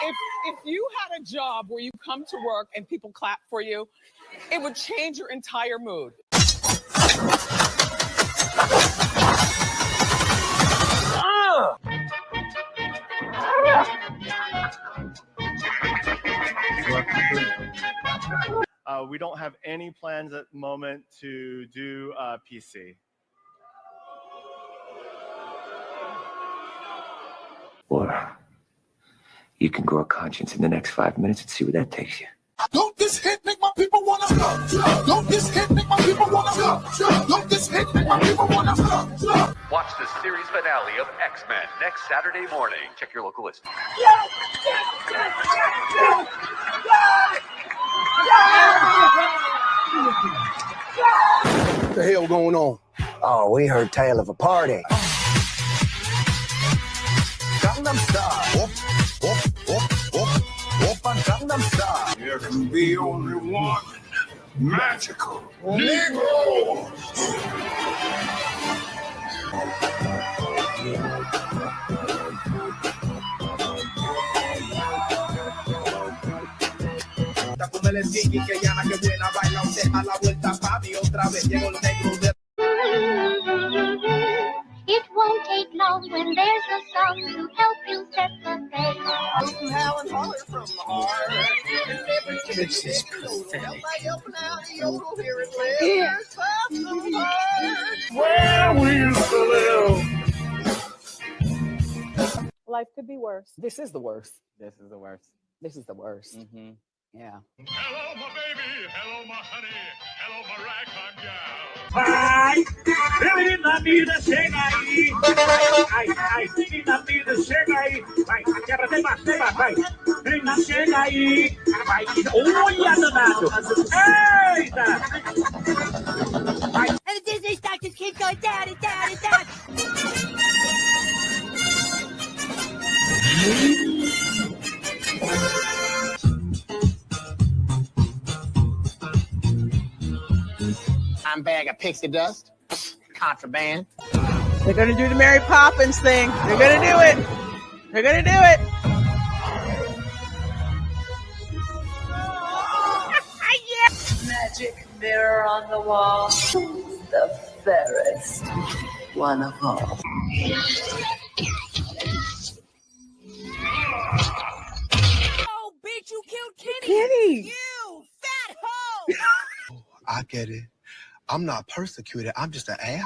if you had a job where you come to work and people clap for you, it would change your entire mood. We don't have any plans at the moment to do PC. Or you can grow a conscience in the next 5 minutes and see where that takes you. Don't this hit make my people wanna stop? Don't this hit make my people wanna stop? Don't this hit make my people wanna stop? Watch the series finale of X-Men next Saturday morning. Check your local listing. What the hell going on? Oh, we heard tale of a party. Gangnam Style. Open Gangnam Style. There can be only one magical Negro. Come le dije que llama que buena baila usted a la vuelta papi otra vez llegó el negro de. It won't take long when there's a song to help you set the pace. Howling holler from the heart. This is pathetic. Where we used to live. Life could be worse. This is the worst. This is the worst. This is the worst. Mm-hmm. Yeah. Hello, my baby. Hello, my honey. Hello, my ragtime gal. Ai, menina, vida, chega aí. Ai, menina, vida, chega aí. Vai, quebra, vai. Menina, chega aí. Vai, olha, danado. Eita! And the Disney stock just keeps going down and down and down. I'm bag of pixie dust. Contraband. They're going to do the Mary Poppins thing. They're going to do it. They're going to do it. Yeah. Magic mirror on the wall. The fairest one of all. Oh, bitch, you killed Kenny. Kenny. You fat hoe. I get it. I'm not persecuted. I'm just an ass.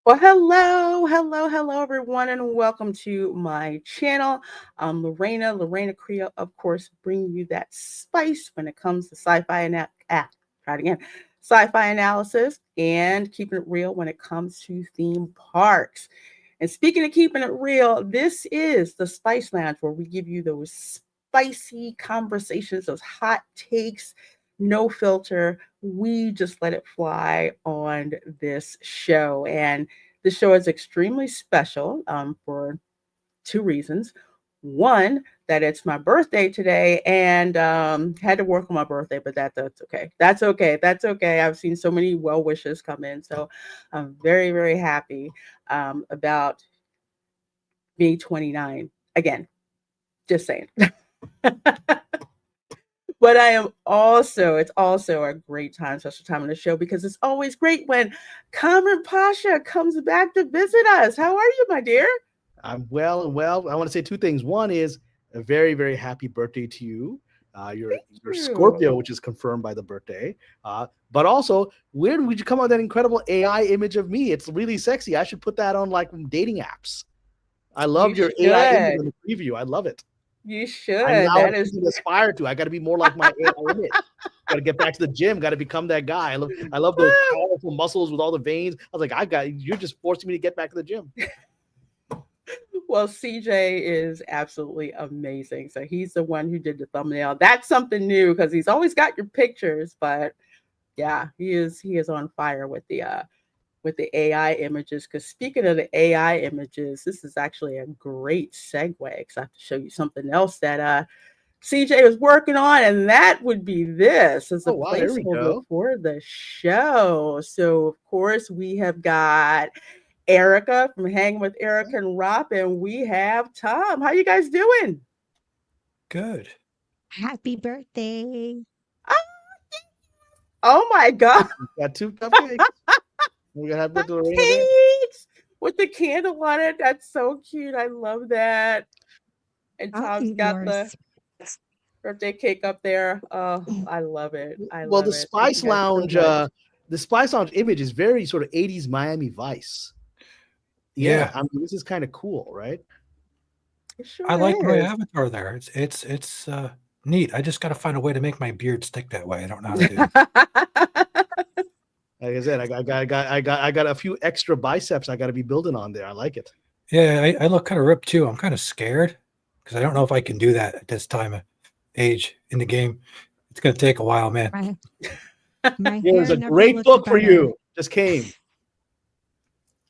Well, hello, everyone, and welcome to my channel. I'm Reina Creole, of course, bringing you that spice when it comes to sci-fi sci-fi analysis and keeping it real when it comes to theme parks. And speaking of keeping it real, this is the Spice Lounge, where we give you those spicy conversations, those hot takes, no filter. We just let it fly on this show. And the show is extremely special for two reasons. One, that it's my birthday today, and had to work on my birthday, but that's okay. That's okay. I've seen so many well wishes come in, so I'm very, very happy about being 29 again. Just saying. But it's also a great time, special time on the show, because it's always great when Kamran Pasha comes back to visit us. How are you, my dear? I'm well. I want to say two things. One is a very, very happy birthday to you. You're Scorpio, which is confirmed by the birthday. But also, where would you come up with that incredible AI image of me? It's really sexy. I should put that on like dating apps. I love your AI image in the preview. I love it. You should. That is to aspire to. I got to be more like my AI image. Got to get back to the gym. Got to become that guy. I love those powerful muscles with all the veins. I was like, you're just forcing me to get back to the gym. Well, CJ is absolutely amazing. So he's the one who did the thumbnail. That's something new because he's always got your pictures, but yeah, he is on fire with the AI images. Because speaking of the AI images, this is actually a great segue because I have to show you something else that CJ was working on, and that would be this as a Oh, wow, there we placeholder go. for the show. So, of course, we have got Erica from Hanging with Erica and Rob, and we have Tom. How you guys doing? Good. Happy birthday. Oh my God. Got 2 cupcakes. We got happy Lorena there. Cakes with the candle on it. That's so cute. I love that. And I'll Tom's eat got yours. the birthday cake up there. Oh, I love it. I Well, love the it. Thank Spice you guys so Lounge, much. the Spice Lounge image is very sort of 80s Miami Vice. Yeah. I mean, this is kind of cool, right? It sure I like my is. avatar there. It's neat. I just got to find a way to make my beard stick that way. I don't know how to do it. Like I said, I got a few extra biceps I got to be building on there. I like it. Yeah, I look kind of ripped too. I'm kind of scared because I don't know if I can do that at this time of age in the game. It's going to take a while, man. My There's hair a never great looked book for better. you. Just came.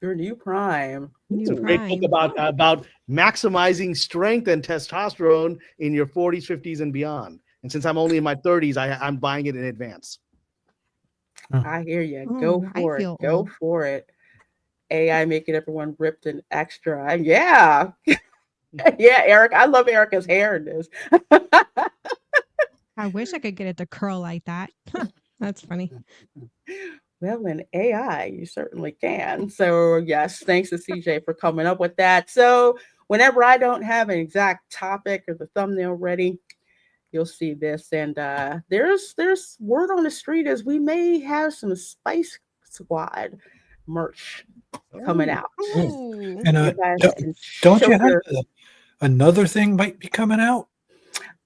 Your new prime. It's a New great book prime. about maximizing strength and testosterone in your 40s, 50s, and beyond. And since I'm only in my 30s, I'm buying it in advance. I hear you. Go Oh, I for it. feel Go old. for it. AI making everyone ripped and extra. Yeah. Yeah, Eric. I love Erica's hair in this. I wish I could get it to curl like that. That's funny. Well, in AI, you certainly can. So, yes, thanks to CJ for coming up with that. So, whenever I don't have an exact topic or the thumbnail ready, you'll see this. And there's word on the street as we may have some Spice Squad merch coming out. Ooh. And You guys can don't you show have your- another thing might be coming out?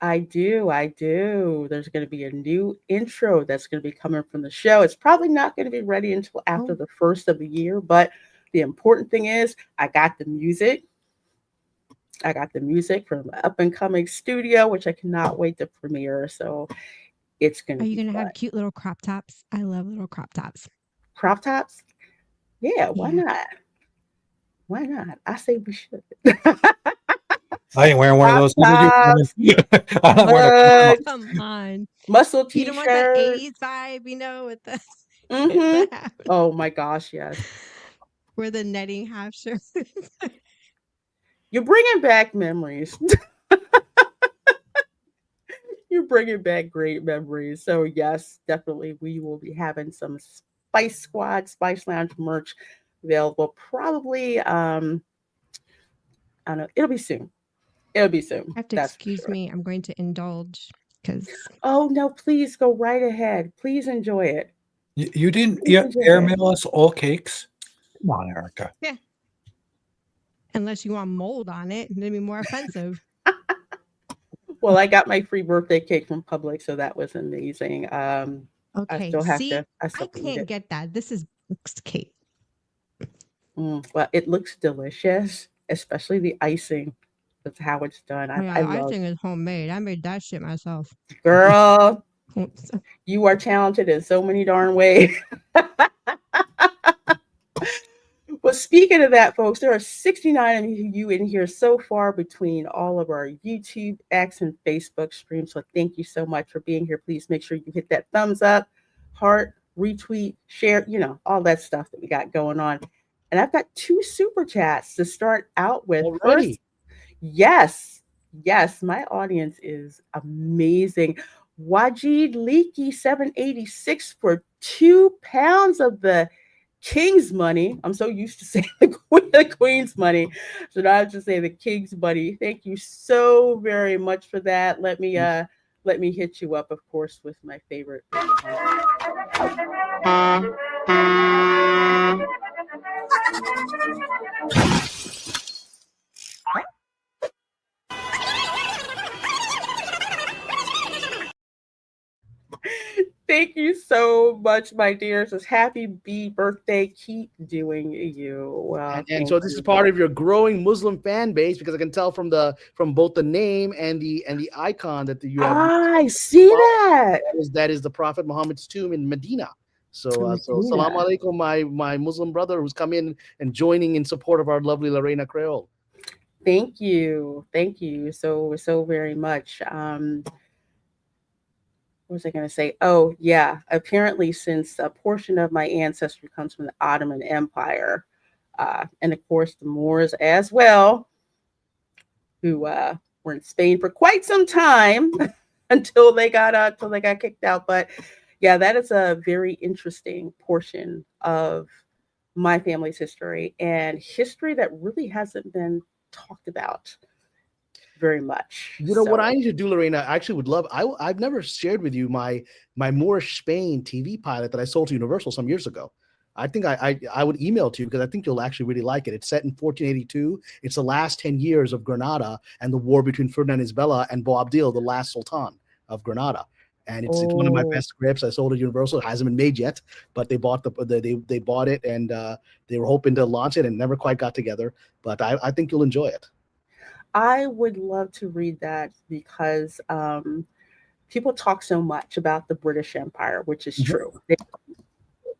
I do. There's going to be a new intro that's going to be coming from the show. It's probably not going to be ready until after the first of the year, but the important thing is I got the music. I got the music from the up and coming studio, which I cannot wait to premiere. So it's going to Are be you going to fun. have cute little crop tops? I love little crop tops. Crop tops? Yeah, why not? Why not? I say we should. I ain't wearing one of those. Tops, I'm not wearing a mugs, Come on. muscle You don't want that t-shirt. 80s vibe, you know, with the, Mhm. Oh my gosh, yes. where the netting half shirt. You're bringing back memories. You're bringing back great memories. So yes, definitely we will be having some Spice Squad, Spice Lounge merch available. Probably, I don't know. It'll be soon. It'll be soon. You have to That's for excuse sure. me. I'm going to indulge because Oh no! Please go right ahead. Please enjoy it. You didn't Please enjoy it. airmail us all cakes? Come on, Erica. yeah. Unless you want mold on it, it'd be more offensive. Well, I got my free birthday cake from Publix, so that was amazing. I Okay. still have See, to. I I still have to eat can't it. get that. This is mixed cake. Well, it looks delicious, especially the icing. That's how it's done. Oh, yeah, I the love. icing is homemade. I made that shit myself. Girl, you are talented in so many darn ways. Well, speaking of that, folks, there are 69 of you in here so far between all of our YouTube, X, and Facebook streams. So thank you so much for being here. Please make sure you hit that thumbs up, heart, retweet, share, all that stuff that we got going on. And I've got 2 super chats to start out with. Already? First, yes, my audience is amazing. Wajid Leaky 786 for 2 pounds of the King's money. I'm so used to saying the Queen's money. So now I have to say the King's money. Thank you so very much for that. Let me hit you up, of course, with my favorite. Thank you so much, my dears. It's happy birthday. Keep doing you. Well, And so this is part of your growing Muslim fan base, because I can tell from both the name and the icon that you have. I see that. That is the Prophet Muhammad's tomb in Medina. So salam alaikum, my Muslim brother who's come in and joining in support of our lovely Reina Creole. Thank you. Thank you so very much. What was I going to say? Oh, yeah. Apparently, since a portion of my ancestry comes from the Ottoman Empire, and of course the Moors as well, who were in Spain for quite some time until they got kicked out. But yeah, that is a very interesting portion of my family's history, and history that really hasn't been talked about very much. You know what I need to do, Lorena? I actually would love. I've never shared with you my Moorish Spain TV pilot that I sold to Universal some years ago. I think I would email it to you because I think you'll actually really like it. It's set in 1482. It's the last 10 years of Granada and the war between Ferdinand and Isabella and Boabdil, the last Sultan of Granada. And it's one of my best scripts. I sold it to Universal. It hasn't been made yet, but they bought they bought it, and they were hoping to launch it and never quite got together. But I think you'll enjoy it. I would love to read that because people talk so much about the British Empire, which is true.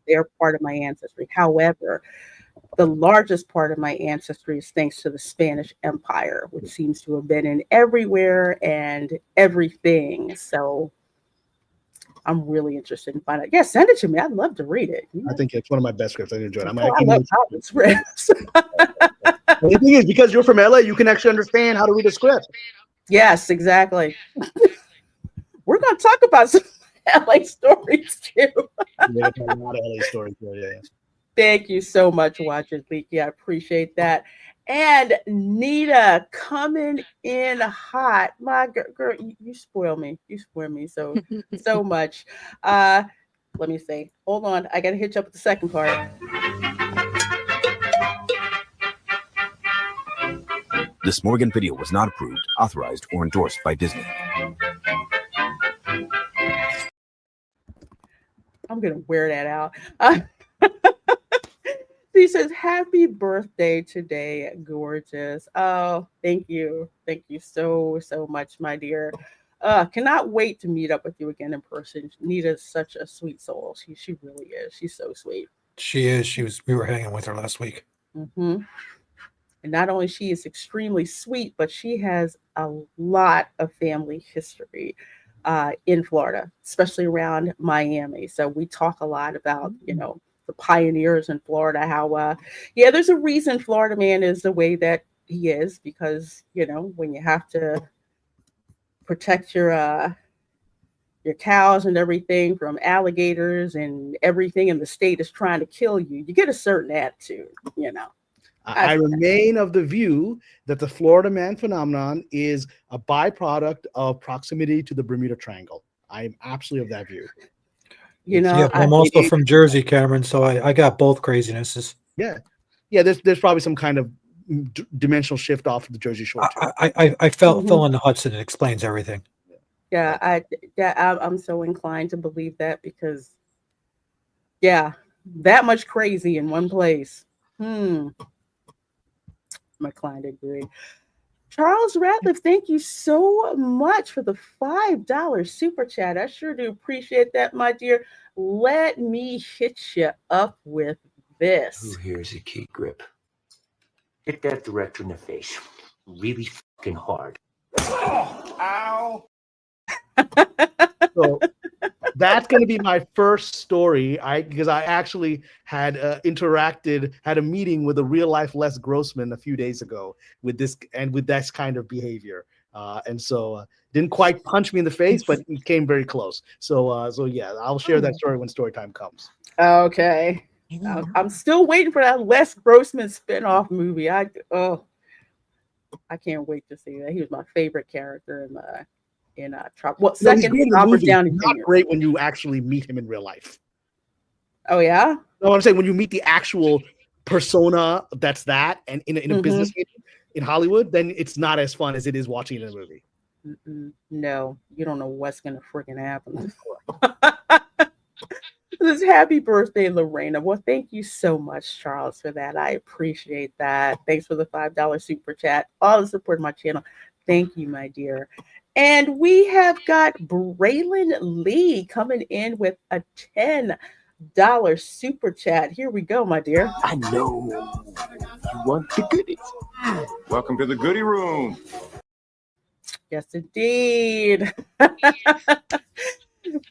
They're part of my ancestry. However, the largest part of my ancestry is thanks to the Spanish Empire, which seems to have been in everywhere and everything. So I'm really interested in finding out. Yeah, send it to me. I'd love to read it. I think it's one of my best scripts. I enjoy it. I love comic scripts. The thing is, because you're from LA, you can actually understand how to read a script. Yes, exactly. We're going to talk about some LA stories too. Yeah, a lot of LA stories. Yeah. Thank you so much, Watchers Leaky. I appreciate that. And Nita coming in hot. My girl, you spoil me. You spoil me so much. Let me see. Hold on. I got to hit you up with the second part. This Morgan video was not approved, authorized, or endorsed by Disney. I'm going to wear that out. He says, happy birthday today, gorgeous. Oh, thank you. Thank you so much, my dear. Cannot wait to meet up with you again in person. Nita's such a sweet soul. She really is. She's so sweet. She is. We were hanging with her last week. Mm-hmm. And not only she is extremely sweet, but she has a lot of family history in Florida, especially around Miami. So we talk a lot about, the pioneers in Florida, how, there's a reason Florida man is the way that he is, because, when you have to protect your cows and everything from alligators and everything, and the state is trying to kill you, you get a certain attitude, I remain of the view that the Florida man phenomenon is a byproduct of proximity to the Bermuda Triangle. I'm absolutely of that view. I'm also from Jersey, Cameron, so I got both crazinesses. Yeah. There's probably some kind of dimensional shift off of the Jersey Shore. I fell in the Hudson. It explains everything. I'm so inclined to believe that because, that much crazy in one place. I'm inclined to agree. Charles Ratliff, thank you so much for the $5 super chat. I sure do appreciate that, my dear. Let me hit you up with this. Ooh, here's a key grip. Hit that director in the face really fucking hard. Oh, ow. So that's going to be my first story. Because I actually had had a meeting with a real life Les Grossman a few days ago with this kind of behavior. And so didn't quite punch me in the face, but he came very close. So yeah, I'll share that story when story time comes. Okay. I'm still waiting for that Les Grossman spinoff movie. I can't wait to see that. He was my favorite character in second Robert Downey Jr. Not great when you actually meet him in real life. Oh yeah? No, I'm saying when you meet the actual persona and in a business meeting in Hollywood, then it's not as fun as it is watching it in a movie. No, you don't know what's gonna freaking happen. This happy birthday, Lorena. Well, thank you so much, Charles, for that. I appreciate that. Thanks for the $5 super chat. All the support of my channel. Thank you, my dear. And we have got Braylon Lee coming in with a $10 super chat. Here we go, my dear. I know you want the goodies. Welcome to the goodie room. Yes, indeed.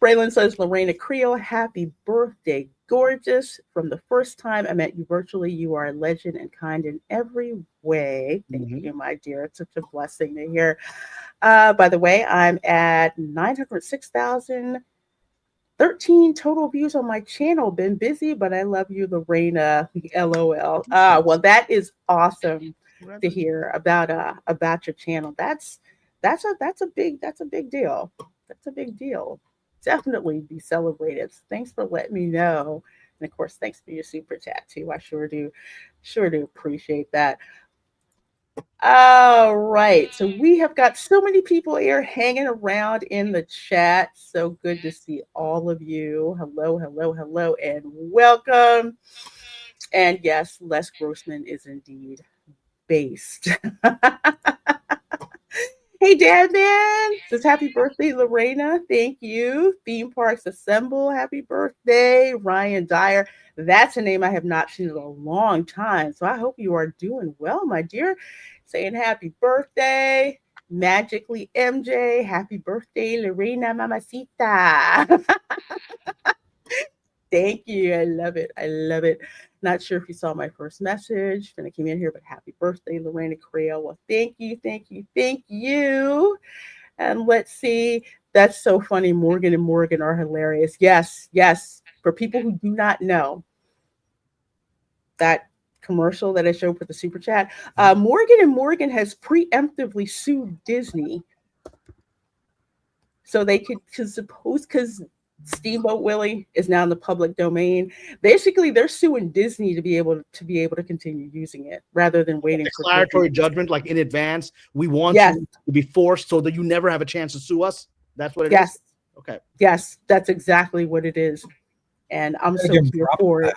Braylon says, Reina Creole, happy birthday, gorgeous. From the first time I met you virtually, you are a legend and kind in every way. Thank you, my dear. It's such a blessing to hear. By the way, I'm at 906,013 total views on my channel. Been busy, but I love you, Lorena. LOL. Well, that is awesome to hear about your channel. That's a big deal. That's a big deal. Definitely be celebrated. Thanks for letting me know. And of course, thanks for your super chat too. I sure do appreciate that. All right. So we have got so many people here hanging around in the chat. So good to see all of you. Hello, and welcome. And yes, Les Grossman is indeed based. Hey, Dad Man, says happy birthday, Lorena. Thank you. Theme Parks Assemble, happy birthday. Ryan Dyer, that's a name I have not seen in a long time. So I hope you are doing well, my dear. Saying happy birthday. Magically MJ, happy birthday, Lorena Mamacita. Thank you. I love it. Not sure if you saw my first message when I came in here, but happy birthday, Reina Creole. Well, thank you. And let's see. That's so funny. Morgan and Morgan are hilarious. Yes. For people who do not know, that commercial that I showed for the super chat, Morgan and Morgan has preemptively sued Disney. So they could, because Steamboat Willie is now in the public domain. Basically, they're suing Disney to be able to continue using it rather than waiting for declaratory judgment, like in advance. We want you to be forced so that you never have a chance to sue us. That's what it is. Okay. Yes, that's exactly what it is. And I'm so here for it.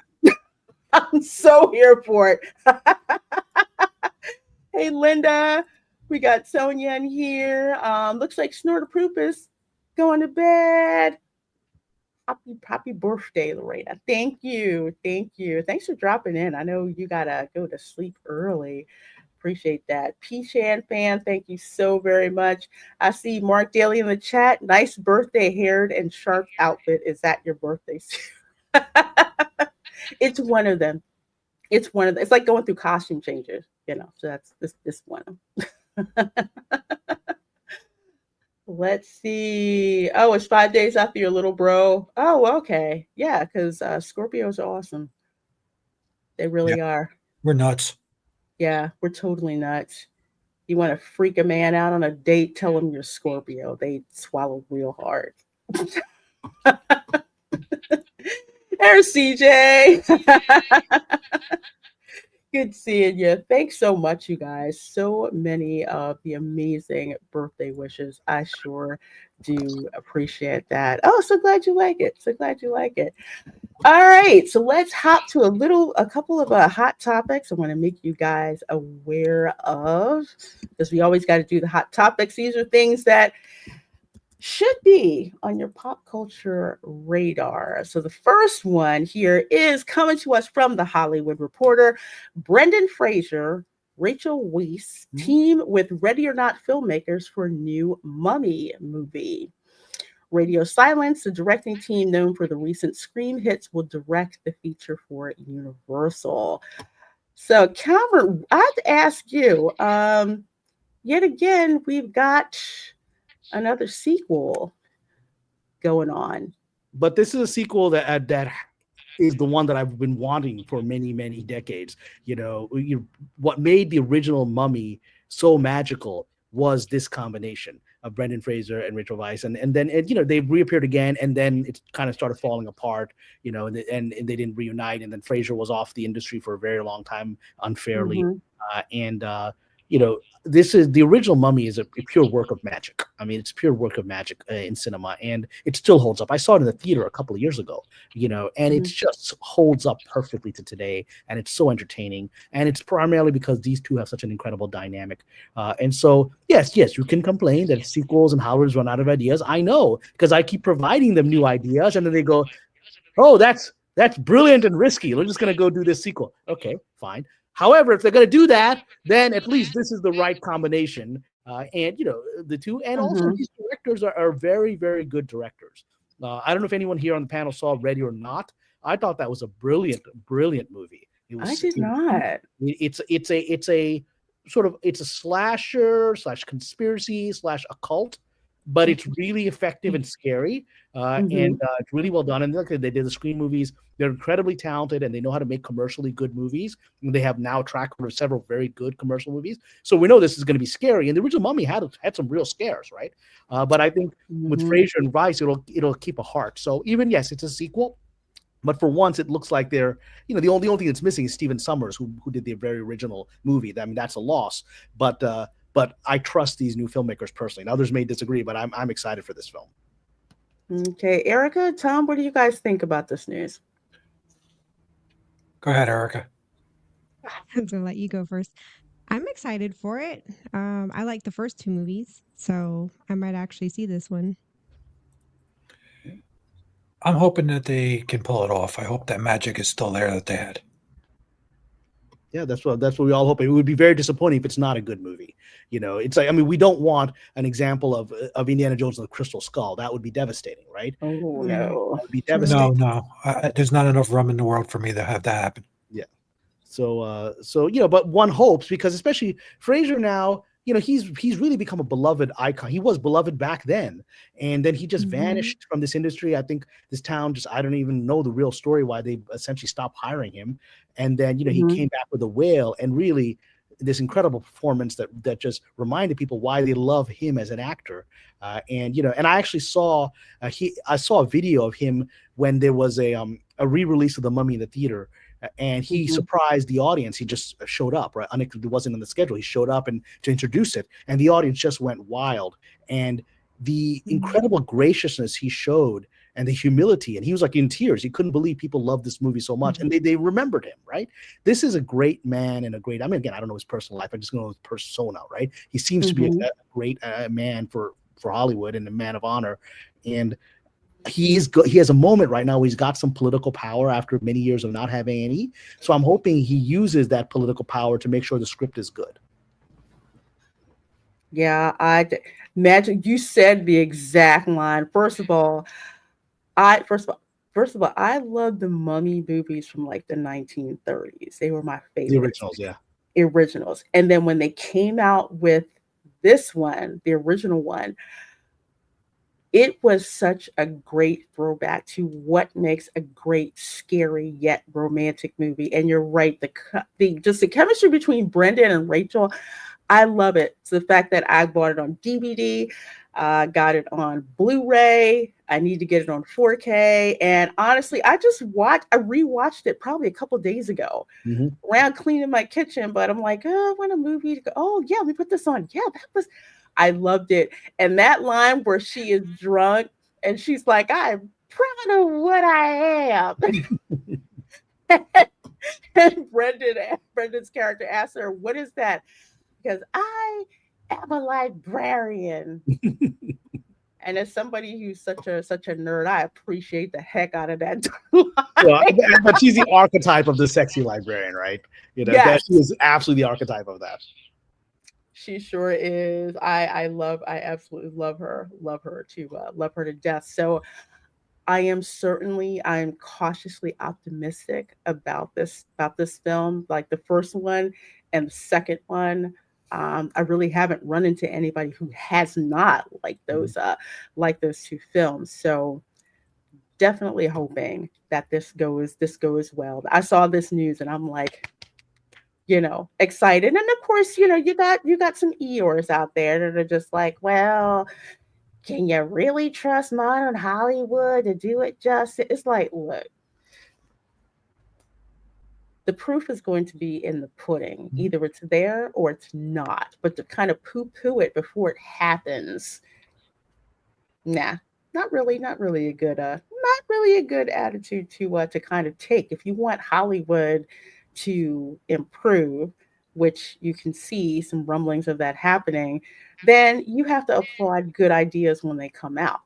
I'm so here for it. Hey, Linda, we got Sonia in here. Looks like Snortapoop is going to bed. Happy birthday, Lorena. Thank you. Thanks for dropping in. I know you gotta go to sleep early. Appreciate that. P-Shan fan, thank you so very much. I see Mark Daly in the chat. Nice birthday haired and sharp outfit. Is that your birthday suit? It's one of them. It's like going through costume changes, so that's this one. Let's see. Oh, it's 5 days after your little bro. Oh, okay. Yeah, because Scorpios are awesome. They really are. We're nuts. Yeah, we're totally nuts. You want to freak a man out on a date, tell him you're Scorpio. They swallow real hard. There's CJ. Good seeing you. Thanks so much, you guys. So many of the amazing birthday wishes. I sure do appreciate that. Oh, so glad you like it. All right, so let's hop to a couple of hot topics I want to make you guys aware of, because we always got to do the hot topics. These are things that should be on your pop culture radar. So the first one here is coming to us from The Hollywood Reporter. Brendan Fraser, Rachel Weisz team with Ready or Not filmmakers for new Mummy movie. Radio Silence, the directing team known for the recent Scream hits, will direct the feature for Universal. So Kamran, I have to ask you, yet again, we've got another sequel going on. But this is a sequel that is the one that I've been wanting for many, many decades. What made the original Mummy so magical was this combination of Brendan Fraser and Rachel Weisz, and then they reappeared again, and then it kind of started falling apart, and they didn't reunite, and then Fraser was off the industry for a very long time unfairly, this is the original Mummy is a pure work of magic. I mean, it's pure work of magic in cinema, and it still holds up. I saw it in the theater a couple of years ago, and it just holds up perfectly to today, and it's so entertaining, and it's primarily because these two have such an incredible dynamic. And so, yes, you can complain that sequels and Howards run out of ideas. I know, because I keep providing them new ideas, and then they go, "Oh, that's That's brilliant and risky. We're just going to go do this sequel. Okay, fine. However, if they're going to do that, then at least this is the right combination. And, the two. And also, these directors are very, very good directors. I don't know if anyone here on the panel saw Ready or Not. I thought that was a brilliant, brilliant movie. I did not. It's a slasher / conspiracy / occult, but it's really effective and scary, and it's really well done. And look, they did the Screen movies. They're incredibly talented, and they know how to make commercially good movies. And they have now a track record of several very good commercial movies. So we know this is going to be scary. And the original Mummy had some real scares, right? But I think with Fraser and Rice, it'll keep a heart. So even yes, it's a sequel. But for once, it looks like they're, the only thing that's missing is Stephen Sommers, who did the very original movie. I mean, that's a loss. But I trust these new filmmakers personally. And others may disagree, but I'm excited for this film. Okay, Erica, Tom, what do you guys think about this news? Go ahead, Erica. I'm gonna let you go first. I'm excited for it. I like the first two movies, so I might actually see this one. I'm hoping that they can pull it off. I hope that magic is still there that they had. Yeah, that's what we all hope. It would be very disappointing if it's not a good movie. It's like, I mean, we don't want an example of Indiana Jones and the Crystal Skull. That would be devastating, right? Oh no, that would be devastating. No. There's not enough rum in the world for me to have that happen. Yeah. So but one hopes, because especially Fraser now, he's really become a beloved icon. He was beloved back then, and then he just vanished from this industry. I think this town I don't even know the real story why they essentially stopped hiring him. And then, he came back with A Whale, and really this incredible performance that just reminded people why they love him as an actor. And I actually saw I saw a video of him when there was a re-release of The Mummy in the theater. And he surprised the audience. He just showed up, right? It wasn't on the schedule. He showed up and to introduce it, and the audience just went wild. And the incredible graciousness he showed, and the humility, and he was like in tears. He couldn't believe people loved this movie so much, and they remembered him, right? This is a great man and again, I don't know his personal life. I just know his persona, right? He seems to be a great man for Hollywood and a man of honor, and he has a moment right now where he's got some political power after many years of not having any. So I'm hoping he uses that political power to make sure the script is good. Yeah, imagine you said the exact line. First of all, I love the Mummy movies from like the 1930s. They were my favorite. The originals, yeah. Originals. And then when they came out with this one, the original one, it was such a great throwback to what makes a great, scary yet romantic movie. And you're right, the chemistry between Brendan and Rachel, I love it. It's the fact that I bought it on DVD, got it on Blu-ray. I need to get it on 4K. And honestly, I rewatched it probably a couple of days ago, around cleaning my kitchen. But I'm like, I want a movie to go. Oh yeah, let me put this on. Yeah, I loved it. And that line where she is drunk and she's like, I'm proud of what I am. And Brendan's character asks her, what is that? Because I am a librarian. And as somebody who's such a nerd, I appreciate the heck out of that. But she's the archetype of the sexy librarian, right? That she is absolutely the archetype of that. She sure is. I absolutely love her to death. So I am cautiously optimistic about this film. Like the first one and the second one, I really haven't run into anybody who has not liked those two films. So definitely hoping that this goes well. I saw this news and I'm like, excited. And of course, you got some Eeyores out there that are just like, well, can you really trust modern Hollywood to do it justice? It's like, look, the proof is going to be in the pudding. Either it's there or it's not. But to kind of poo-poo it before it happens, nah, not really a good attitude to kind of take. If you want Hollywood to improve, which you can see some rumblings of that happening, then you have to applaud good ideas when they come out.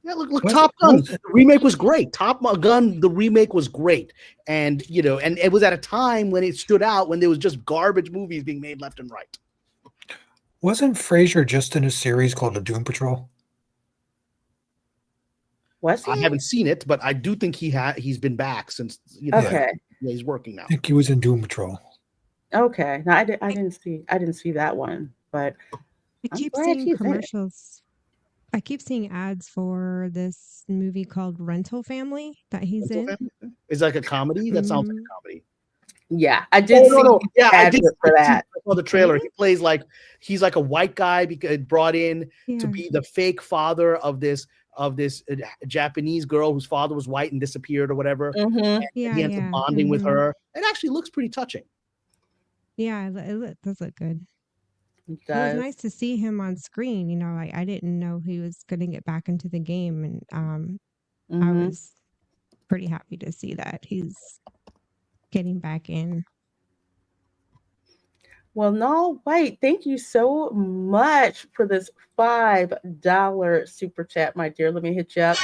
Yeah, look, What- Top Gun. what- The remake was great. Top Gun, the remake was great, and and it was at a time when it stood out when there was just garbage movies being made left and right. Wasn't Frasier just in a series called The Doom Patrol? Was he? I haven't seen it, but I do think he's been back since Okay. Yeah, he's working now. I think he was in Doom Patrol. Okay. No, I didn't see that one, but I I'm keep glad seeing he's in it. commercials. I keep seeing ads for this movie called Rental Family that he's in. It's like a comedy. That sounds like a comedy. Yeah, I did see No. Yeah, I did advert for that. I saw the trailer. He plays he's like a white guy brought in to be the fake father of this Japanese girl whose father was white and disappeared or whatever. Mm-hmm. And he ends up bonding with her. It actually looks pretty touching. Yeah, it does look good. It It was does. nice to see him on screen. I didn't know he was going to get back into the game, and I Mhm. was pretty happy to see that he's getting back in. Well, no, wait. Thank you so much for this $5 super chat, my dear. Let me hit you up.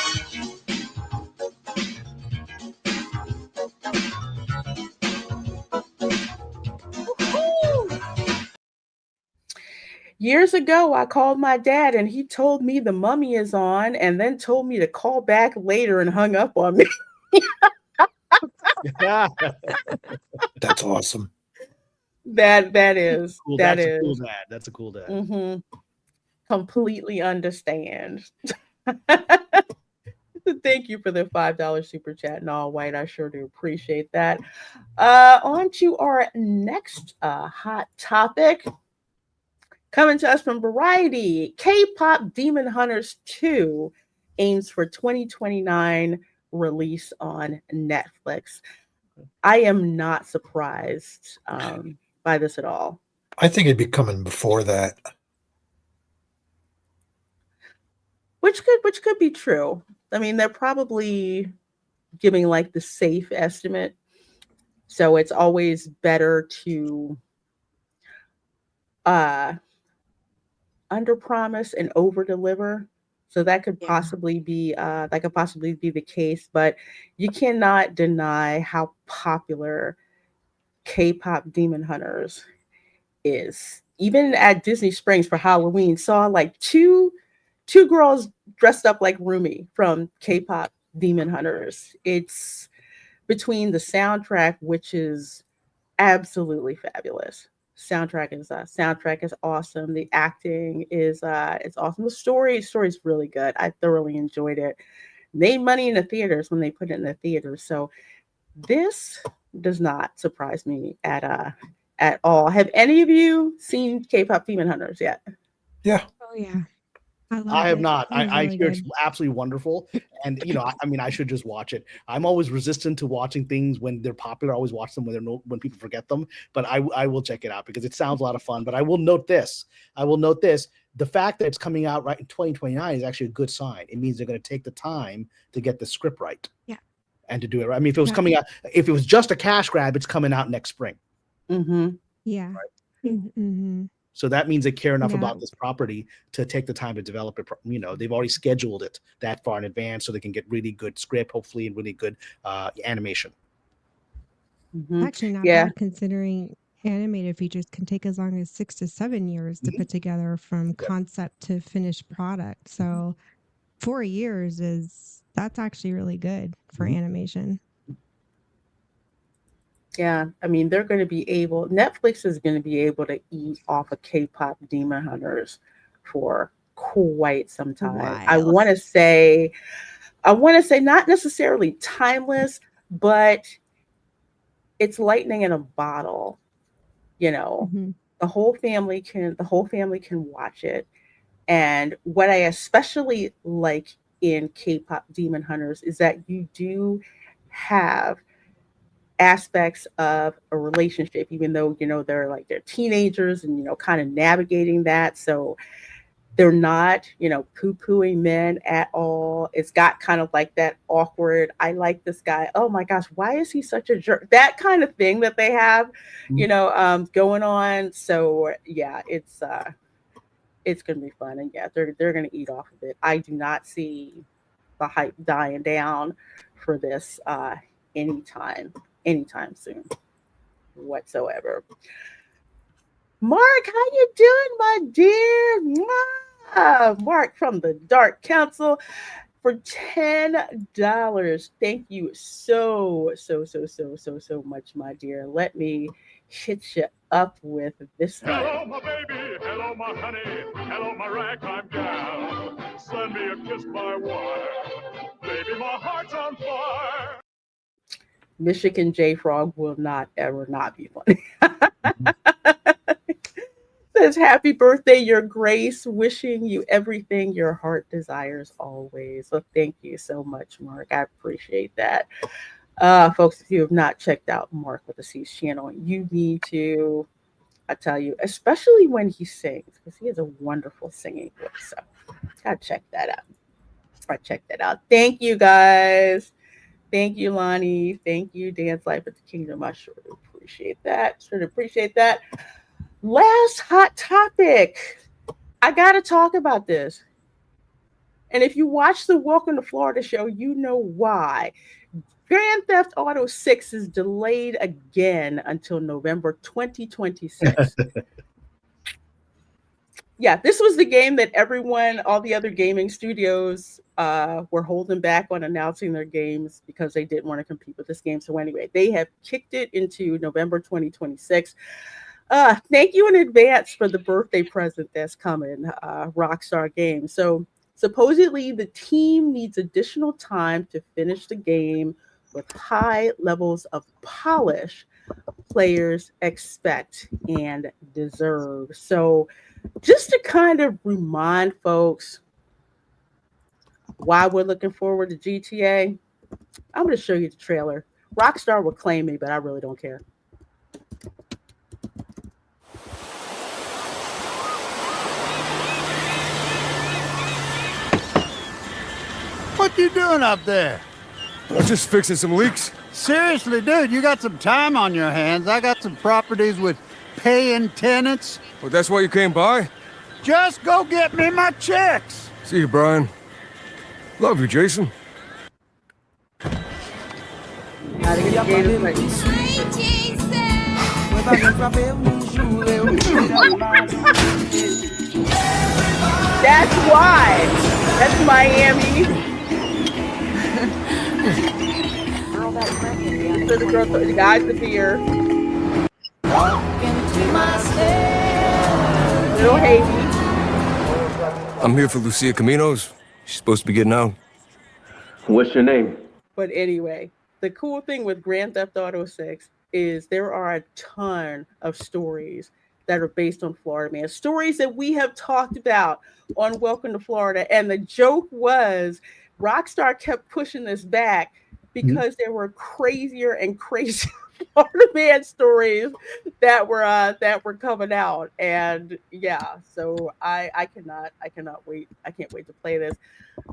Years ago, I called my dad and he told me the mummy is on and then told me to call back later and hung up on me. That's awesome. That is. Cool. That That's is. a cool dad. That's a cool dad. Mm-hmm. Completely understand. Thank you for the $5 super chat and all white. I sure do appreciate that. On to our next hot topic. Coming to us from Variety, K-pop Demon Hunters 2 aims for 2029 release on Netflix. I am not surprised by this at all. I think it'd be coming before that. Which could be true. I mean, they're probably giving like the safe estimate. So it's always better to under promise and over deliver. So that could possibly be the case, but you cannot deny how popular K-pop Demon Hunters is. Even at Disney Springs for Halloween, saw like two girls dressed up like Rumi from K-pop Demon Hunters. It's between the soundtrack, which is absolutely fabulous. Soundtrack is awesome. The acting is it's awesome. The story's really good. I thoroughly enjoyed it. Made money in the theaters when they put it in the theaters. So this does not surprise me at all. Have any of you seen K-pop Demon Hunters yet? Yeah. Oh yeah. I have not. I really hear it's good. absolutely wonderful. And, I mean, I should just watch it. I'm always resistant to watching things when they're popular. I always watch them when people forget them. But I will check it out because it sounds a lot of fun. But I will note this. The fact that it's coming out right in 2029 is actually a good sign. It means they're going to take the time to get the script right. Yeah. And to do it right. I mean, if it was just a cash grab, it's coming out next spring. Mm-hmm. Yeah. Mm-hmm. So that means they care enough about this property to take the time to develop it. They've already scheduled it that far in advance so they can get really good script, hopefully, and really good animation. Mm-hmm. Actually, not bad considering animated features can take as long as 6 to 7 years to put together from concept to finished product. So 4 years that's actually really good for animation. Yeah, I mean, Netflix is going to be able to eat off of K-pop Demon Hunters for quite some time. I want to say not necessarily timeless, but it's lightning in a bottle. The whole family can watch it. And what I especially like in K-pop Demon Hunters is that you do have aspects of a relationship, even though they're teenagers and kind of navigating that. So they're not poo-pooing men at all. It's got kind of like that awkward, I like this guy, oh my gosh, why is he such a jerk, that kind of thing that they have going on. So yeah, it's gonna be fun, and yeah, they're gonna eat off of it. I do not see hype dying down for this anytime soon whatsoever. Mark, how you doing, my dear? Mwah! Mark from the Dark Council for $10. Thank you so much, my dear. Let me hit you up with this one. Hello, my baby. Hello, my honey. Hello, my ragtime gal. Send me a kiss by wire. Baby, my heart's on fire. Michigan J Frog will not ever not be funny. Says, happy birthday, Your Grace. Wishing you everything your heart desires always. So thank you so much, Mark. I appreciate that. Folks, if you have not checked out Mark with the C's channel, you need to. I tell you, especially when he sings, because he has a wonderful singing voice. So gotta check that out. Thank you, guys. Thank you, Lonnie. Thank you, Dance Life at the Kingdom. I sure do appreciate that. Last hot topic. I gotta talk about this. And if you watch the Welcome to Florida show, you know why. Grand Theft Auto 6 is delayed again until November 2026. Yeah, this was the game that all the other gaming studios were holding back on announcing their games because they didn't want to compete with this game. So anyway, they have kicked it into November 2026. Thank you in advance for the birthday present that's coming, Rockstar Games. So supposedly the team needs additional time to finish the game with high levels of polish players expect and deserve. So just to kind of remind folks why we're looking forward to GTA, I'm going to show you the trailer. Rockstar will claim me, but I really don't care. What you doing up there? I'm just fixing some leaks. Seriously, dude, you got some time on your hands. I got some properties with paying tenants. Well, that's why you came by? Just go get me my checks. See you, Brian. Love you, Jason. That's why. That's Miami. So the guys, the beer. Little Haiti. I'm here for Lucia Caminos. She's supposed to be getting out. What's your name? But anyway, the cool thing with Grand Theft Auto 6 is there are a ton of stories that are based on Florida Man. Stories that we have talked about on Welcome to Florida. And the joke was Rockstar kept pushing this back because there were crazier and crazier Florida Man stories that were coming out. And yeah, so I cannot wait. I can't wait to play this.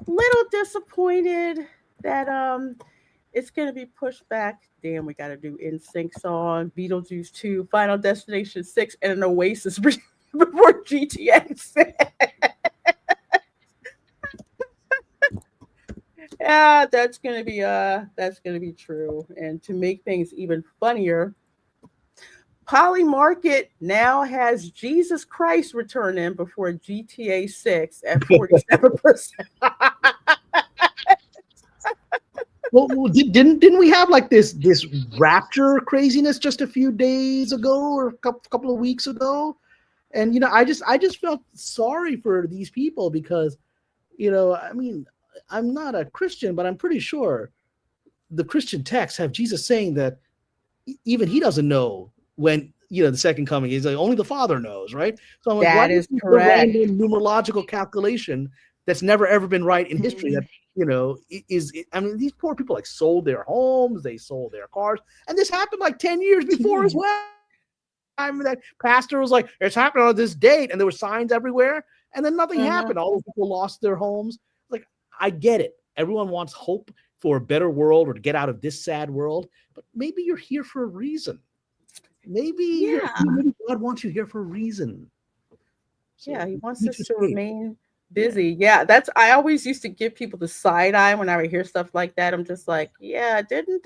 Little disappointed that it's gonna be pushed back. Damn, we gotta do NSYNC song, Beetlejuice 2, Final Destination 6, and an Oasis before GTA 6. Yeah, that's gonna be true. And to make things even funnier, Poly Market now has Jesus Christ return in before GTA 6 at 47%. Well, didn't we have like this Rapture craziness just a few days ago or a couple of weeks ago? And I just felt sorry for these people because I mean, I'm not a Christian, but I'm pretty sure the Christian texts have Jesus saying that even he doesn't know when the second coming is. Like, only the Father knows, right? So I'm like, that is correct. The random numerological calculation that's never ever been right in history. That I mean, these poor people like sold their homes, they sold their cars, and this happened like 10 years before as well. I mean, that pastor was like, "It's happening on this date," and there were signs everywhere, and then nothing happened. All those people lost their homes. Like, I get it. Everyone wants hope for a better world or to get out of this sad world, but maybe you're here for a reason. Maybe God wants you here for a reason. So he wants us to remain Busy. Yeah, that's I always used to give people the side eye when I would hear stuff like that. I'm just like, yeah, didn't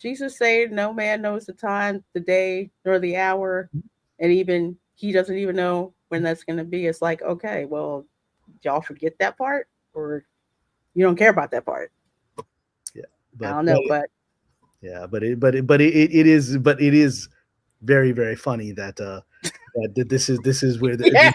Jesus say no man knows the time, the day, nor the hour, and even he doesn't even know when that's gonna be. It's like, okay, well, y'all forget that part, or you don't care about that part. Yeah, I don't know, but yeah, but it is very, very funny that that this is where the yeah.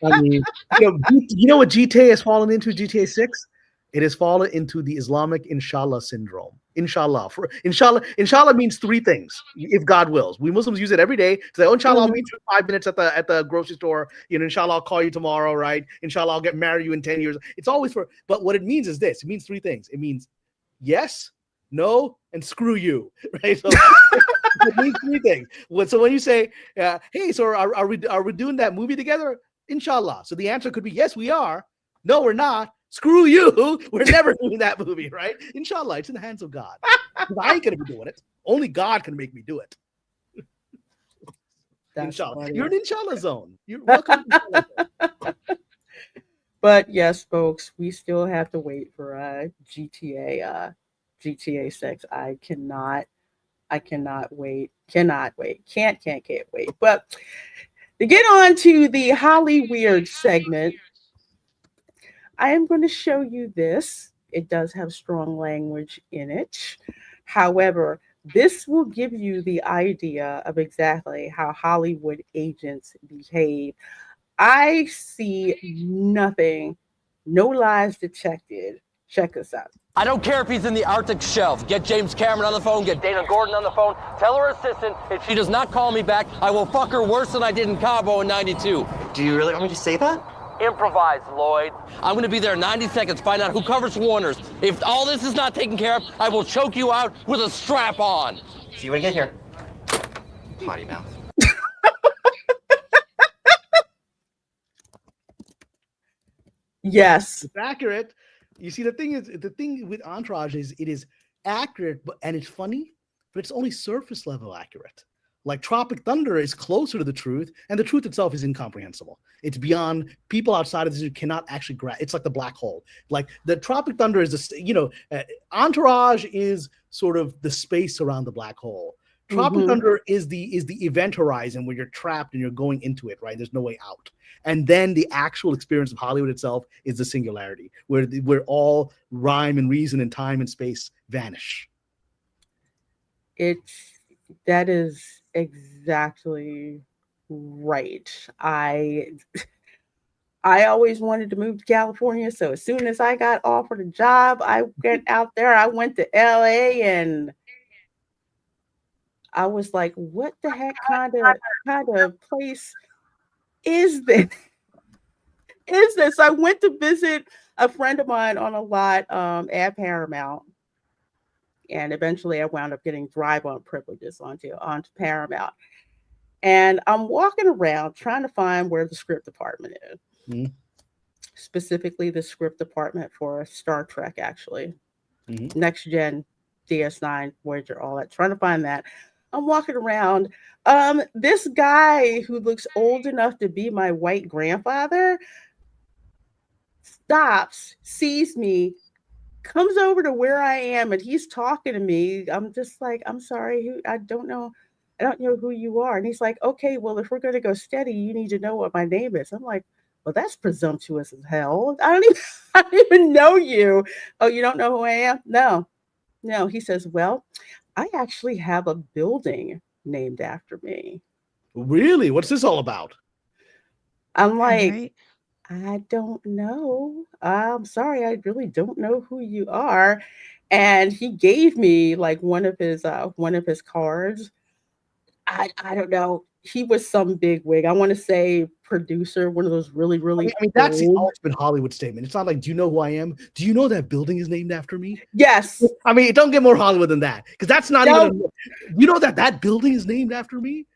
I mean, you know what GTA has fallen into, GTA 6? It has fallen into the Islamic inshallah syndrome. Inshallah. Inshallah means three things, if God wills. We Muslims use it every day to say, oh, inshallah, I'll meet you in 5 minutes at the grocery store. Inshallah, I'll call you tomorrow, right? Inshallah, I'll get married you in 10 years. It's always but what it means is this. It means three things. It means yes, no, and screw you, right? So it means three things. So when you say, hey, so are we doing that movie together? Inshallah. So the answer could be yes, we are. No, we're not. Screw you. We're never doing that movie, right? Inshallah, it's in the hands of God. I ain't gonna be doing it. Only God can make me do it. Inshallah. Funny. You're in Inshallah zone. You're welcome to Inshallah zone. But yes, folks, we still have to wait for GTA 6. I cannot wait. Can't wait. But to get on to the Holly Weird segment, I am going to show you this. It does have strong language in it. However, this will give you the idea of exactly how Hollywood agents behave. I see nothing, no lies detected. Check this out. I don't care if he's in the Arctic shelf. Get James Cameron on the phone, get Dana Gordon on the phone, tell her assistant if she does not call me back, I will fuck her worse than I did in Cabo in 92. Do you really want me to say that? Improvise, Lloyd. I'm gonna be there in 90 seconds, find out who covers Warner's. If all this is not taken care of, I will choke you out with a strap on. See you when I get here. Potty mouth. Yes. It's accurate. You see, the thing with Entourage is it is accurate, and it's funny, but it's only surface level accurate. Like Tropic Thunder is closer to the truth, and the truth itself is incomprehensible. It's beyond people outside of this who cannot actually grasp. It's like the black hole. Like the Tropic Thunder is Entourage is sort of the space around the black hole. Tropic Thunder is the event horizon where you're trapped and you're going into it, right? There's no way out. And then the actual experience of Hollywood itself is the singularity, where all rhyme and reason and time and space vanish. That is exactly right. I always wanted to move to California, so as soon as I got offered a job, I went out there. I went to LA, and I was like, "What the heck kind of place is this? I went to visit a friend of mine on a lot at Paramount, and eventually I wound up getting drive-on privileges onto Paramount. And I'm walking around trying to find where the script department is. Specifically the script department for Star Trek, actually. Next Gen, DS9, Voyager, all that. Trying to find that. I'm walking around. This guy who looks old enough to be my white grandfather stops, sees me, comes over to where I am, and he's talking to me. I'm just like, I'm sorry, I don't know who you are. And he's like, okay, well, if we're going to go steady, you need to know what my name is. I'm like, well, that's presumptuous as hell. I don't even know you. Oh, you don't know who I am? No. He says, well, I actually have a building named after me. Really? What's this all about? I'm like, I don't know. I'm sorry, I really don't know who you are. And he gave me like one of his cards. I don't know. He was some big wig. I want to say producer, one of those really. I mean, that's the ultimate Hollywood statement. It's not like, do you know who I am? Do you know that building is named after me? Yes. I mean, don't get more Hollywood than that, because that's not even. You know that building is named after me?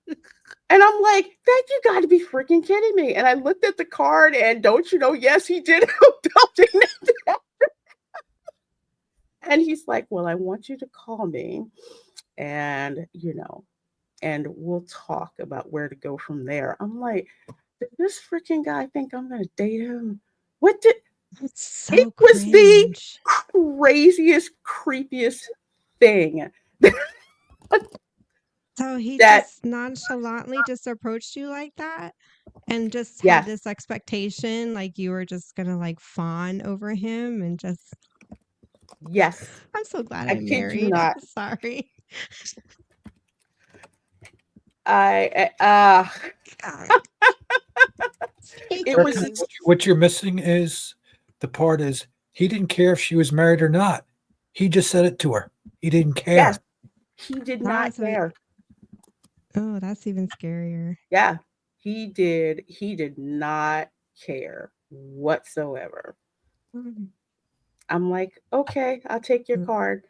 And I'm like, that you got to be freaking kidding me. And I looked at the card, and don't you know, yes, he did have a building named after. And he's like, well, I want you to call me, and and we'll talk about where to go from there. I'm like, did this freaking guy think I'm gonna date him? What did That's so it was cringe. the craziest, creepiest thing. So he That just nonchalantly just approached you like that and just had yes, this expectation like you were just gonna like fawn over him and just yes. I'm so glad I I'm kid you married. I'm not. sorry. God. It was Bertie, what you're missing is the part is he didn't care if she was married or not. He just said it to her. He didn't care. yes. He did not That's what, care. oh, that's even scarier. Yeah, he did. He did not care whatsoever. Mm. I'm like, okay, I'll take your card.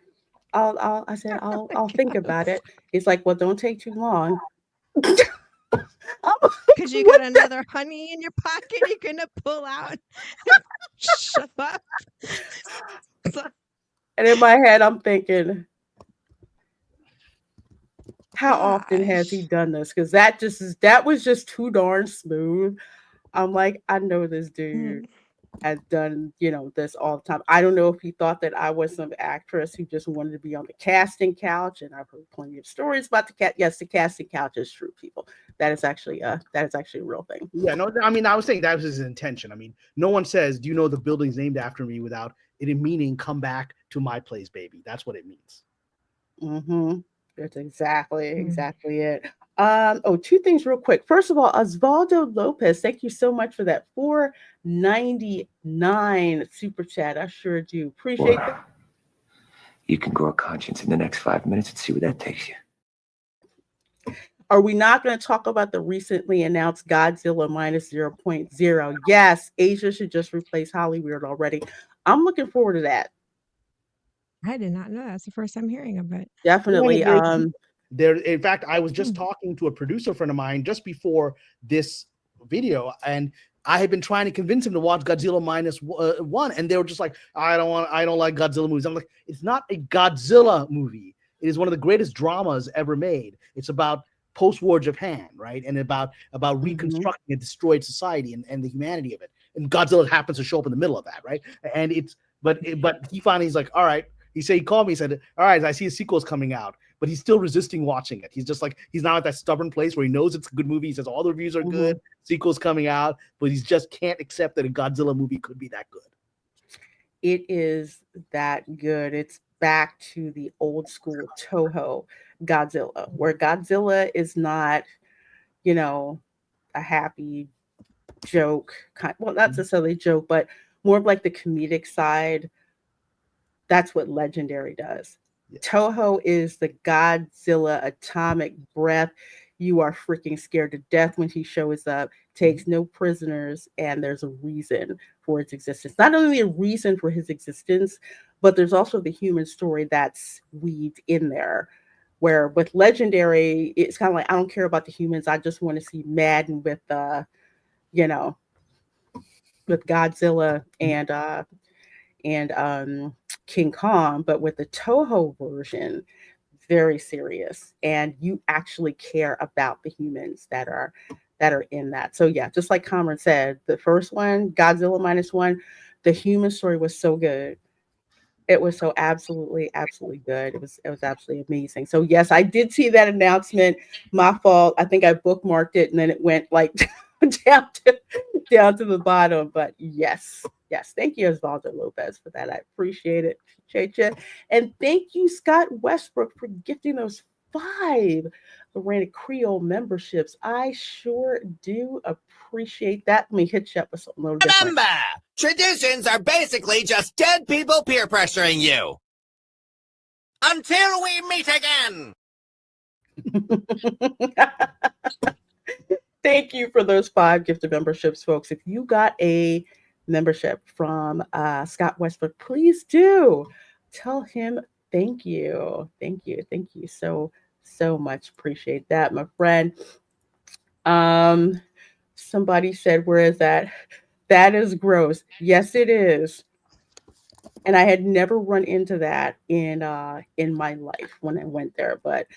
I said, I'll think about it. He's like, well, don't take too long. Because you got another honey in your pocket you're gonna pull out. Shut up. And in my head, I'm thinking, how often has he done this? Because that was just too darn smooth. I'm like, I know this dude has done, this all the time. I don't know if he thought that I was some actress who just wanted to be on the casting couch, and I've heard plenty of stories about the cat. Yes, the casting couch is true, people. That is actually a real thing. Yeah, no, I mean, I was saying that was his intention. I mean, no one says, "Do you know the building's named after me?" without it meaning "come back to my place, baby." That's what it means. Mm-hmm. That's exactly it. Two things real quick. First of all, Osvaldo Lopez, thank you so much for that $4.99 super chat. I sure do appreciate that. You can grow a conscience in the next 5 minutes and see where that takes you. Are we not going to talk about the recently announced Godzilla minus 0.0? Yes, Asia should just replace Hollywood already. I'm looking forward to that. I did not know. That's the first time hearing of it. Definitely. There, in fact, I was just talking to a producer friend of mine just before this video, and I had been trying to convince him to watch Godzilla minus one, and they were just like, I don't like Godzilla movies. I'm like, it's not a Godzilla movie. It is one of the greatest dramas ever made. It's about post-war Japan, right? And about reconstructing a destroyed society and the humanity of it. And Godzilla happens to show up in the middle of that, right? And but he finally he's like, all right. He called me, he said, all right, I see a sequel's coming out, but he's still resisting watching it. He's just like, he's now at that stubborn place where he knows it's a good movie. He says all the reviews are good, sequel's coming out, but he just can't accept that a Godzilla movie could be that good. It is that good. It's back to the old school Toho Godzilla, where Godzilla is not, a happy joke. Well, not necessarily joke, but more of like the comedic side. That's what Legendary does. Yeah. Toho is the Godzilla atomic breath. You are freaking scared to death when he shows up, takes no prisoners, and there's a reason for its existence. Not only a reason for his existence, but there's also the human story that's weaved in there. Where with Legendary, it's kind of like, I don't care about the humans. I just want to see Madden with, with Godzilla and King Kong, but with the Toho version, very serious, and you actually care about the humans that are in that. So yeah, just like Kamran said, the first one, Godzilla minus one, the human story was so good. It was so absolutely good. It was absolutely amazing. So yes, I did see that announcement. My fault. I think I bookmarked it and then it went like down to the bottom. But yes. Thank you, Osvaldo Lopez, for that. I appreciate it. Appreciate you. And thank you, Scott Westbrook, for gifting those 5 Reina Creole memberships. I sure do appreciate that. Let me hit you up with something a little different. Remember, traditions are basically just dead people peer pressuring you. Until we meet again. Thank you for those 5 gifted memberships, folks. If you got a membership from Scott Westbrook, please do tell him thank you so much. Appreciate that, my friend. Somebody said, where is that? That is gross. Yes, it is. And I had never run into that in my life when I went there. But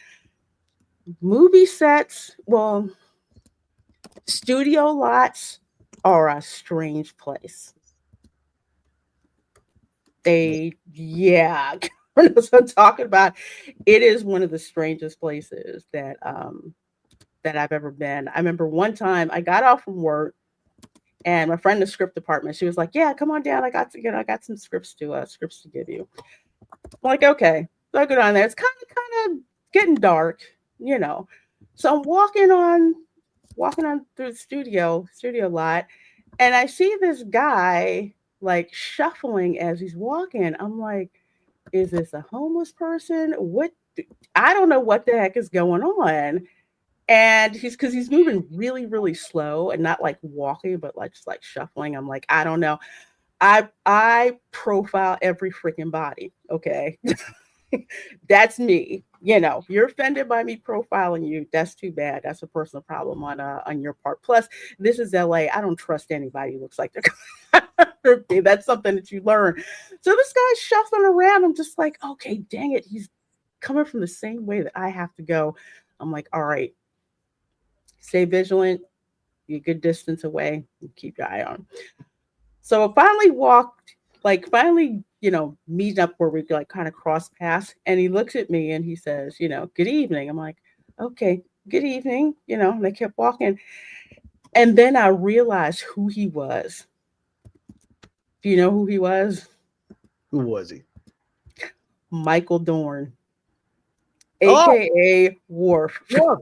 movie sets, well, Studio lots are a strange place. Yeah, that's what I'm talking about. It is one of the strangest places that I've ever been. I remember one time I got off from work, and my friend in the script department, she was like, "Yeah, come on down. I got some scripts to give you." I'm like, "Okay." So I go down there. It's kind of getting dark, you know. So I'm walking on through the studio lot, and I see this guy like shuffling as he's walking. I'm like, is this a homeless person? I don't know what the heck is going on. And he's moving really, really slow and not like walking, but like just like shuffling. I'm like, I don't know. I profile every freaking body. Okay. That's me. You know, you're offended by me profiling you. That's too bad. That's a personal problem on your part. Plus, this is LA. I don't trust anybody who looks like they're that's something that you learn. So this guy's shuffling around. I'm just like, okay, dang it. He's coming from the same way that I have to go. I'm like, all right, stay vigilant, be a good distance away, and keep your eye on. So I finally meet up where we like kind of cross paths, and he looks at me and he says, good evening. I'm like, okay, good evening, and I kept walking. And then I realized who he was. Do you know who he was? Who was he? Michael Dorn, aka Worf. From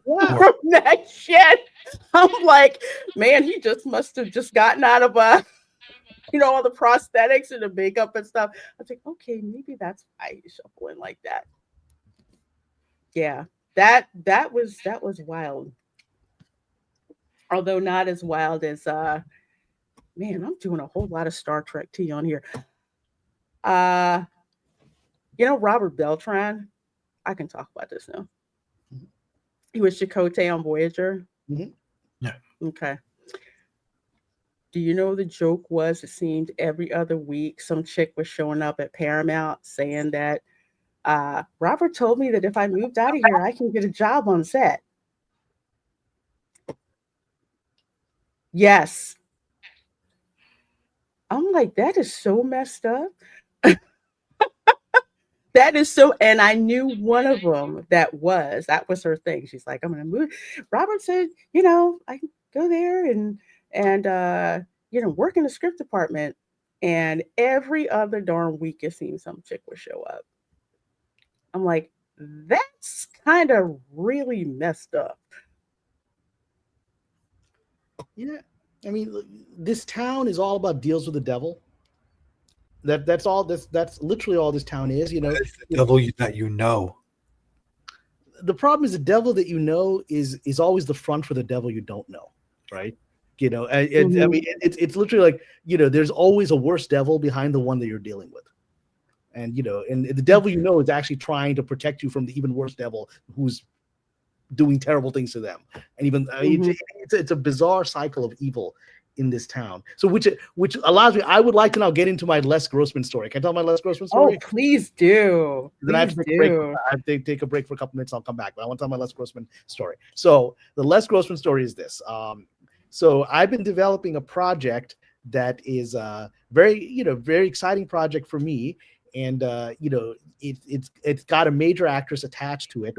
that shit. I'm like, man, he just must have just gotten out of all the prosthetics and the makeup and stuff. I was like, okay, maybe that's why he's shuffling like that. Yeah, that was wild. Although not as wild as man, I'm doing a whole lot of Star Trek tea on here. Robert Beltran. I can talk about this now. He was Chakotay on Voyager. Mm-hmm. Yeah. Okay. Do you know the joke was it seemed every other week some chick was showing up at Paramount saying that Robert told me that if I moved out of here, I can get a job on set. Yes. I'm like, that is so messed up. That is so, and I knew one of them that was her thing. She's like, I'm gonna move. Robert said, I can go there and work in the script department. And every other darn week it seems some chick would show up. I'm like, that's kind of really messed up. Yeah. I mean, this town is all about deals with the devil. That's all that's literally all this town is, The devil that you know. The problem is the devil that you know is always the front for the devil you don't know, right? I mean, it's literally like, there's always a worse devil behind the one that you're dealing with. And and the devil is actually trying to protect you from the even worse devil who's doing terrible things to them. And even it's a bizarre cycle of evil in this town. So which allows me, I would like to now get into my Les Grossman story. Can I tell my Les Grossman story? Oh, please do. Then I have to take a break. I have to take a break for a couple minutes. I'll come back, but I want to tell my Les Grossman story. So the Les Grossman story is this. So I've been developing a project that is a very exciting project for me. And it's got a major actress attached to it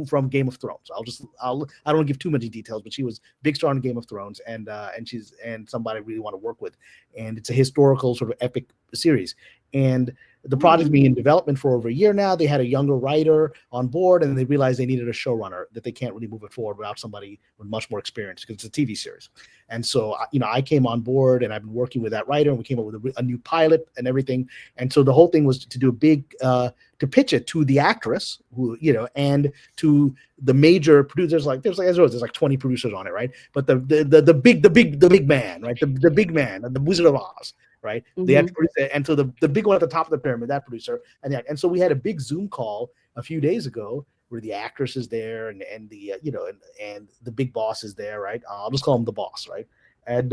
from Game of Thrones. I don't want to give too many details, but she was big star in Game of Thrones, and she's somebody I really want to work with. And it's a historical sort of epic series. And the project's been in development for over a year now. They had a younger writer on board, and they realized they needed a showrunner, that they can't really move it forward without somebody with much more experience because it's a TV series. And so, I came on board, and I've been working with that writer, and we came up with a new pilot and everything. And so the whole thing was to do a big, to pitch it to the actress, who, and to the major producers. There's like 20 producers on it, right? But the big man, right? The big man, the Wizard of Oz. Right, they had to produce it, and so the big one at the top of the pyramid, that producer, and so we had a big Zoom call a few days ago where the actress is there, and the and the big boss is there, right? I'll just call him the boss, right? And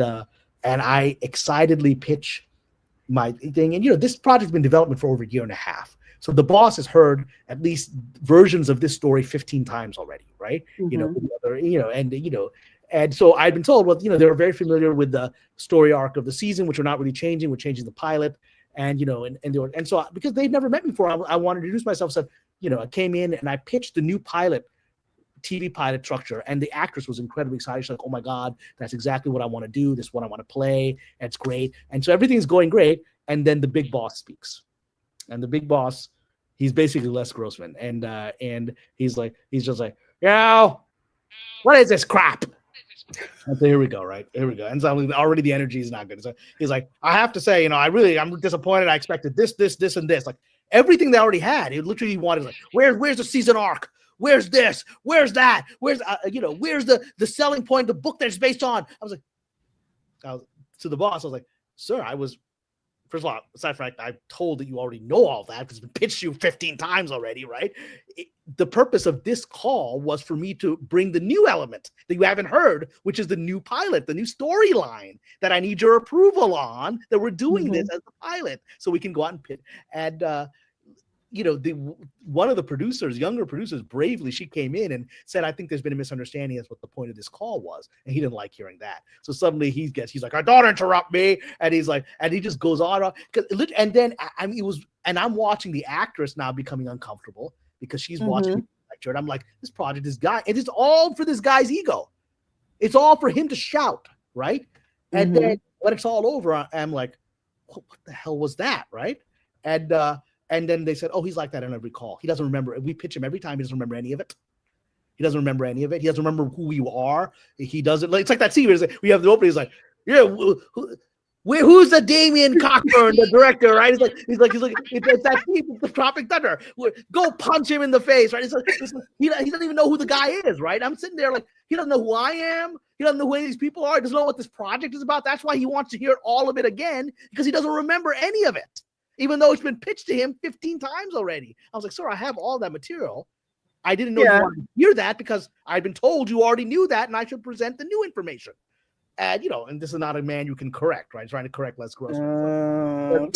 I excitedly pitch my thing, and this project's been in development for over a year and a half. So the boss has heard at least versions of this story 15 times already, right? And so I'd been told, well, they were very familiar with the story arc of the season, which we're not really changing. We're changing the pilot. And, and so because they'd never met me before, I wanted to introduce myself. So, I came in and I pitched the new TV pilot structure, and the actress was incredibly excited. She's like, oh my God, that's exactly what I want to do. This is what I want to play. It's great. And so everything's going great. And then the big boss speaks. And the big boss, he's basically Les Grossman. And he's just like, what is this crap? And so here we go, right? Here we go. And so already the energy is not good. So he's like, I have to say, I'm disappointed. I expected this, and this. Like everything they already had. He literally wanted, like, where's the season arc? Where's this? Where's that? Where's where's the selling point, the book that's based on? I was to the boss, I was like, sir, first of all, aside from the fact I'm told that you already know all that because it's been pitched to you 15 times already, right? The purpose of this call was for me to bring the new element that you haven't heard, which is the new pilot, the new storyline that I need your approval on, that we're doing this as the pilot so we can go out and pitch. And, one of the producers, younger producers, bravely, she came in and said, I think there's been a misunderstanding as what the point of this call was. And he didn't like hearing that. So suddenly he's like, don't interrupt me. And he's like, and he just goes on. And then I'm watching the actress now becoming uncomfortable because she's watching the lecture. And I'm like, this project, this guy, and it's all for this guy's ego. It's all for him to shout, right? And then when it's all over, I'm like, what the hell was that, right? And then they said, oh, he's like that on every call. He doesn't remember. We pitch him every time. He doesn't remember any of it. He doesn't remember any of it. He doesn't remember who you are. He doesn't. It's like that scene where we have the opening. He's like, yeah, who's the Damien Cockburn, the director, right? He's like, it's that scene, the Tropic Thunder. Go punch him in the face, right? He doesn't even know who the guy is, right? I'm sitting there like, he doesn't know who I am. He doesn't know who any of these people are. He doesn't know what this project is about. That's why he wants to hear all of it again, because he doesn't remember any of it, even though it's been pitched to him 15 times already. I was like, sir, I have all that material. I didn't know you wanted to hear that because I'd been told you already knew that and I should present the new information. And, and this is not a man you can correct, right? Trying to correct Les Grossman.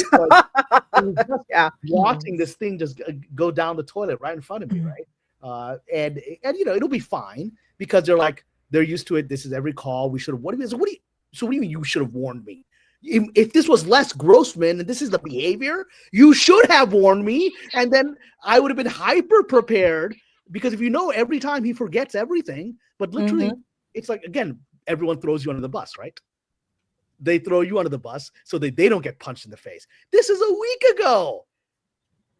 Watching this thing just go down the toilet right in front of me, right? And it'll be fine because they're used to it. This is every call. We should have, what do you mean you should have warned me? If this was Les Grossman and this is the behavior, you should have warned me, and then I would have been hyper prepared, because if every time he forgets everything, but literally it's like, again, everyone throws you under the bus, right? They throw you under the bus so they don't get punched in the face. This is a week ago.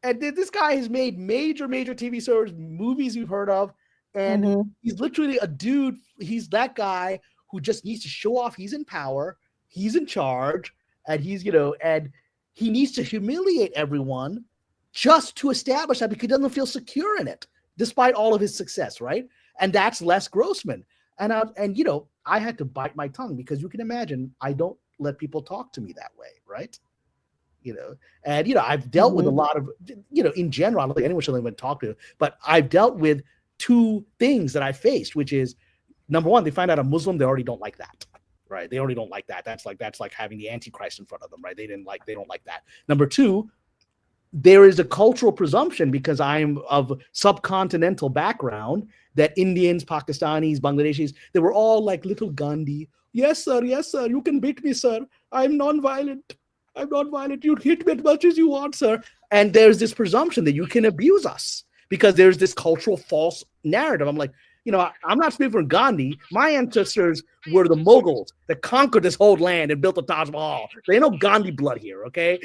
And this guy has made major TV series, movies you've heard of, and he's literally a dude. He's that guy who just needs to show off he's in power. He's in charge, and and he needs to humiliate everyone just to establish that, because he doesn't feel secure in it, despite all of his success, right? And that's Les Grossman. And I had to bite my tongue, because you can imagine I don't let people talk to me that way, right? I've dealt with a lot of, in general, I don't think anyone should even talk to, but I've dealt with two things that I faced, which is, number one, they find out I'm Muslim, they already don't like that. Right, they already don't like that. That's like having the Antichrist in front of them, right? They don't like that. Number two, there is a cultural presumption, because I'm of subcontinental background, that Indians, Pakistanis, Bangladeshis, they were all like little Gandhi. Yes, sir, you can beat me, sir. I'm non-violent. You hit me as much as you want, sir. And there's this presumption that you can abuse us, because there's this cultural false narrative. I'm like, I'm not speaking for Gandhi. My ancestors were the Mughals that conquered this whole land and built the Taj Mahal. There ain't no Gandhi blood here, okay?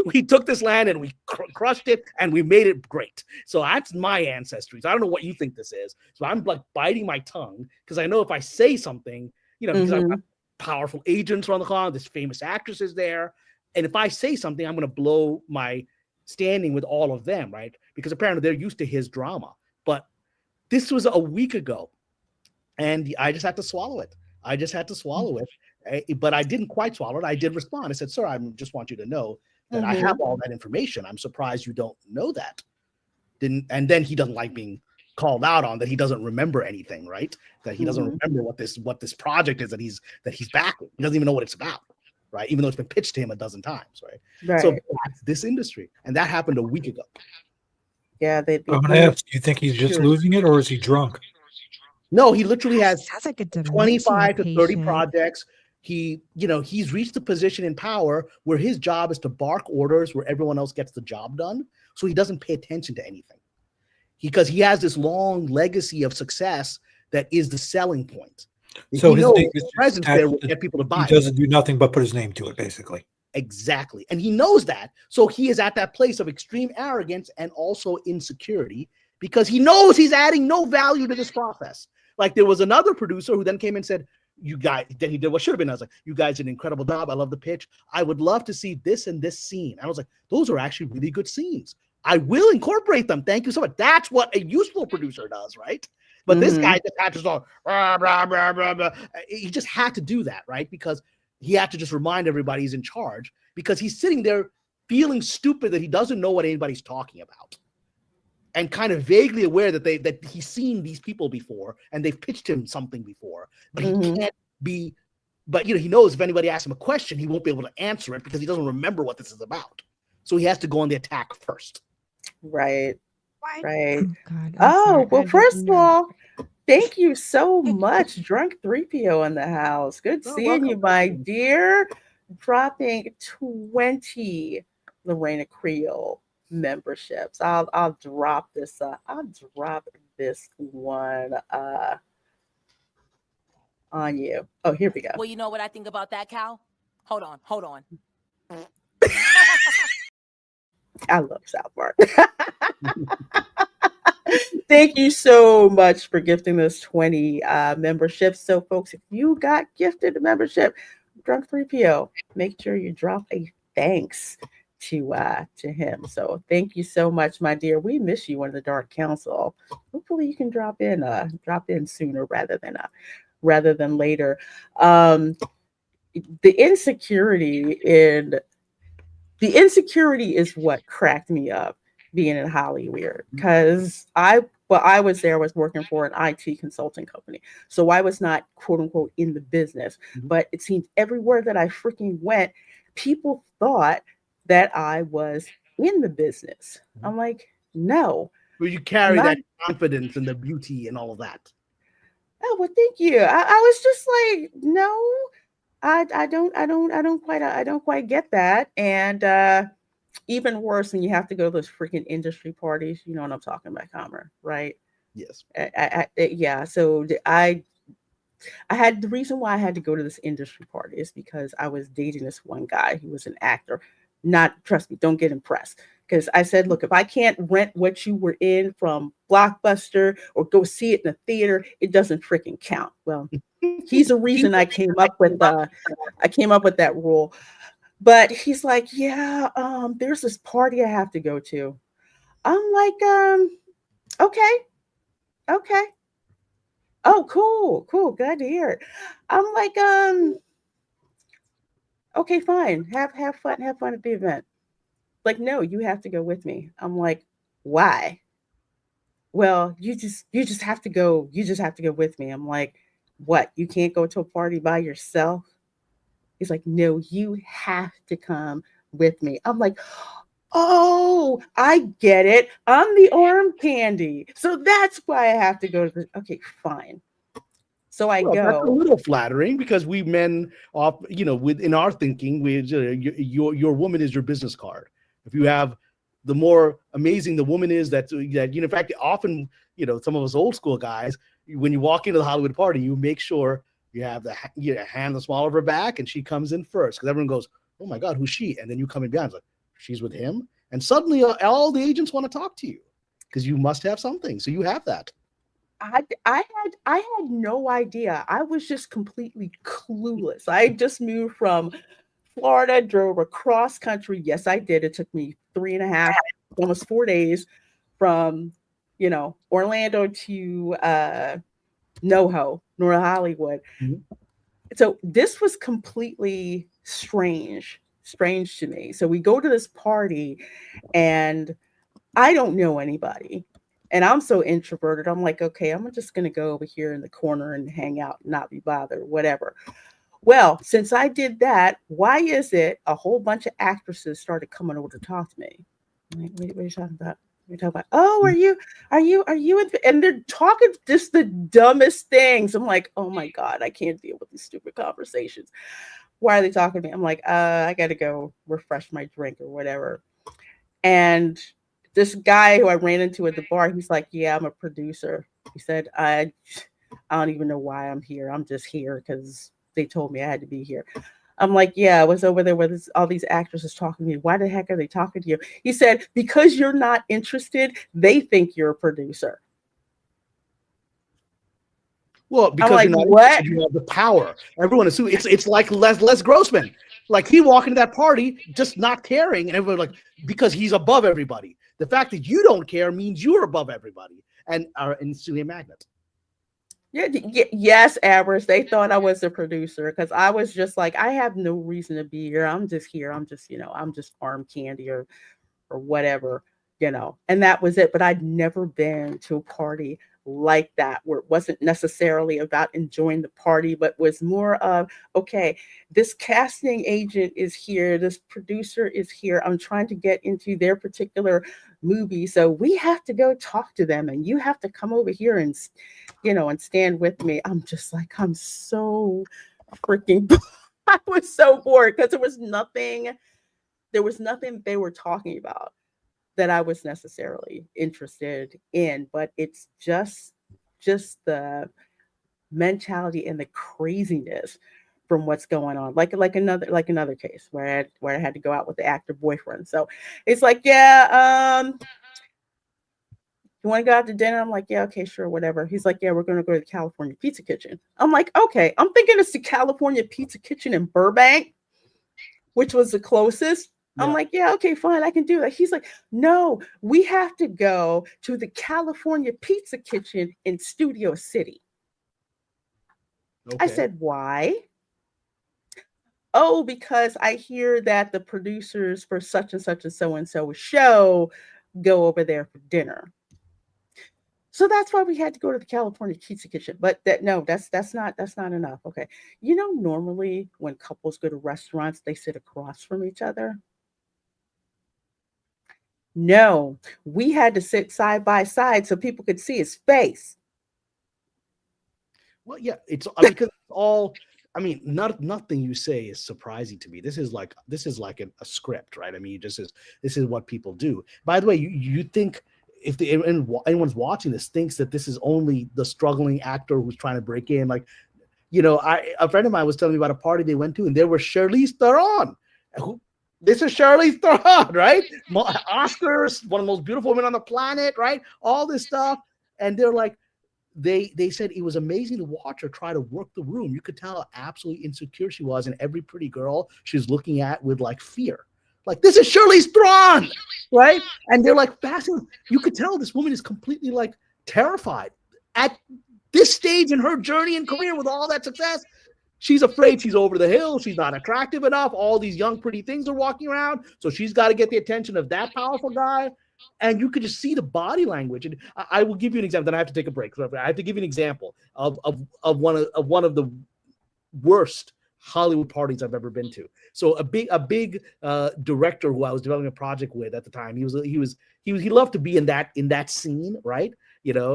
We took this land and we crushed it and we made it great. So that's my ancestry. So I don't know what you think this is. So I'm like biting my tongue, because I know if I say something, because I've got powerful agents around the cloud, this famous actress is there. And if I say something, I'm going to blow my standing with all of them, right? Because apparently they're used to his drama. But this was a week ago, and I just had to swallow it. But I didn't quite swallow it. I did respond. I said, sir, I just want you to know that I have all that information. I'm surprised you don't know that. And then he doesn't like being called out on that he doesn't remember anything, right? That he doesn't remember what this project is that he's backing. He doesn't even know what it's about, right? Even though it's been pitched to him a dozen times, right? So that's this industry. And that happened a week ago. Yeah, I'm gonna ask, do you think he's just losing it, or is he drunk? No, he literally has Sounds like a dementia 25 to 30 patient. projects. He, he's reached a position in power where his job is to bark orders where everyone else gets the job done. So he doesn't pay attention to anything because he has this long legacy of success that is the selling point. So he his knows name is his presence there will get people to buy. He doesn't do nothing but put his name to it, basically. Exactly. And he knows that. So he is at that place of extreme arrogance and also insecurity because he knows he's adding no value to this process. Like there was another producer who then came and said, you guys, then he did what should have been. I was like, you guys did an incredible job. I love the pitch. I would love to see this and this scene. And I was like, those are actually really good scenes. I will incorporate them. Thank you so much. That's what a useful producer does, right? But this guy just had to go, rah, rah, rah, rah, rah. He just had to do that, right? Because he had to just remind everybody he's in charge because he's sitting there feeling stupid that he doesn't know what anybody's talking about. And kind of vaguely aware that he's seen these people before and they've pitched him something before, but he can't be. But he knows if anybody asks him a question, he won't be able to answer it because he doesn't remember what this is about. So he has to go on the attack first. Right. Right. Oh, God, Oh, well, first of all, thank you so much, Drunk 3PO in the house. Good seeing you, my dear. Dropping 20 Reina Creole memberships. I'll drop this. I'll drop this one on you. Oh, here we go. Well, you know what I think about that, Cal? Hold on. I love South Park. Thank you so much for gifting this 20 memberships. So, folks, if you got gifted a membership, Drunk 3PO, make sure you drop a thanks to him. So, thank you so much, my dear. We miss you in the Dark Council. Hopefully, you can drop in sooner rather than later. The insecurity is what cracked me up being in Hollywood because I was working for an IT consulting company. So I was not quote unquote in the business, but it seemed everywhere that I freaking went, people thought that I was in the business. I'm like, no. Well, you carry that confidence and the beauty and all of that. Oh, well, thank you. I was just like, no, I don't quite get that. And even worse when you have to go to those freaking industry parties. You know what I'm talking about, Kamran, right? Yes. Yeah. So I had the reason why I had to go to this industry party is because I was dating this one guy who was an actor. Trust me, don't get impressed. Because I said, look, if I can't rent what you were in from Blockbuster or go see it in the theater, it doesn't freaking count. Well, he's the reason I came up with that rule. But he's like, yeah, there's this party I have to go to. I'm like, okay. Oh, cool. Glad to hear it. I'm like, okay, fine. Have fun at the event. Like, no, you have to go with me. I'm like, why? Well, you just have to go. You just have to go with me. I'm like, what? You can't go to a party by yourself? He's like, no, you have to come with me. I'm like, oh, I get it. I'm the arm candy. So that's why I have to go to the, okay, fine. So I go. That's a little flattering because we men, in our thinking, your woman is your business card. If you have the more amazing the woman is, that in fact, often, some of us old school guys, when you walk into the Hollywood party, you make sure you have the hand the small of her back and she comes in first because everyone goes, oh my God, who's she? And then you come in behind, like, she's with him. And suddenly all the agents want to talk to you because you must have something. So you have that. I had no idea. I was just completely clueless. I just moved from Florida, drove across country. Yes, I did. It took me 3.5, almost 4 days from, Orlando to NoHo, North Hollywood. Mm-hmm. So this was completely strange to me. So we go to this party and I don't know anybody. And I'm so introverted. I'm like, okay, I'm just going to go over here in the corner and hang out, not be bothered, whatever. Well, since I did that, why is it a whole bunch of actresses started coming over to talk to me? Like, what are you talking about? We talk about, oh, are you and they're talking just the dumbest things. I'm like, oh my God, I can't deal with these stupid conversations. Why are they talking to me? I'm like, I gotta go refresh my drink or whatever. And this guy who I ran into at the bar, he's like, yeah, I'm a producer. He said, I don't even know why I'm here. I'm just here because they told me I had to be here. I'm like, yeah, I was over there with all these actresses talking to me. Why the heck are they talking to you? He said, because you're not interested, they think you're a producer. Well, because like, you're not what? You have the power. Everyone assumes it's like Les Grossman. Like he walking to that party, just not caring, and everyone like because he's above everybody. The fact that you don't care means you're above everybody, and are instantly a magnet. Yeah, yes, Avarice. They thought I was a producer because I was just like, I have no reason to be here. I'm just here. I'm just, I'm just arm candy or whatever, and that was it. But I'd never been to a party like that where it wasn't necessarily about enjoying the party, but was more of, okay, this casting agent is here, this producer is here, I'm trying to get into their particular movie, so we have to go talk to them and you have to come over here and and stand with me. I'm just like, I'm so freaking I was so bored because there was nothing they were talking about that I was necessarily interested in, but it's just the mentality and the craziness from what's going on. Like another case where I had to go out with the actor boyfriend. So it's like, yeah, you want to go out to dinner? I'm like, yeah, okay, sure, whatever. He's like, yeah, we're going to go to the California Pizza Kitchen. I'm like, okay. I'm thinking it's the California Pizza Kitchen in Burbank, which was the closest. I'm like, yeah, okay, fine, I can do that. He's like, no, we have to go to the California Pizza Kitchen in Studio City. Okay. I said, why? Oh, because I hear that the producers for such and such and so show go over there for dinner. So that's why we had to go to the California Pizza Kitchen. But that's not enough. Okay. Normally when couples go to restaurants, they sit across from each other. No, we had to sit side by side so people could see his face. Well, yeah, because it's all. Nothing you say is surprising to me. This is like a script, right? This is what people do. By the way, you think if anyone's watching this thinks that this is only the struggling actor who's trying to break in, like, a friend of mine was telling me about a party they went to, and there was Charlize Theron. This is Charlize Theron, right? Oscars, one of the most beautiful women on the planet, right? All this stuff. And they're like, they said it was amazing to watch her try to work the room. You could tell how absolutely insecure she was, and every pretty girl she was looking at with like fear. Like, this is Charlize Theron, right? And they're like fascinated. You could tell this woman is completely like terrified at this stage in her journey and career with all that success. She's afraid she's over the hill. She's not attractive enough. All these young, pretty things are walking around. So she's got to get the attention of that powerful guy. And you could just see the body language. And I will give you an example. Then I have to take a break. So I have to give you an example of one of the worst Hollywood parties I've ever been to. So a big director who I was developing a project with at the time, he loved to be in that scene, right?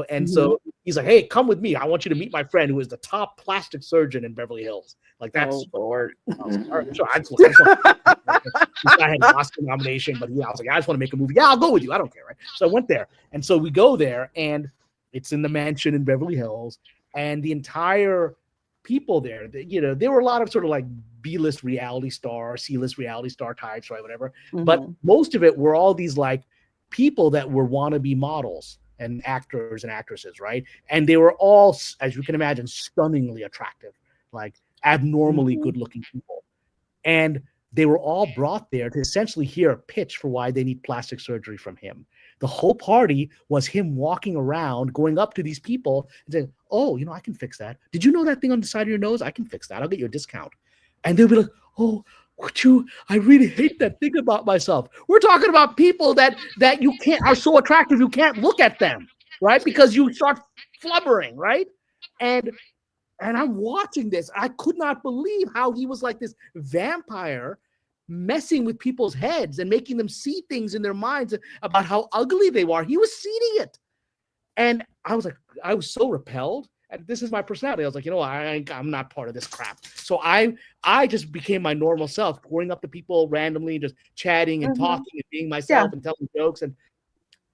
And so he's like, hey, come with me. I want you to meet my friend who is the top plastic surgeon in Beverly Hills. Like, that's Lord. Sure, I had an Oscar nomination, but I was like, I just want to make a movie. Yeah, I'll go with you. I don't care, right? So I went there, and so we go there, and it's in the mansion in Beverly Hills, and the entire people there, there were a lot of sort of like B-list reality star, C-list reality star types, right? Whatever. But most of it were all these like people that were wannabe models and actors and actresses, right? And they were all, as you can imagine, stunningly attractive, like abnormally good-looking people. And they were all brought there to essentially hear a pitch for why they need plastic surgery from him. The whole party was him walking around, going up to these people and saying, oh, I can fix that. Did you know that thing on the side of your nose? I can fix that. I'll get you a discount. And they'll be like, oh, I really hate that thing about myself. We're talking about people that you are so attractive you can't look at them, right? Because you start flubbering, right? And I'm watching this. I could not believe how he was like this vampire messing with people's heads and making them see things in their minds about how ugly they are. He was seeding it. And I was like, I was so repelled. And this is my personality. I was like, I'm not part of this crap. So I just became my normal self, going up to people randomly, just chatting and talking and being myself and telling jokes. And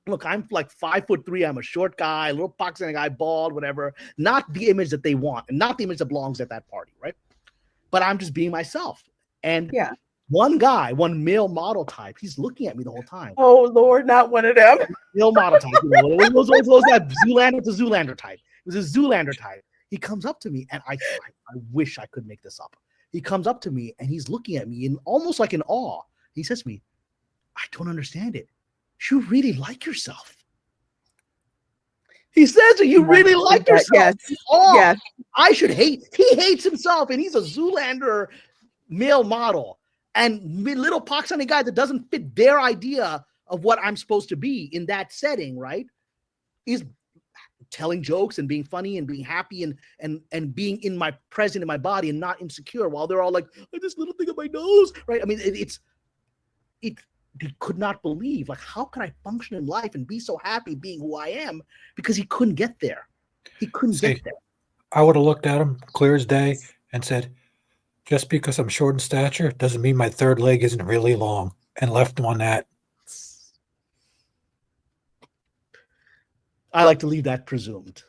look, I'm like 5'3". I'm a short guy, a little Pakistani guy, bald, whatever. Not the image that they want and not the image that belongs at that party, right? But I'm just being myself. And one male model type, he's looking at me the whole time. Oh, Lord, not one of them. Male model type. It was that Zoolander to Zoolander type. It was a Zoolander type. He comes up to me, and I wish I could make this up. He comes up to me, and he's looking at me in almost like in awe. He says to me, I don't understand it. You really like yourself. He says that you really like yourself. Yes. Yes. I should hate. He hates himself, and he's a Zoolander male model. And little Pakistani guy that doesn't fit their idea of what I'm supposed to be in that setting, right? Is telling jokes and being funny and being happy and being in my present in my body and not insecure while they're all like, this little thing on my nose, right? I mean, they could not believe, like, how can I function in life and be so happy being who I am? Because he couldn't get there. He couldn't get there. I would have looked at him clear as day and said, just because I'm short in stature doesn't mean my third leg isn't really long, and left him on that. I like to leave that presumed.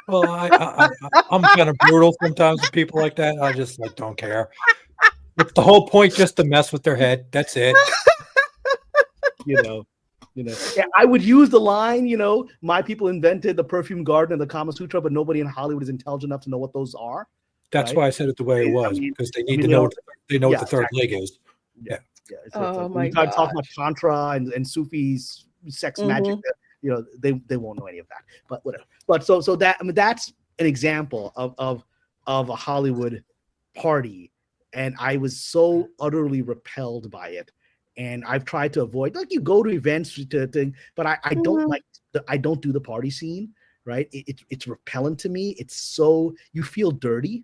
Well, I'm kind of brutal sometimes with people like that. I just don't care. It's the whole point, just to mess with their head. That's it. Yeah, I would use the line, my people invented the perfume garden and the Kama Sutra, but nobody in Hollywood is intelligent enough to know what those are. That's why I said it the way it was, because they need to know. They know what the third leg is. Yeah. When you talk about Tantra and Sufis, sex magic, they won't know any of that. But whatever. But so that, I mean, that's an example of a Hollywood party, and I was so utterly repelled by it. And I've tried to avoid, like, you go to events but I don't like I don't do the party scene, right? It's repellent to me. It's so, you feel dirty.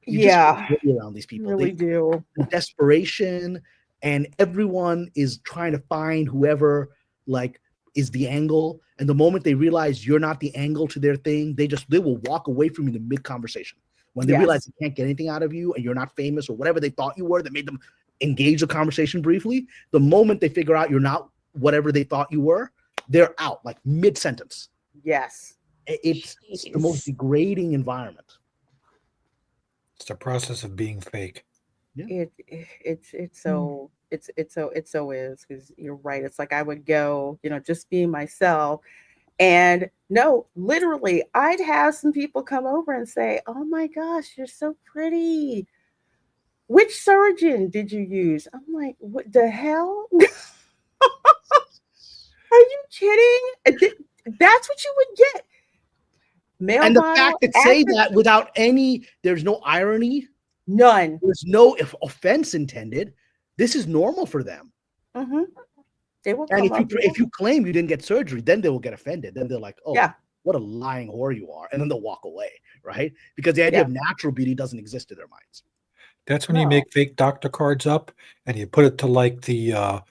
You just feel dirty around these people. Really do. The desperation, and everyone is trying to find whoever like is the angle. And the moment they realize you're not the angle to their thing, they will walk away from you in the mid-conversation. When they realize they can't get anything out of you and you're not famous or whatever they thought you were that made them engage the conversation briefly, the moment they figure out you're not whatever they thought you were, they're out, like mid-sentence. Yes. It's the most degrading environment. It's the process of being fake. Yeah. It so is, because you're right. It's like I would go, just being myself. And no, literally, I'd have some people come over and say, oh my gosh, you're so pretty. Which surgeon did you use? I'm like, what the hell? Are you kidding? That's what you would get. Male and the model, fact that say that without there's no irony. None. There's no offense intended. This is normal for them. Mm-hmm. They will. And if you claim you didn't get surgery, then they will get offended. Then they're like, oh, what a lying whore you are. And then they'll walk away, right? Because the idea of natural beauty doesn't exist in their minds. That's when you make fake doctor cards up and you put it to like the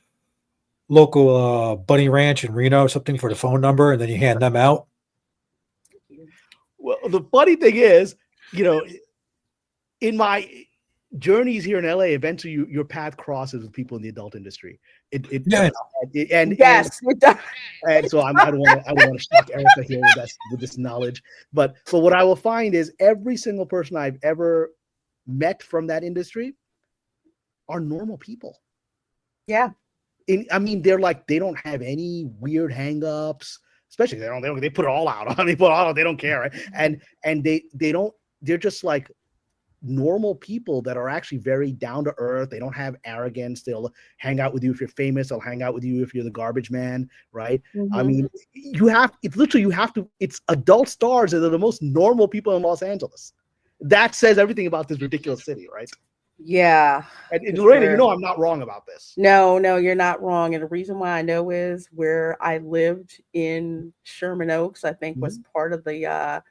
local bunny ranch in Reno or something for the phone number, and then you hand them out. Well, the funny thing is, in my journeys here in LA, eventually your path crosses with people in the adult industry. And so I don't want to shock Erica here with this knowledge, but what I will find is every single person I've ever met from that industry are normal people. Yeah. They're like, they don't have any weird hangups, especially they put it all out. They put it all out, they don't care. Right? And they're just like normal people that are actually very down to earth. They don't have arrogance. They'll hang out with you if you're famous. They'll hang out with you if you're the garbage man, right? Mm-hmm. It's adult stars that are the most normal people in Los Angeles. That says everything about this ridiculous city, right? Yeah. And Lorena, I'm not wrong about this. No, you're not wrong. And the reason why I know is where I lived in Sherman Oaks, I think was part of the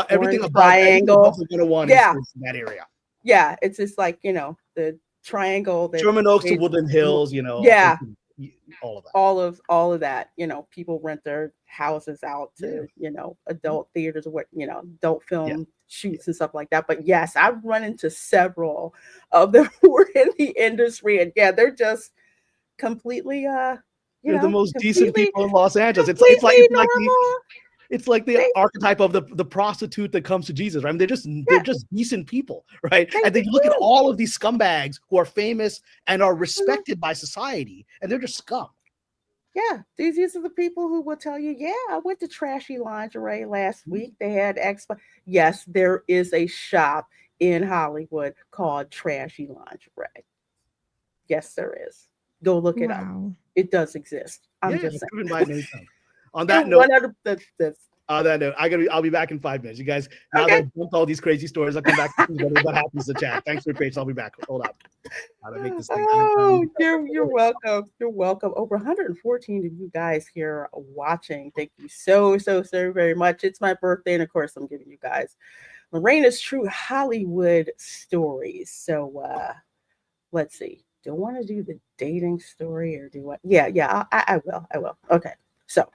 everything triangle. above 101 is in that area. Yeah, it's just like, the triangle. That Sherman Oaks to Woodland Hills, Yeah. all of that. All of that. People rent their houses out to, adult theaters or adult film shoots and stuff like that. But yes, I've run into several of them who are in the industry, and yeah, they're just completely They're the most decent completely- people in Los Angeles. It's completely like normal. it's like the archetype of the prostitute that comes to Jesus, right? I mean, they're just decent people, right? And then you look at all of these scumbags who are famous and are respected by society, and they're just scum. Yeah, these are the people who will tell you, yeah, I went to Trashy Lingerie last week. They had expo. Yes, there is a shop in Hollywood called Trashy Lingerie. Yes, there is. Go look it up. It does exist. I'm just saying. Proven by many times. On that note, on that note, I'll be back in 5 minutes. You guys, now that I've built all these crazy stories, I'll come back to see what happens to chat. Thanks for your patience. I'll be back. Hold up. How to make this thing. Oh, you're welcome. You're welcome. Over 114 of you guys here watching. Thank you so very much. It's my birthday, and of course, I'm giving you guys Lorena's True Hollywood Stories. So let's see. Do I want to do the dating story or do I? Yeah, I will. Okay, so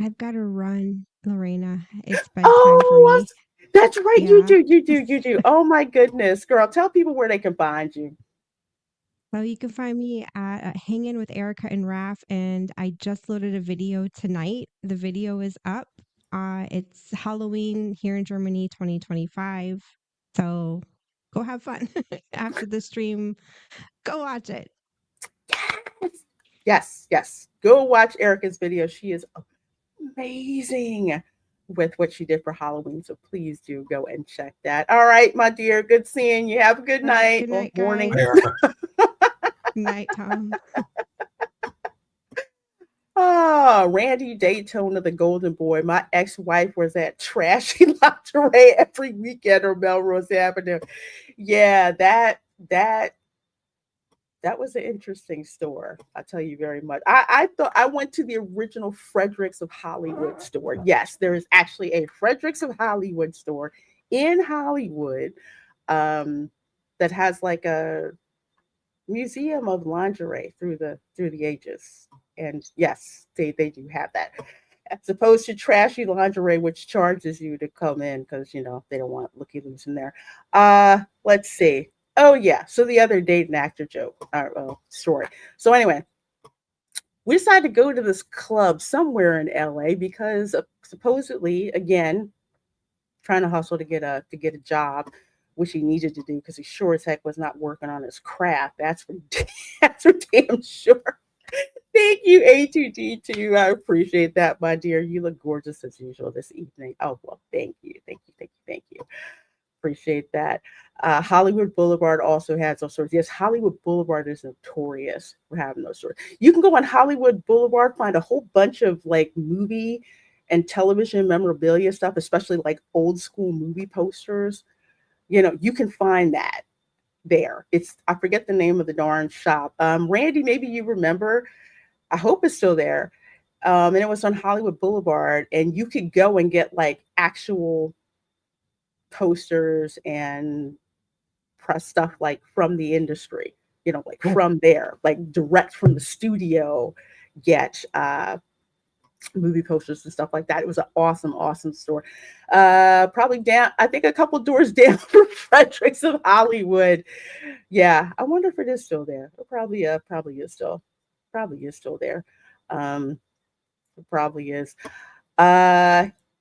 I've got to run, Lorena. It's bedtime for me. That's right. Yeah. You do. Oh my goodness, girl. Tell people where they can find you. Well, you can find me at Hanging with Erica and Raph, and I just loaded a video tonight. The video is up. It's Halloween here in Germany 2025. So go have fun after the stream. Go watch it. Yes. Go watch Erica's video. She is amazing with what she did for Halloween. So please do go and check that. All right, my dear. Good seeing you. Have a good night. Good night, morning. Good night, Tom. Randy Daytona, the golden boy. My ex-wife was at Trashy Lingerie every weekend on Melrose Avenue. Yeah, that was an interesting store. I tell you very much. I thought I went to the original Fredericks of Hollywood store. Yes, there is actually a Fredericks of Hollywood store in Hollywood that has like a museum of lingerie through the ages. And yes, they do have that. As opposed to Trashy Lingerie, which charges you to come in because they don't want looky-loos in there. Let's see. Oh yeah. So the other date and actor joke story. So anyway, we decided to go to this club somewhere in LA because supposedly, again, trying to hustle to get a job, which he needed to do because he sure as heck was not working on his craft. That's for damn sure. Thank you, A2D2. I appreciate that, my dear. You look gorgeous as usual this evening. Oh, well, thank you. Appreciate that. Hollywood Boulevard also has those stores. Yes, Hollywood Boulevard is notorious for having those stores. You can go on Hollywood Boulevard, find a whole bunch of like movie and television memorabilia stuff, especially like old school movie posters. You can find that there. I forget the name of the darn shop. Randy, maybe you remember. I hope it's still there. And it was on Hollywood Boulevard, and you could go and get like actual posters and press stuff like from the industry, like from there, like direct from the studio, get movie posters and stuff like that. It was an awesome store. Probably down, I think a couple doors down from Fredericks of Hollywood. Yeah, I wonder if it is still there. It probably is still there. It probably is.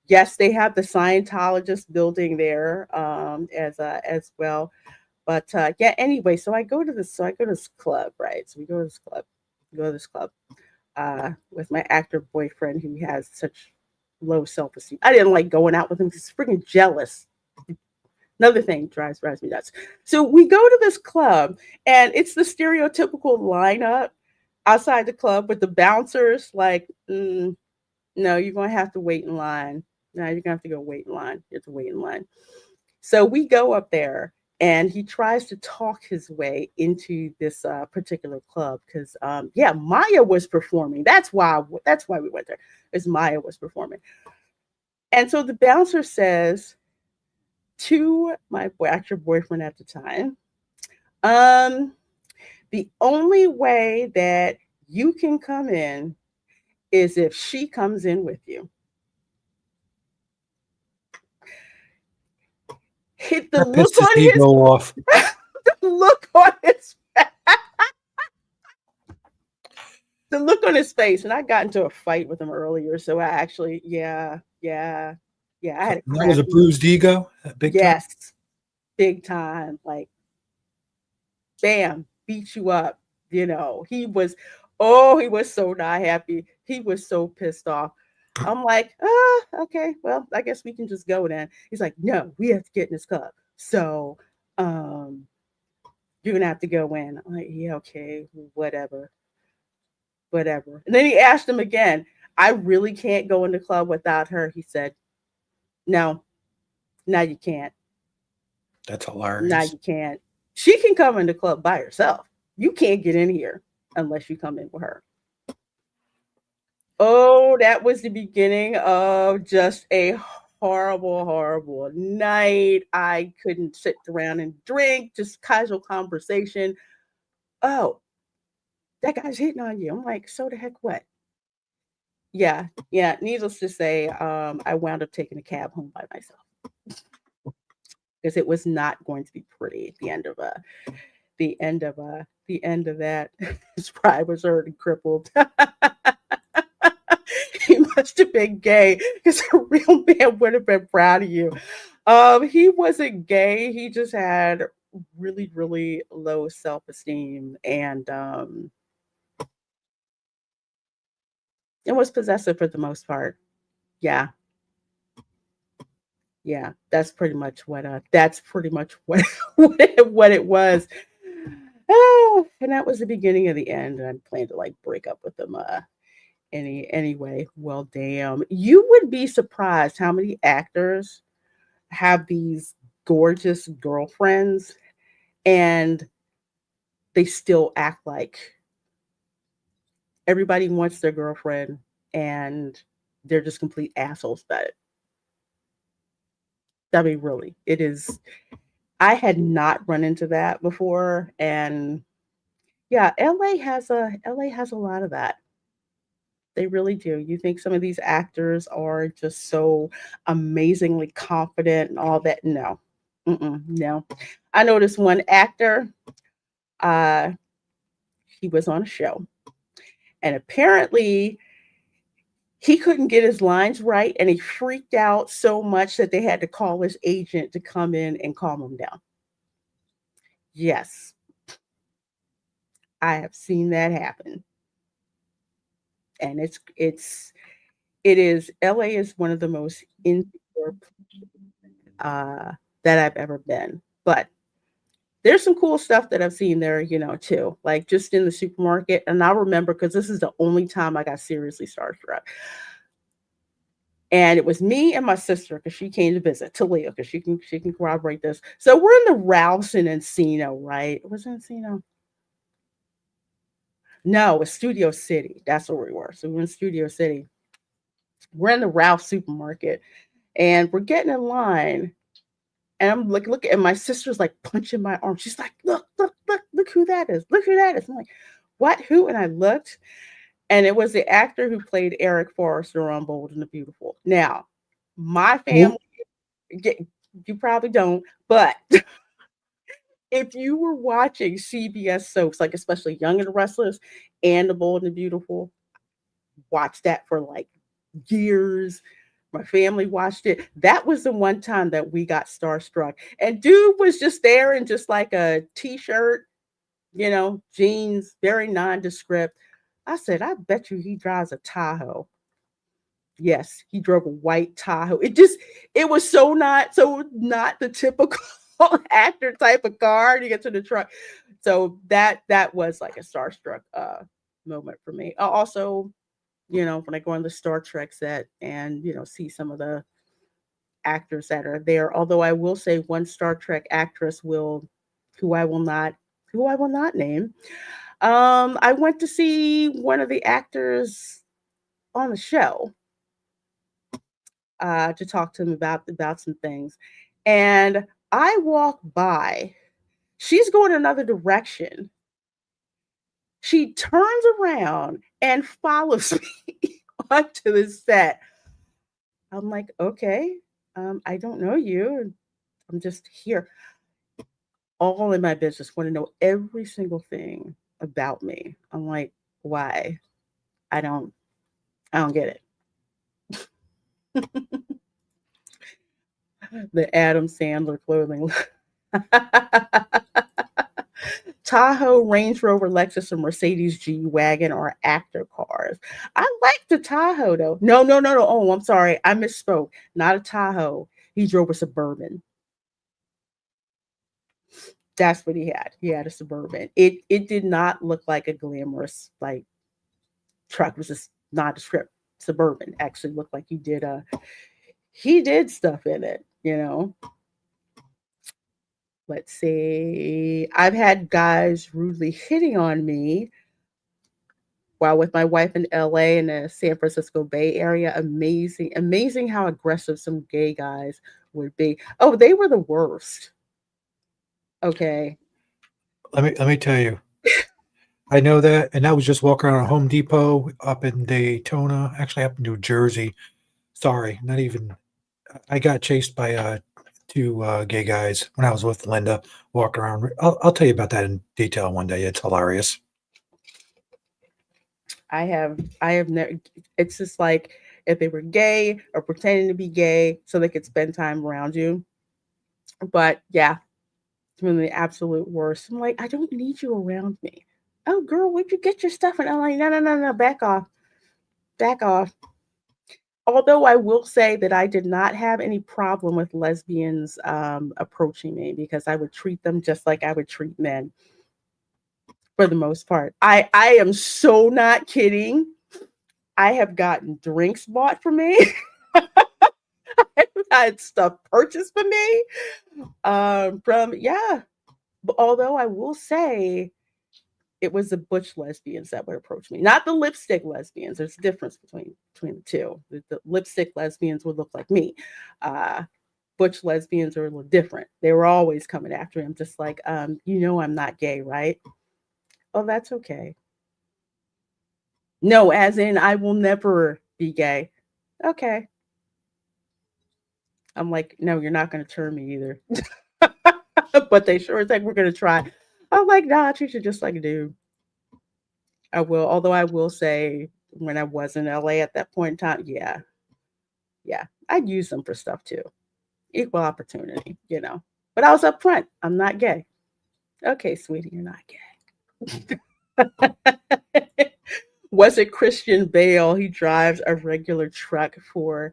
Yes, they have the Scientologist building there as well. But yeah, anyway, so I go to this club, right? So we go to this club with my actor boyfriend who has such low self-esteem. I didn't like going out with him because he's freaking jealous. Another thing drives me nuts. So we go to this club, and it's the stereotypical lineup outside the club with the bouncers like, no, you're going to have to wait in line. No, you're going to have to go wait in line. You have to wait in line. So we go up there, and he tries to talk his way into this particular club because, Maya was performing. That's why we went there, because Maya was performing. And so the bouncer says to my actor boyfriend at the time, The only way that you can come in is if she comes in with you. Hit the That look pissed his on ego off. the look on his the look on his face, and I got into a fight with him earlier. So I actually, I had to That was a crack him. bruised ego. Big time. Yes, big time. Like, bam, beat you up. He was so not happy. He was so pissed off. I'm like, okay, well, I guess we can just go then. He's like, no, we have to get in this club. So, you're gonna have to go in. I'm like, yeah, okay, whatever. And then he asked him again, I really can't go in the club without her. He said, no, you can't. That's Now hilarious. you can't. She can come in the club by herself. You can't get in here unless you come in with her. Oh, that was the beginning of just a horrible, horrible night. I couldn't sit around and drink, just casual conversation. Oh, that guy's hitting on you. I'm like, so the heck what? Yeah. Needless to say, I wound up taking a cab home by myself because it was not going to be pretty at the end of that. His pride was already crippled. He must have been gay because a real man would have been proud of you. He wasn't gay. He just had really, really low self-esteem and was possessive for the most part. Yeah. That's pretty much what what it was. Oh, and that was the beginning of the end. And I planned to like break up with him anyway. Well, damn. You would be surprised how many actors have these gorgeous girlfriends and they still act like everybody wants their girlfriend and they're just complete assholes about it. I mean, really, it is. I had not run into that before, and yeah, LA has a lot of that. They really do. You think some of these actors are just so amazingly confident and all that? No, no. I know this one actor. He was on a show, and apparently he couldn't get his lines right, and he freaked out so much that they had to call his agent to come in and calm him down. Yes, I have seen that happen. And it is LA is one of the most insecure that I've ever been. But there's some cool stuff that I've seen there, too. Like just in the supermarket. And I remember because this is the only time I got seriously starstruck. And it was me and my sister because she came to visit, Talia, because she can corroborate this. So we're in the Ralphs in Encino, right? It was Encino. No, it was Studio City. That's where we were. So we were in Studio City. We're in the Ralph supermarket and we're getting in line. And I'm like, look, and my sister's like punching my arm. She's like, look who that is. Look who that is. I'm like, what? Who? And I looked, and it was the actor who played Eric Forrester on Bold and the Beautiful. Now, my family, you probably don't, but if you were watching CBS soaps, like especially Young and the Restless and The Bold and the Beautiful, watch that for like years. My family watched it. That was the one time that we got starstruck. And dude was just there in just like a t-shirt, jeans, very nondescript. I said, I bet you he drives a Tahoe. Yes, he drove a white Tahoe. It was so not the typical actor type of car to get to the truck. So that was like a starstruck moment for me. Also, when I go on the Star Trek set and, see some of the actors that are there. Although I will say one Star Trek actress who I will not name. I went to see one of the actors on the show to talk to him about some things. And I walk by, she's going another direction. She turns around and follows me onto the set. I'm like, okay, I don't know you. I'm just here. All in my business, want to know every single thing about me. I'm like, why? I don't get it. The Adam Sandler clothing. Tahoe, Range Rover, Lexus, and Mercedes G-Wagon are actor cars. I like the Tahoe though. No. Oh, I'm sorry. I misspoke. Not a Tahoe. He drove a Suburban. That's what he had. He had a Suburban. It did not look like a glamorous like truck. It was just nondescript Suburban. Actually looked like he did stuff in it, you know. Let's see. I've had guys rudely hitting on me while with my wife in LA and the San Francisco Bay Area. Amazing how aggressive some gay guys would be. Oh, they were the worst. Okay. Let me tell you. I know that, and I was just walking around Home Depot up in Daytona, actually up in New Jersey. Sorry, not even. I got chased by two gay guys when I was with Linda walking around. I'll tell you about that in detail one day. It's hilarious. I have never. It's just like if they were gay or pretending to be gay so they could spend time around you. But yeah, it's been the absolute worst. I'm like, I don't need you around me. Oh, girl, where'd you get your stuff? And I'm like, no, back off. Although I will say that I did not have any problem with lesbians approaching me because I would treat them just like I would treat men for the most part. I am so not kidding. I have gotten drinks bought for me. I've had stuff purchased for me. But although I will say it was the butch lesbians that would approach me, not the lipstick lesbians. There's a difference between the two. The lipstick lesbians would look like me. Butch lesbians are a little different. They were always coming after him, just like, I'm not gay, right? Oh, that's okay. No, as in I will never be gay. Okay. I'm like, no, you're not going to turn me either. But they sure as heck we're going to try. I'm like, nah, I treat you just like a dude. I will, although I will say when I was in LA at that point in time, yeah, I'd use them for stuff too. Equal opportunity, But I was upfront. I'm not gay. Okay, sweetie, you're not gay. Was it Christian Bale? He drives a regular truck for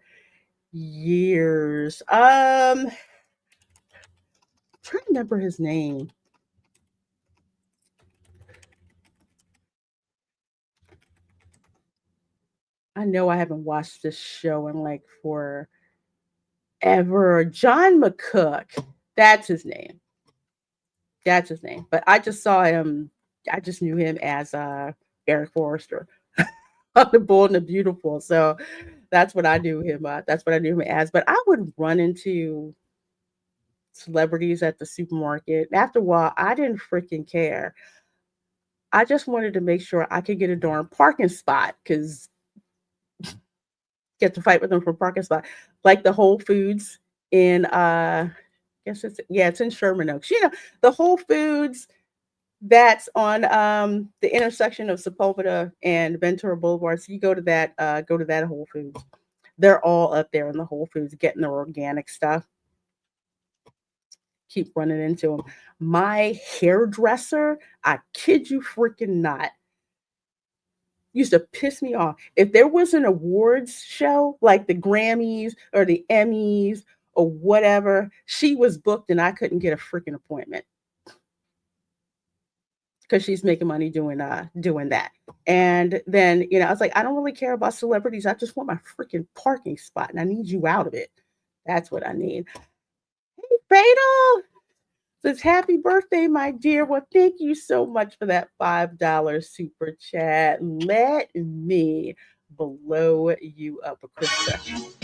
years. I'm trying to remember his name. I know I haven't watched this show in like forever. John McCook. That's his name. But I just saw him. I just knew him as Eric Forrester on The Bold and the Beautiful. So that's what I knew him. That's what I knew him as. But I would run into celebrities at the supermarket. After a while, I didn't freaking care. I just wanted to make sure I could get a darn parking spot because get to fight with them for a parking spot. Like the Whole Foods in it's in Sherman Oaks. The Whole Foods that's on the intersection of Sepulveda and Ventura Boulevard. So you go to that Whole Foods. They're all up there in the Whole Foods getting their organic stuff. Keep running into them. My hairdresser, I kid you freaking not, used to piss me off. If there was an awards show like the Grammys or the Emmys or whatever, she was booked and I couldn't get a freaking appointment because she's making money doing that. And then, I was like, I don't really care about celebrities. I just want my freaking parking spot and I need you out of it. That's what I need. Hey, Fatal. Says, happy birthday, my dear. Well, thank you so much for that $5 super chat. Let me blow you up, Krista.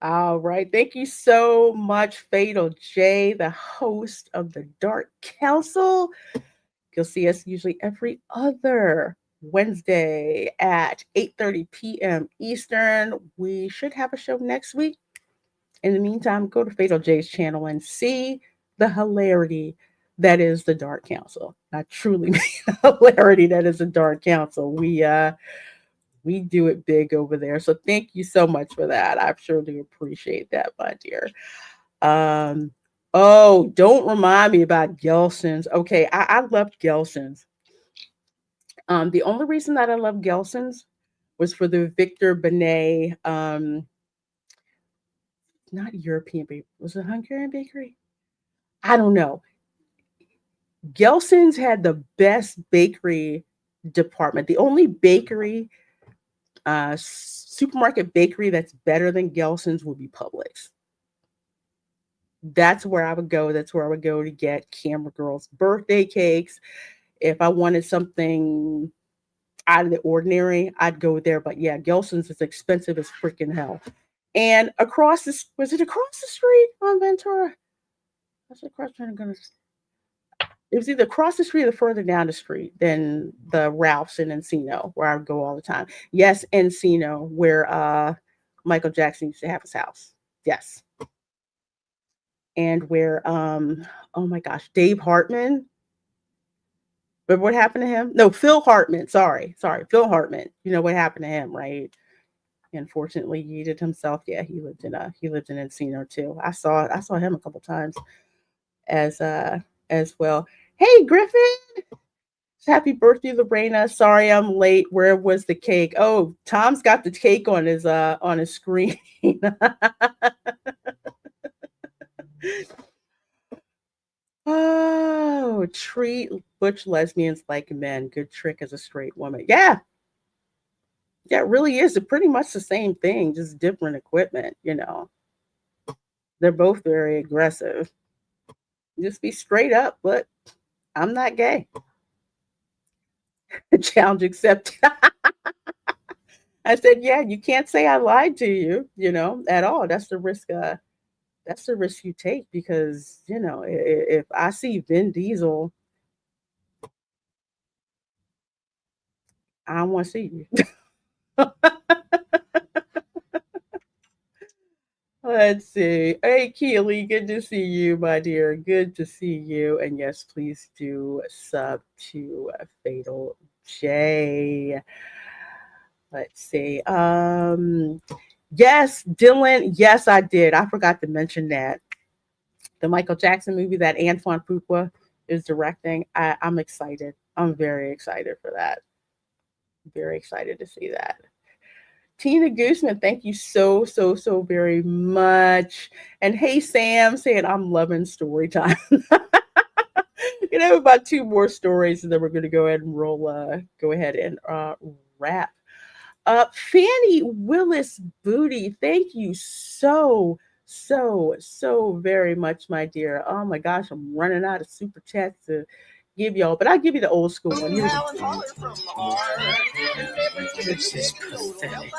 All right. Thank you so much, Fatal J, the host of the Dark Council. You'll see us usually every other Wednesday at 8:30 p.m. Eastern. We should have a show next week. In the meantime, go to Fatal J's channel and see the hilarity that is the Dark Council. I truly mean the hilarity that is the Dark Council. We do it big over there. So thank you so much for that. I surely appreciate that, my dear. Oh, don't remind me about Gelson's. Okay, I love Gelson's. The only reason that I love Gelson's was for the Victor Benet, not European bakery. Was it Hungarian bakery? I don't know. Gelson's had the best bakery department. The only bakery, supermarket bakery that's better than Gelson's would be Publix. That's where I would go. That's where I would go to get Camera Girl's birthday cakes. If I wanted something out of the ordinary, I'd go there. But yeah, Gelson's is expensive as freaking hell. And was it across the street on Ventura? That's across the street. It was either across the street or further down the street than the Ralph's in Encino, where I would go all the time. Yes, Encino, where Michael Jackson used to have his house. Yes. And where, oh my gosh, Dave Hartman. Remember what happened to him? No, Phil Hartman. Sorry, Phil Hartman. You know what happened to him, right? Unfortunately, he yeeted himself. Yeah, he lived in Encino too. I saw him a couple times as well. Hey, Griffin. Happy birthday, Lorena. Sorry I'm late. Where was the cake? Oh, Tom's got the cake on his screen. Oh, treat butch lesbians like men. Good trick as a straight woman. Yeah. Yeah, it really is. It's pretty much the same thing, just different equipment, you know. They're both very aggressive. Just be straight up, but I'm not gay. Challenge accepted. I said, yeah, you can't say I lied to you, you know, at all. That's the risk. That's the risk you take because, you know, if I see Vin Diesel, I don't want to see you. Let's see. Hey, Keely, good to see you, my dear. Good to see you. And yes, please do sub to Fatal J. Let's see. Yes, Dylan. Yes, I did. I forgot to mention that. The Michael Jackson movie that Antoine Fuqua is directing. I'm excited. I'm very excited for that. Very excited to see that. Tina Gooseman, thank you so very much. And hey, Sam, saying I'm loving story time. You know, about 2 more stories, and then we're going to go ahead and wrap up. Fannie Willis Booty, thank you so very much, my dear. Oh my gosh, I'm running out of super chats to give y'all, but I'll give you the old school one. This is pathetic.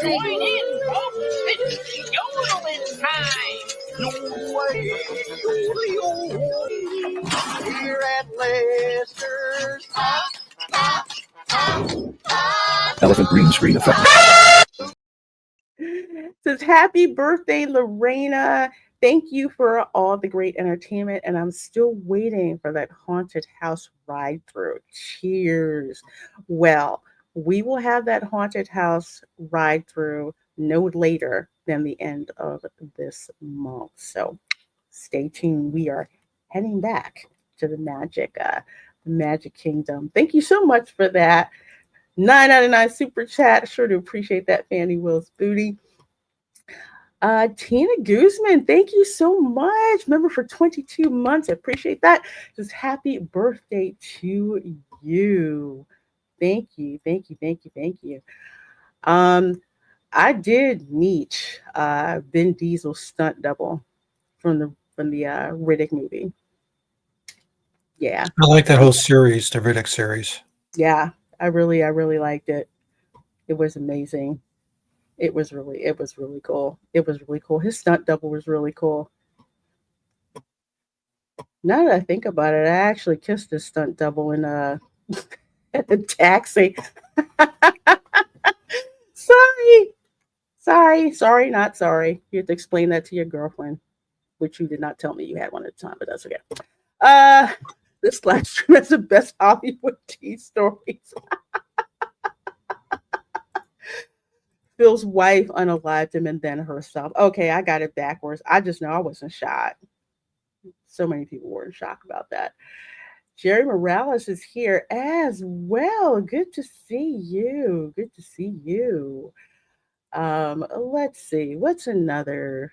Join in, folks. It's yodeling time. Here at Lester's Elephant green screen effect. Says happy birthday, Lorena. Thank you for all the great entertainment, and I'm still waiting for that haunted house ride through. Cheers. Well, we will have that haunted house ride through no later than the end of this month. So stay tuned. We are heading back to the Magic Kingdom. Thank you so much for that. 999 super chat. Sure to appreciate that, Fannie Willis Booty. Tina Guzman, thank you so much. Remember, for 22 months. I appreciate that. Just happy birthday to you. Thank you. I did meet Vin Diesel's stunt double from the Riddick movie. Yeah. I like that whole series, the Riddick series. Yeah, I really liked it. It was amazing. It was really cool. It was really cool. His stunt double was really cool. Now that I think about it, I actually kissed his stunt double in at the taxi. Sorry, not sorry. You have to explain that to your girlfriend, which you did not tell me you had one at the time, but that's okay. This live stream has the best Hollywood tea stories. Phil's wife unalived him and then herself. Okay, I got it backwards. I just know I wasn't shocked. So many people were in shock about that. Jerry Morales is here as well. Good to see you. Good to see you. Let's see. What's another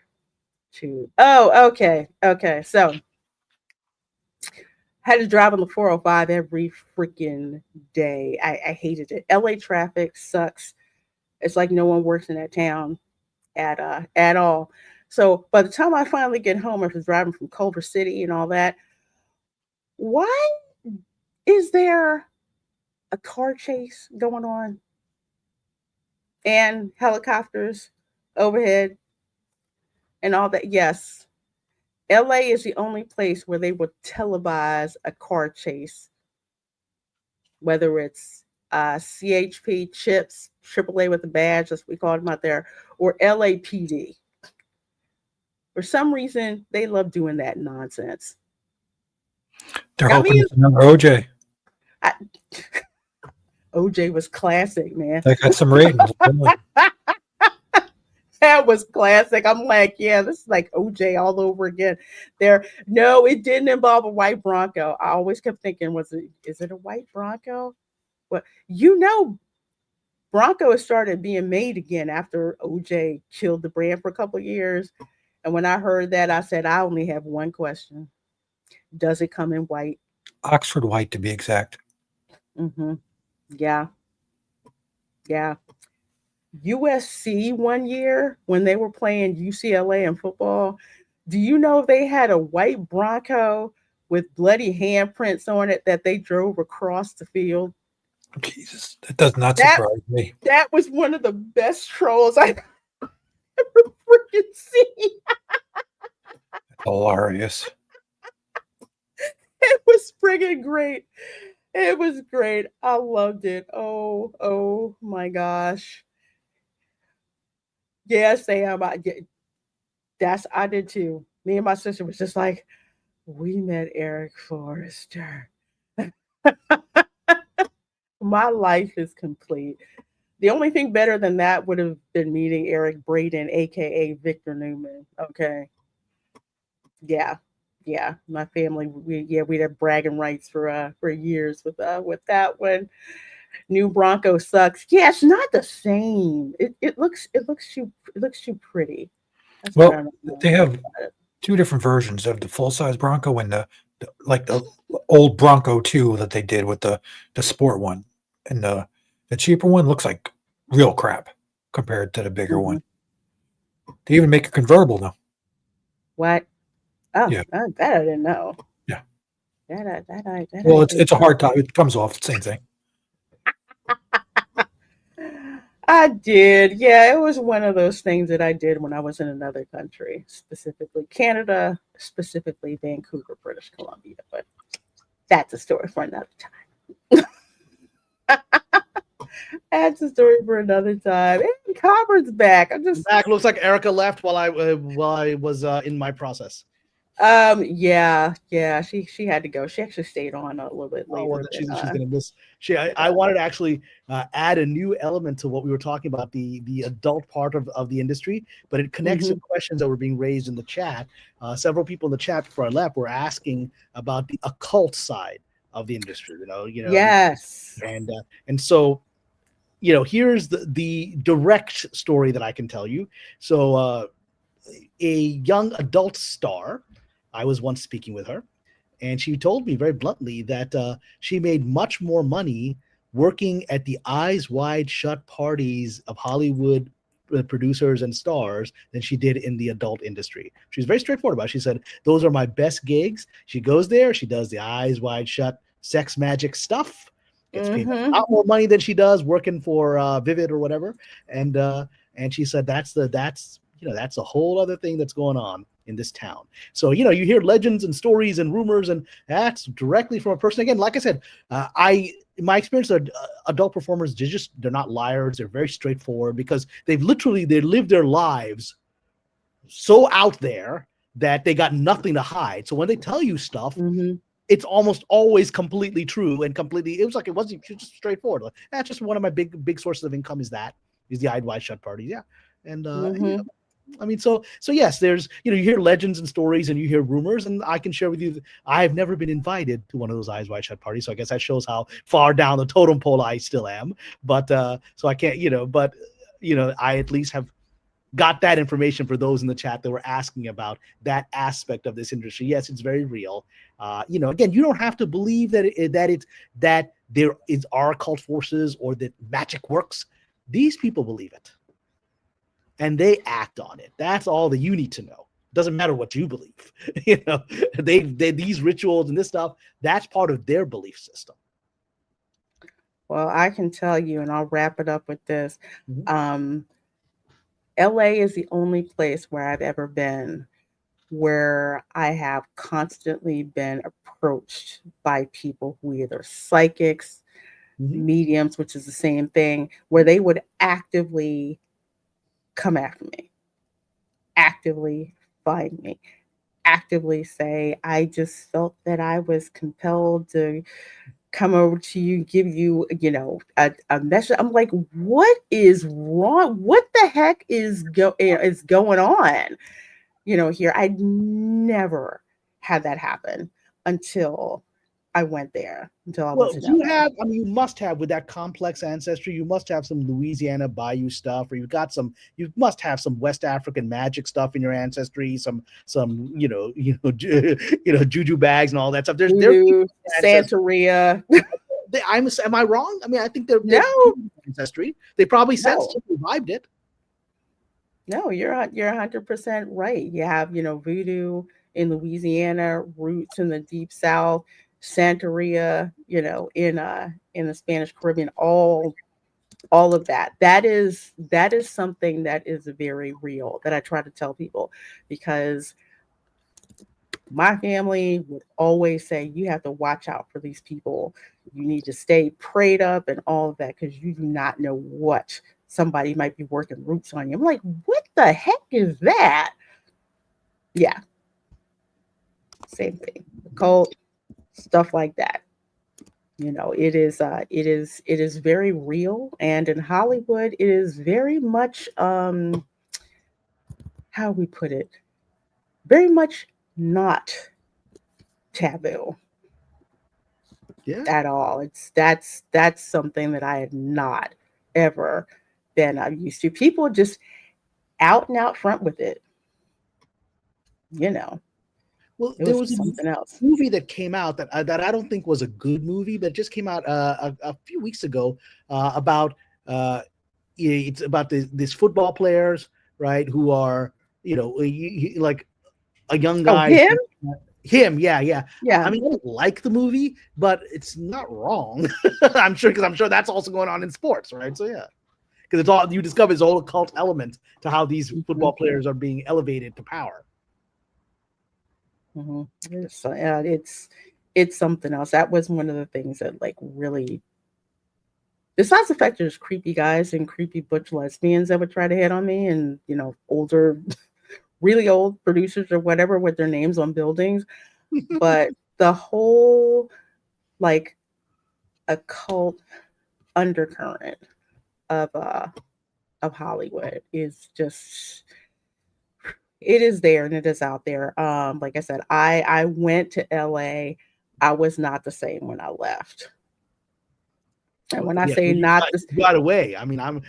two? Oh, okay. Okay. So had to drive on the 405 every freaking day. I hated it. LA traffic sucks. It's like no one works in that town at all. So by the time I finally get home after driving from Culver City and all that, why is there a car chase going on and helicopters overhead and all that? Yes, LA is the only place where they would televise a car chase, whether it's CHP, CHIPS, AAA with a badge, as we call them out there, or LAPD. For some reason, they love doing that nonsense. They're hoping it's another OJ. OJ was classic, man. They got some ratings. That was classic. I'm like, yeah, this is like OJ all over again. No, it didn't involve a white Bronco. I always kept thinking, is it a white Bronco? Well, Bronco started being made again after OJ killed the brand for a couple of years. And when I heard that, I said, I only have one question. Does it come in white? Oxford white, to be exact. Mm-hmm. Yeah. Yeah. USC one year when they were playing UCLA in football, do you know they had a white Bronco with bloody handprints on it that they drove across the field? Jesus, that does not surprise me. That was one of the best trolls I've ever freaking seen. Hilarious. It was friggin' great. It was great. I loved it. Oh my gosh. Yeah, Sam. I did too. Me and my sister was just like, we met Eric Forrester. My life is complete. The only thing better than that would have been meeting Eric Braden, aka Victor Newman. Okay. Yeah. My family, we had bragging rights for years with that one. New Bronco sucks. Yeah, it's not the same. It looks too pretty. That's well, they have two different versions of the full size Bronco and the old Bronco 2 that they did with the sport one, and the cheaper one looks like real crap compared to the bigger one. They even make a convertible now. What? Oh, yeah. That I didn't know. Yeah. That well, it's a hard top. It comes off. Same thing. I did. Yeah, it was one of those things that I did when I was in another country, specifically Canada, specifically Vancouver, British Columbia. But that's a story for another time. That's a story for another time. And Kamran's back. I'm just back. Looks like Erica left while I was in my process. Yeah, she had to go. She actually stayed on a little bit later. Well, she's gonna miss. I wanted to actually add a new element to what we were talking about, the adult part of the industry, but it connects to questions that were being raised in the chat. Several people in the chat before I left were asking about the occult side of the industry. Yes, and so here's the direct story that I can tell you. So a young adult star. I was once speaking with her, and she told me very bluntly that she made much more money working at the eyes wide shut parties of Hollywood producers and stars than she did in the adult industry. She's very straightforward about it. She said, those are my best gigs. She goes there, she does the eyes wide shut sex magic stuff, gets paid a lot more money than she does working for Vivid or whatever. And she said that's a whole other thing that's going on in this town. So, you hear legends and stories and rumors, and that's directly from a person. Again, like I said, in my experience, adult performers, they're not liars. They're very straightforward because they lived their lives so out there that they got nothing to hide. So when they tell you stuff, it's almost always completely true and it wasn't just straightforward. Like, that's just one of my big sources of income is the Eyed Wide Shut parties. Yeah. And, I mean, so yes, there's, you hear legends and stories and you hear rumors, and I can share with you that I've never been invited to one of those Eyes Wide Shut parties. So I guess that shows how far down the totem pole I still am. But, so I can't, I at least have got that information for those in the chat that were asking about that aspect of this industry. Yes, it's very real. Again, you don't have to believe that there are occult forces or that magic works. These people believe it. And they act on it. That's all that you need to know. Doesn't matter what you believe. They these rituals and this stuff, that's part of their belief system. Well, I can tell you, and I'll wrap it up with this. LA is the only place where I've ever been where I have constantly been approached by people who either psychics, mediums, which is the same thing, where they would actively come after me, actively find me, actively say, I just felt that I was compelled to come over to you, give you, a message. I'm like, what is wrong? What the heck is going on? Here, I never had that happen until I went there. You must have, with that complex ancestry, you must have some Louisiana Bayou stuff, or you must have some West African magic stuff in your ancestry, some juju bags and all that stuff. There's Santeria. Am I wrong? I mean, I think they're ancestry. They probably revived it. No, you're 100% right. You have, voodoo in Louisiana, roots in the deep South, Santeria, in the Spanish Caribbean, all of that. That is something that is very real that I try to tell people, because my family would always say, you have to watch out for these people. You need to stay prayed up and all of that, because you do not know what somebody might be working roots on you. I'm like, what the heck is that? Yeah. Same thing. Occult, stuff like that. It is very real. And in Hollywood, it is very much, how we put it, very much not taboo at all. That's something that I had not ever been used to. People just out and out front with it. Well, there was something else movie that came out that I don't think was a good movie, but it just came out a few weeks ago about it's about these football players, right? Who are like a young guy. Him, yeah. I mean, I don't like the movie, but it's not wrong. I'm sure that's also going on in sports, right? So yeah, because it's all, you discover this whole occult element to how these football players are being elevated to power. So yeah, it's something else. That was one of the things that really, besides the fact there's creepy guys and creepy butch lesbians that would try to hit on me, and older, really old producers or whatever with their names on buildings, but the whole occult undercurrent of Hollywood is just, it is there and it is out there. Like I said, I went to LA. I was not the same when I left. And when I say you got away. I mean, I've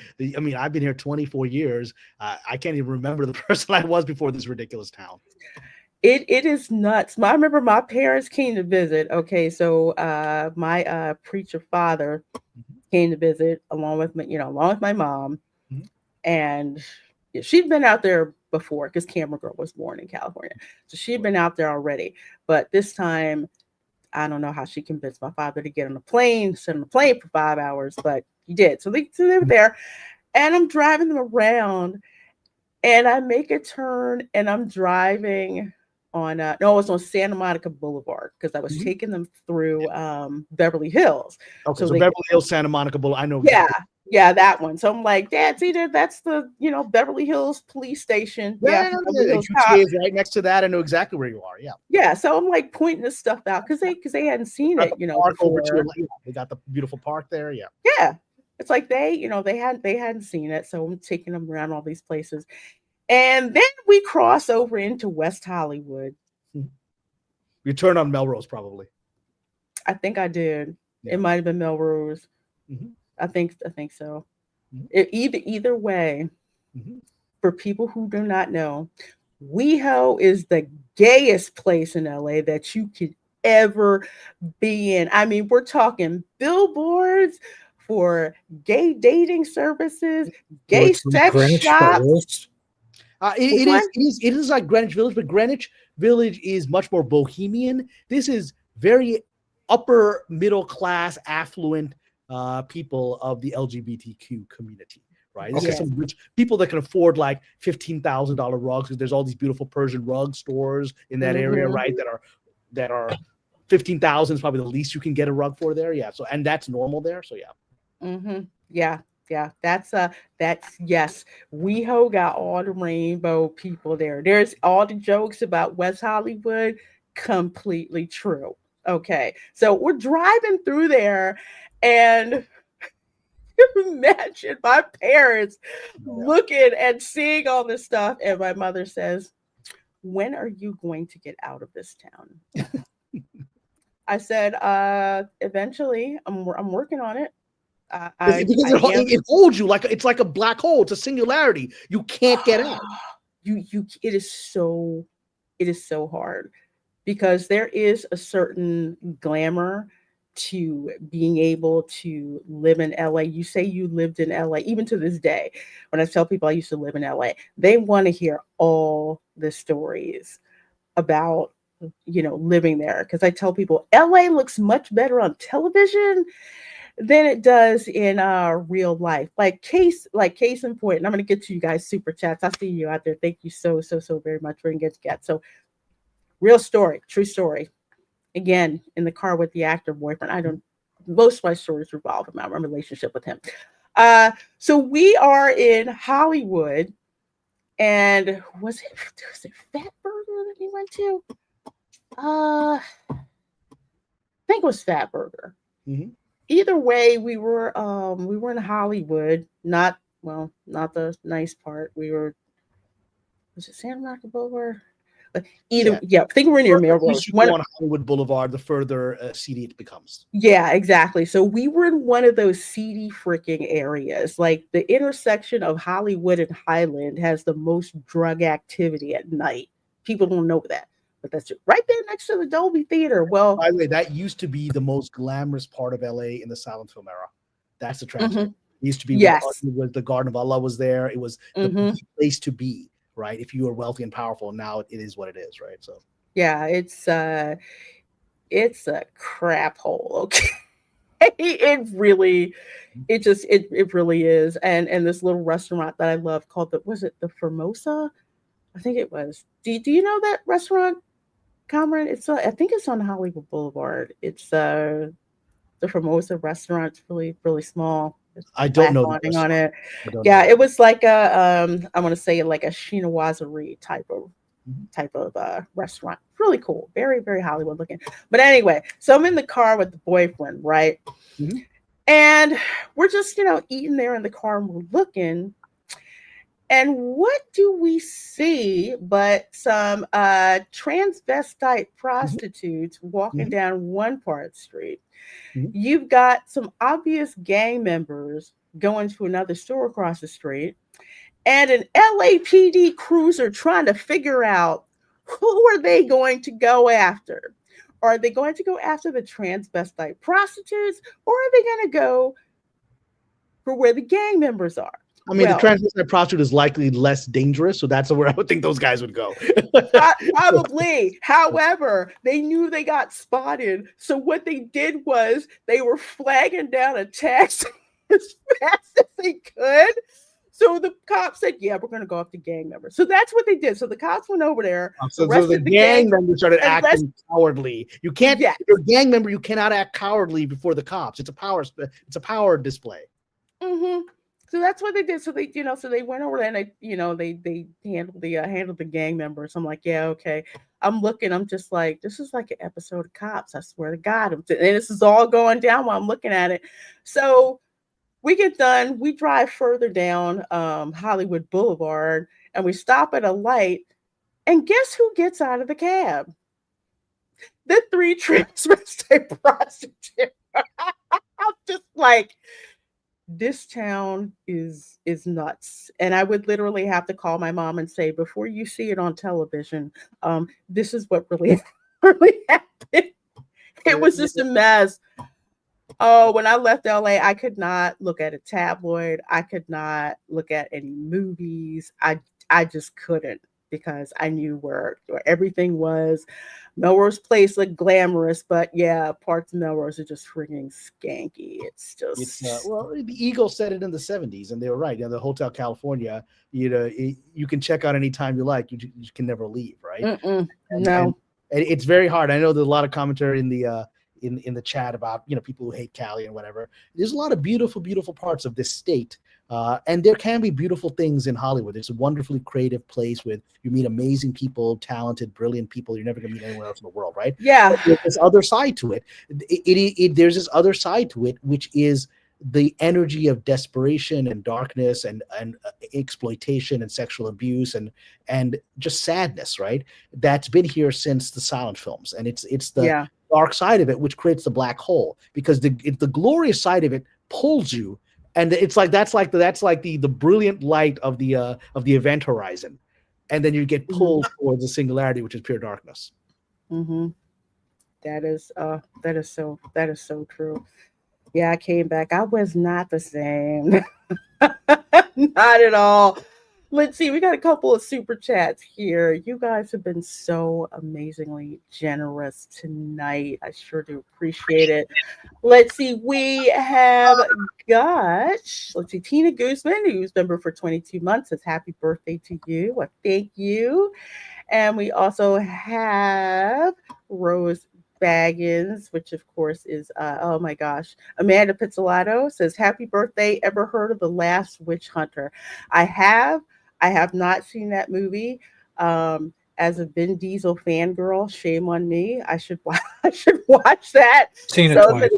been here 24 years. I can't even remember the person I was before this ridiculous town. It is nuts. I remember my parents came to visit. Okay, so my preacher father came to visit along with my mom, and she'd been out there before because Camera Girl was born in California, so she'd been out there already. But this time, I don't know how she convinced my father to get on a plane, sit on a plane for 5 hours, but he did. So they were there, and I'm driving them around, and I make a turn, and I'm driving on no, it was on Santa Monica Boulevard because I was taking them through Beverly Hills. Okay, so Beverly Hills, Santa Monica Boulevard. I know. Yeah, that one. So I'm like, Dad, see there, that's the Beverly Hills police station. Yeah. Beverly Hills QTA is right next to that. I know exactly where you are. Yeah. Yeah, so I'm like pointing this stuff out because they hadn't seen it, Park over before. to they got the beautiful park there. Yeah. Yeah, it's like they hadn't seen it, so I'm taking them around all these places, and then we cross over into West Hollywood. You turned on Melrose, probably. I think I did. Yeah. It might have been Melrose. I think so. Either way, for people who do not know, WeHo is the gayest place in LA that you could ever be in. I mean, we're talking billboards for gay dating services, gay sex shops. It is like Greenwich Village, but Greenwich Village is much more bohemian. This is very upper middle class, affluent people of the LGBTQ community, right? This is some rich people that can afford like $15,000 rugs, because there's all these beautiful Persian rug stores in that area, right? That are $15,000 is probably the least you can get a rug for there. Yeah. So, and that's normal there. So Yeah. That's yes. WeHo got all the rainbow people there. There's all the jokes about West Hollywood, completely true. Okay, so we're driving through there, and imagine my parents looking and seeing all this stuff, and my mother says, "When are you going to get out of this town?" I said, "Eventually. I'm working on it." It holds you like it's like a black hole. It's a singularity. You can't get out. It is so hard, because there is a certain glamour to being able to live in LA. You say you lived in LA, even to this day. When I tell people I used to live in LA, they want to hear all the stories about living there, because I tell people LA looks much better on television than it does in real life. Like case in point, and I'm going to get to you guys super chats. I see you out there. Thank you so very much for engaging. So, real story, true story. Again, in the car with the actor boyfriend. Most of my stories revolve around my relationship with him. So we are in Hollywood, and was it Fat Burger that we went to? I think it was Fat Burger. Either way, we were in Hollywood, not the nice part. Was it Santa Monica Boulevard? I think we're near Melrose. You go on Hollywood Boulevard, the further seedy it becomes. Yeah, exactly. So we were in one of those seedy freaking areas. Like the intersection of Hollywood and Highland has the most drug activity at night. People don't know that, but that's right there next to the Dolby Theater. Well, by the way, that used to be the most glamorous part of LA in the silent film era. That's the tragedy. It used to be where the Garden of Allah was there. It was the place to be. Right, if you are wealthy and powerful, now it is what it is, right? So yeah, it's a crap hole. Okay, it really is. And this little restaurant that I love called the Formosa? I think it was. Do you know that restaurant, Kamran? I think it's on Hollywood Boulevard. It's the Formosa restaurant. It's really, really small. I don't know on it. Yeah, it was like I want to say like a chinoiserie type of restaurant. Really cool, very, very Hollywood looking. But anyway, so I'm in the car with the boyfriend, right? And we're just eating there in the car, and we're looking. And what do we see but some transvestite prostitutes walking down one part of the street? You've got some obvious gang members going to another store across the street, and an LAPD cruiser trying to figure out who are they going to go after. Are they going to go after the transvestite prostitutes, or are they going to go for where the gang members are? I mean, Well, the transvestite prostitute is likely less dangerous, so that's where I would think those guys would go. Probably. However, they knew they got spotted. So what they did was they were flagging down a taxi as fast as they could. So the cops said, yeah, we're going to go after gang members. So that's what they did. So the cops went over there. So the gang members started acting cowardly. You can't, if you're a gang member, you cannot act cowardly before the cops. It's a power display. Mm-hmm. So that's what they did. So they, so they went over there and they handled the gang members. I'm like, yeah, okay. I'm looking. I'm just like, this is like an episode of Cops. I swear to God. And this is all going down while I'm looking at it. So we get done. We drive further down Hollywood Boulevard, and we stop at a light. And guess who gets out of the cab? The 3 transvestite prostitutes. I'm just like, this town is nuts. And I would literally have to call my mom and say, before you see it on television, this is what really happened. It was just a mess. Oh, when I left LA, I could not look at a tabloid. I could not look at any movies. I just couldn't, because I knew where everything was. Melrose Place looked glamorous, but yeah, parts of Melrose are just freaking skanky. It's just well, the Eagle said it in the 70s, and they were right. The Hotel California, you can check out anytime you like. You can never leave, right? No, and it's very hard. I know there's a lot of commentary in the in the chat about people who hate Cali and whatever. There's a lot of beautiful parts of this state, and there can be beautiful things in Hollywood. It's a wonderfully creative place with you meet amazing people, talented, brilliant people you're never going to meet anywhere else in the world, right? Yeah. But there's this other side to it. There's this other side to it, which is the energy of desperation and darkness and exploitation and sexual abuse and just sadness, right? That's been here since the silent films, and it's the dark side of it which creates the black hole, because the glorious side of it pulls you, and it's like that's like the brilliant light of the event horizon, and then you get pulled towards the singularity, which is pure darkness. Mm-hmm. That is so true. Yeah, I came back. I was not the same. Not at all. Let's see. We got a couple of super chats here. You guys have been so amazingly generous tonight. I sure do appreciate it. Let's see. We have got, Tina Guzman, who's member for 22 months, says happy birthday to you. Well, thank you. And we also have Rose Baggins, which of course is oh my gosh, Amanda Pizzolatto says happy birthday. Ever heard of The Last Witch Hunter? I have not seen that movie. As a Vin Diesel fangirl, shame on me. I should watch that. Seen it twice.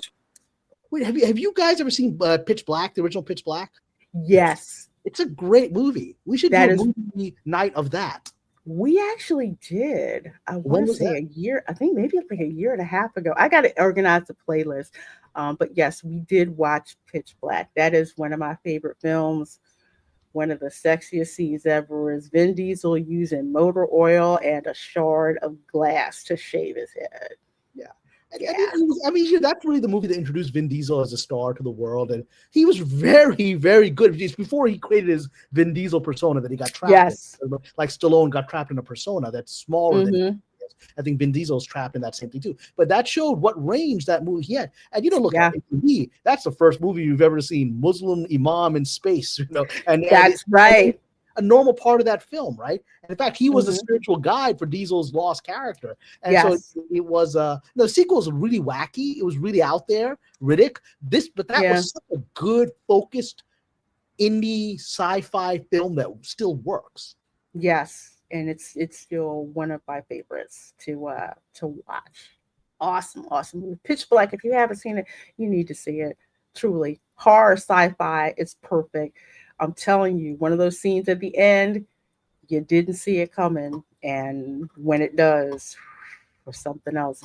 Wait, have you guys ever seen Pitch Black, the original Pitch Black? Yes, it's a great movie. We should do a movie night of that. We actually did. I want to say a year. I think maybe like a year and a half ago. I got to organize a playlist. But yes, we did watch Pitch Black. That is one of my favorite films. One of the sexiest scenes ever is Vin Diesel using motor oil and a shard of glass to shave his head. Yeah. I mean, that's really the movie that introduced Vin Diesel as a star to the world, and he was very, very good. It's before he created his Vin Diesel persona that he got trapped in. Like Stallone got trapped in a persona that's smaller than he is. I think Vin Diesel's trapped in that same thing too. But that showed what range that movie had. And look at it, that's the first movie you've ever seen Muslim imam in space, and that's right. A normal part of that film, right? And in fact, he was a spiritual guide for Diesel's lost character. And so it was the sequel was really wacky. It was really out there, Riddick. But that was such a good, focused indie sci-fi film that still works. Yes, and it's still one of my favorites to watch. Awesome. Pitch Black. If you haven't seen it, you need to see it. Truly, horror sci-fi. It's perfect. I'm telling you, one of those scenes at the end, you didn't see it coming. And when it does, or something else.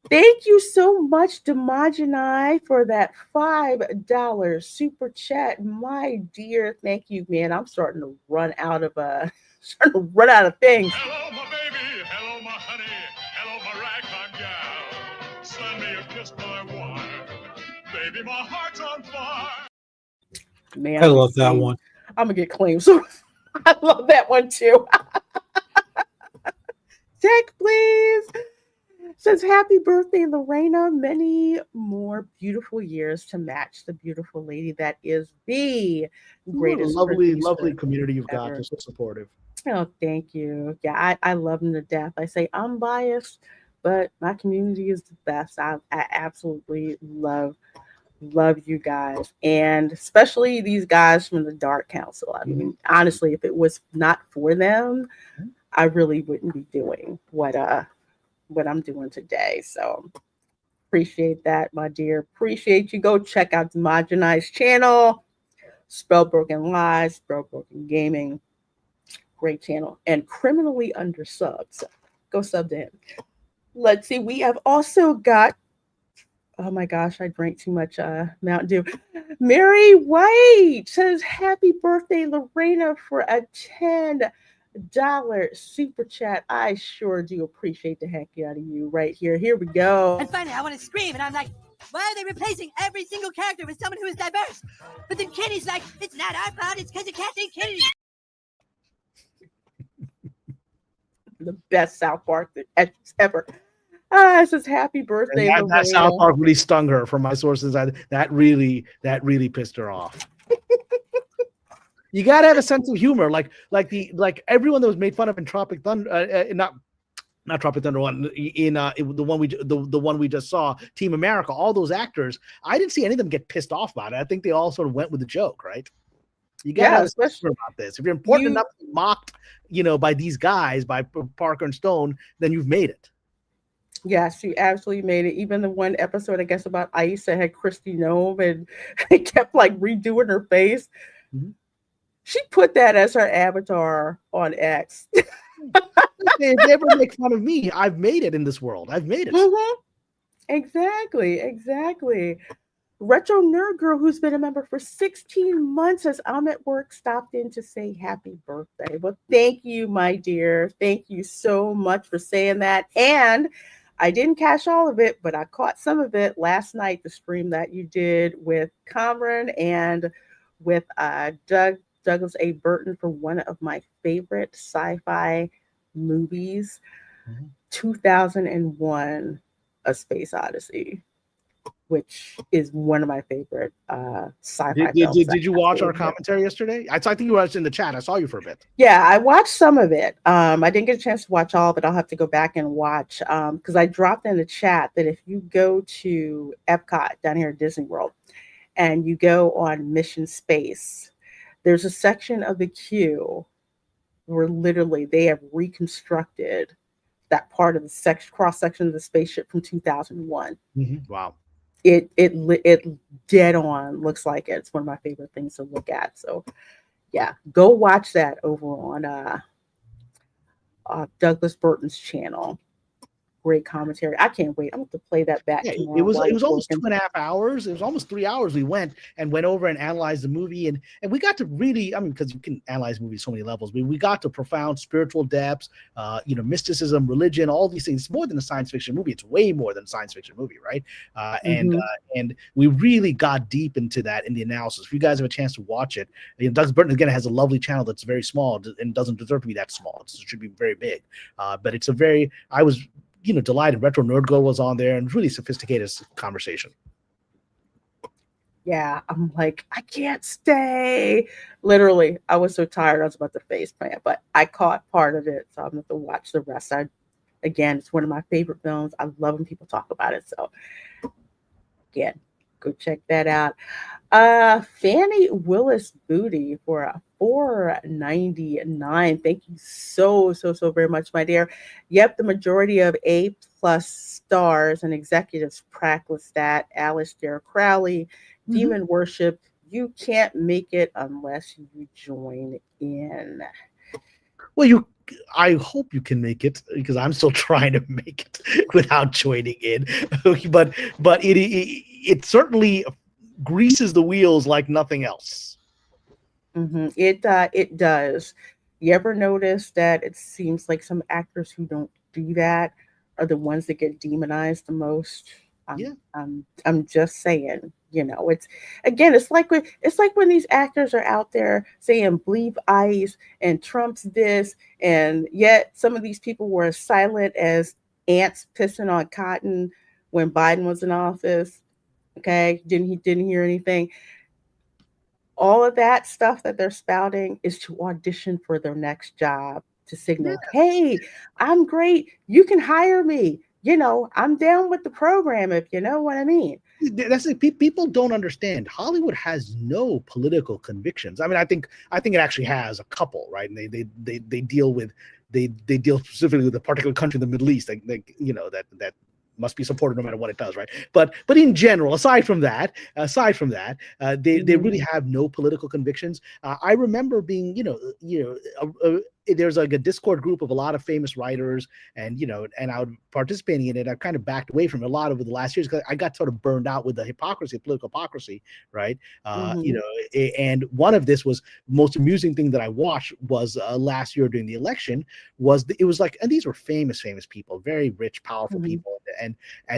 Thank you so much, Demajanai, for that $5 super chat. My dear, thank you, man. I'm starting to run out of things. Hello, my baby. Hello, my honey. Hello, my ragtime gal. Send me a kiss by wire. Baby, my heart's on fire. Man, I love that one. I'm gonna get claimed. So I love that one too. Tech, please. Says happy birthday, Lorena. Many more beautiful years to match the beautiful lady that is the greatest. Lovely producer community you've got. ever. They're so supportive. Oh, thank you. Yeah, I love them to death. I say I'm biased, but my community is the best. I absolutely love you guys, and especially these guys from the Dark Council. I mean, honestly, if it was not for them, I really wouldn't be doing what I'm doing today. So appreciate that, my dear. Appreciate you. Go check out the Homogenized channel, Spellbroken Lies, Spellbroken Gaming. Great channel, and criminally undersubbed. So go sub to him. Let's see. We have also got, oh my gosh, I drank too much Mountain Dew. Mary White says, happy birthday, Lorena, for a $10 super chat. I sure do appreciate the heck out of you right here. Here we go. And finally, I want to scream, and I'm like, why are they replacing every single character with someone who is diverse? But then Kenny's like, it's not our fault, it's because of Kathleen Kennedy. The best South Park ever. It says happy birthday. That South Park really stung her. From my sources, that really pissed her off. You gotta have a sense of humor, like everyone that was made fun of in Tropic Thunder, not Tropic Thunder one, in the one we just saw, Team America. All those actors, I didn't see any of them get pissed off about it. I think they all sort of went with the joke, right? You gotta have a sense about this. If you're important enough to be mocked, by these guys, by Parker and Stone, then you've made it. Yes, she absolutely made it. Even the one episode, I guess, about Ice that had Christy Nome and it kept like redoing her face. Mm-hmm. She put that as her avatar on X. If they ever make fun of me, I've made it in this world. I've made it. Mm-hmm. Exactly. Retro Nerd Girl, who's been a member for 16 months, as I'm at work, stopped in to say happy birthday. Well, thank you, my dear. Thank you so much for saying that. And I didn't catch all of it, but I caught some of it last night, the stream that you did with Kamran and with Douglas A. Burton for one of my favorite sci-fi movies, 2001: A Space Odyssey, which is one of my favorite sci-fi films. Did you watch our commentary yesterday? I think you watched in the chat. I saw you for a bit. Yeah, I watched some of it. I didn't get a chance to watch all of it. I'll have to go back and watch because I dropped in the chat that if you go to Epcot down here at Disney World and you go on Mission Space, there's a section of the queue where literally they have reconstructed that part of the cross section of the spaceship from 2001. Mm-hmm. Wow. It dead on looks like it. It's one of my favorite things to look at. So yeah, go watch that over on Douglas Burton's channel. Great commentary. I can't wait. I'm going to play that back. Yeah, it was almost 2.5 hours. It was almost 3 hours. We went over and analyzed the movie, and we got to really, because you can analyze movies so many levels, but we got to profound spiritual depths, mysticism, religion, all these things. It's more than a science fiction movie. It's way more than a science fiction movie, right? And we really got deep into that in the analysis. If you guys have a chance to watch it, Douglas Burton again has a lovely channel that's very small and doesn't deserve to be that small. It should be very big, but it's I was delighted. Retro Nerd Girl was on there, and really sophisticated conversation. Yeah, I'm like, I can't stay. Literally, I was so tired. I was about to face plant, but I caught part of it, so I'm going to watch the rest. Again, it's one of my favorite films. I love when people talk about it. So, again, go check that out. Fanny Willis Booty for a $4.99. Thank you so very much, my dear. Yep, the majority of A+ stars and executives practice that. Aleister Crowley, Demon Worship. You can't make it unless you join in. Well, I hope you can make it, because I'm still trying to make it without joining in. but it certainly greases the wheels like nothing else. It does. You ever notice that it seems like some actors who don't do that are the ones that get demonized the most? I'm just saying. It's like when these actors are out there saying "believe ice" and Trump's this, and yet some of these people were as silent as ants pissing on cotton when Biden was in office. Okay, didn't hear anything. All of that stuff that they're spouting is to audition for their next job, to signal, hey, I'm great. You can hire me. I'm down with the program, if you know what I mean. That's the people don't understand. Hollywood has no political convictions. I mean, I think it actually has a couple, right? And they deal specifically with a particular country in the Middle East, that must be supported no matter what it does, right? But in general, aside from that, they really have no political convictions. I remember being, there's like a Discord group of a lot of famous writers, and I would participating in it. I've kind of backed away from it a lot over the last years because I got sort of burned out with the political hypocrisy, right? And one of this was most amusing thing that I watched was last year during the election it was like, and these were famous people, very rich, powerful people, and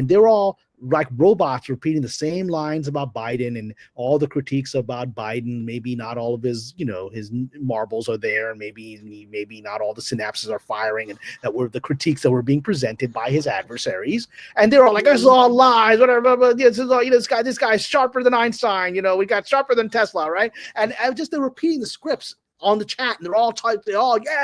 they're all like robots repeating the same lines about Biden and all the critiques about Biden. Maybe not all of his, his marbles are there. Maybe not all the synapses are firing, and that were the critiques that were being presented by his adversaries. And they're all like, "This is all lies, whatever. This is all, this guy's sharper than Einstein. We got sharper than Tesla, right?" And just they're repeating the scripts on the chat, and they're all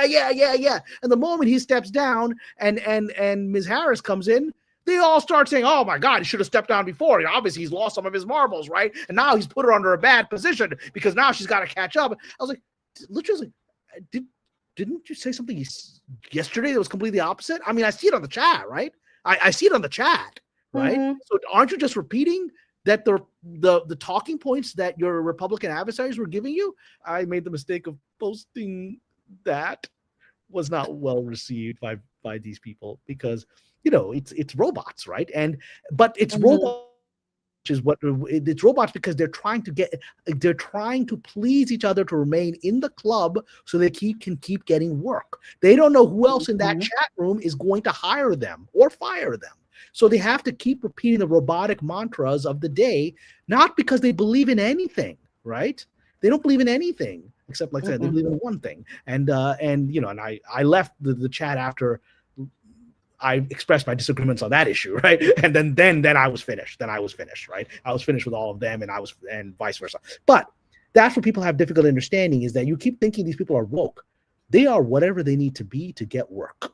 yeah. And the moment he steps down and Ms. Harris comes in, they all start saying, "Oh my God, he should have stepped down before. Obviously, he's lost some of his marbles, right? And now he's put her under a bad position because now she's got to catch up." I was like, literally, didn't you say something yesterday that was completely opposite? I mean, I see it on the chat, right? I see it on the chat, right? Mm-hmm. So aren't you just repeating that the talking points that your Republican adversaries were giving you? I made the mistake of posting that. Was not well received by these people because it's robots, right? But it's robots. Is what it's robots because they're trying to please each other to remain in the club so they can keep getting work. They don't know who else in that chat room is going to hire them or fire them. So they have to keep repeating the robotic mantras of the day, not because they believe in anything, right? They don't believe in anything except, like I said, they believe in one thing. And I left the chat after I expressed my disagreements on that issue, right? And then I was finished. Then I was finished, right? I was finished with all of them, and vice versa. But that's what people have difficulty understanding, is that you keep thinking these people are woke. They are whatever they need to be to get work.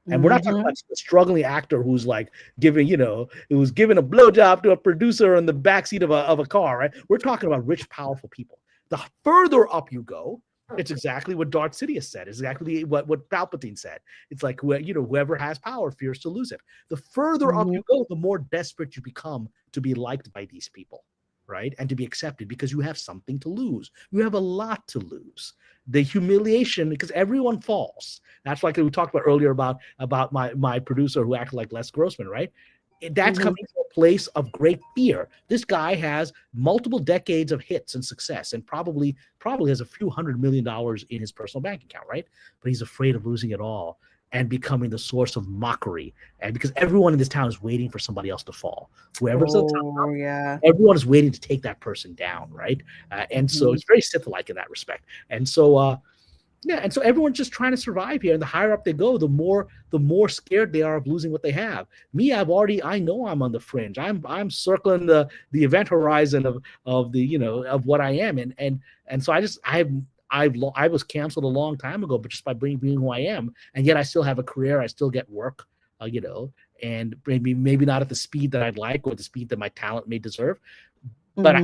And we're not talking about a struggling actor who's like who's giving a blowjob to a producer in the backseat of a car, right? We're talking about rich, powerful people. The further up you go, it's exactly what Darth Sidious said. It's exactly what Palpatine said. It's like whoever has power fears to lose it. The further up you go, the more desperate you become to be liked by these people, right? And to be accepted, because you have something to lose. You have a lot to lose. The humiliation, because everyone falls. That's like we talked about earlier about my producer who acted like Les Grossman, right? That's coming from a place of great fear. This guy has multiple decades of hits and success, and probably has a few $100 million in his personal bank account, right? But he's afraid of losing it all and becoming the source of mockery. And because everyone in this town is waiting for somebody else to fall. Whoever's on top, everyone is waiting to take that person down, right? And so it's very Sith-like in that respect. And so and so everyone's just trying to survive here. And the higher up they go, the more scared they are of losing what they have. Me, I know I'm on the fringe. I'm circling the event horizon of what I am. And so I was canceled a long time ago, but just by being who I am. And yet I still have a career. I still get work, and maybe not at the speed that I'd like or the speed that my talent may deserve. But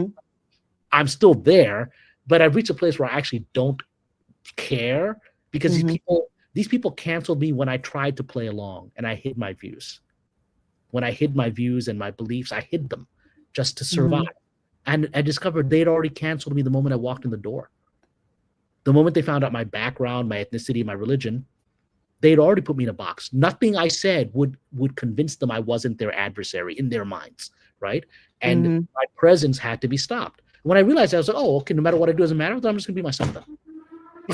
I'm still there. But I've reached a place where I actually don't care, because these people canceled me when I tried to play along, and I hid my views. When I hid my views and my beliefs, I hid them just to survive. And I discovered they'd already canceled me the moment I walked in the door. The moment they found out my background, my ethnicity, my religion, they'd already put me in a box. Nothing I said would convince them I wasn't their adversary in their minds, right? And my presence had to be stopped. When I realized that, I was like, oh, okay, no matter what I do, doesn't matter, then I'm just going to be myself then.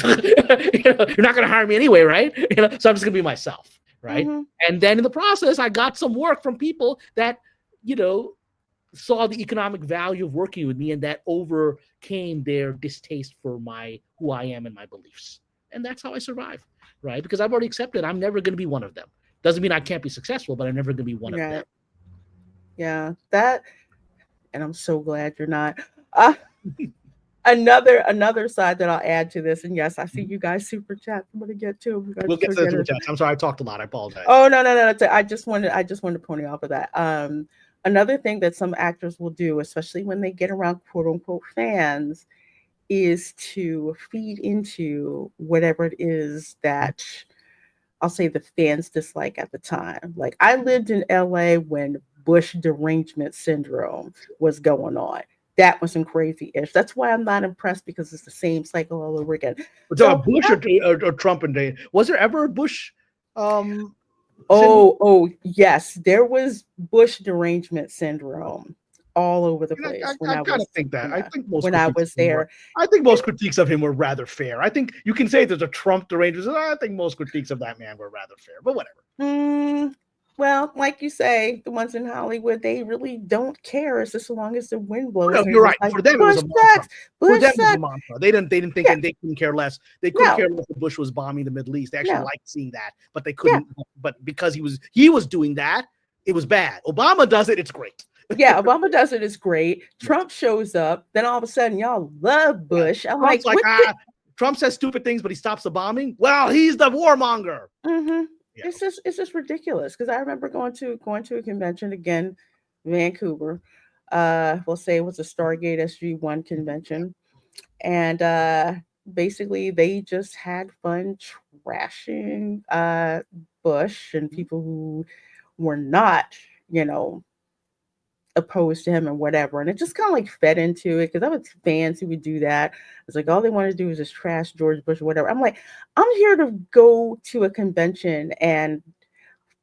You're not going to hire me anyway, right? So I'm just going to be myself, right? And then in the process, I got some work from people that, saw the economic value of working with me, and that overcame their distaste for who I am and my beliefs. And that's how I survive, right? Because I've already accepted I'm never going to be one of them. Doesn't mean I can't be successful, but I'm never going to be one of them. Yeah, and I'm so glad you're not. Another side that I'll add to this, and yes, I see you guys super chat. I'm gonna get to them. We'll get to the super chats. I'm sorry, I talked a lot. I apologize. Oh no. I just wanted to point you off of that. Another thing that some actors will do, especially when they get around quote unquote fans, is to feed into whatever it is that I'll say the fans dislike at the time. Like I lived in LA when Bush derangement syndrome was going on. That was some crazy-ish. That's why I'm not impressed, because it's the same cycle all over again. So Bush or Trump and day. Was there ever a Bush? Oh yes, there was Bush derangement syndrome all over the place. I kind of think that. I think most when I was there, I think most critiques of him were rather fair. I think you can say there's a Trump derangement. I think most critiques of that man were rather fair, but whatever. Well, like you say, the ones in Hollywood, they really don't care as long as the wind blows. No, you're right. For them, it was a mantra. For them, it was a mantra. They didn't think, and they couldn't care less. They couldn't care less if Bush was bombing the Middle East. They actually liked seeing that, but they couldn't. But because he was doing that, it was bad. Obama does it, it's great. Yeah, Obama does it, it's great. Trump shows up, then all of a sudden, y'all love Bush. I'm Trump's like Trump says stupid things, but he stops the bombing. Well, he's the warmonger. Mm-hmm. Yeah. It's just ridiculous, because I remember going to a convention again, Vancouver. We'll say it was a Stargate SG-1 convention, and basically they just had fun trashing Bush and people who were not, opposed to him and whatever, and it just kind of like fed into it, because I was fans who would do that. It's like all they want to do is just trash George Bush or whatever. I'm like, I'm here to go to a convention and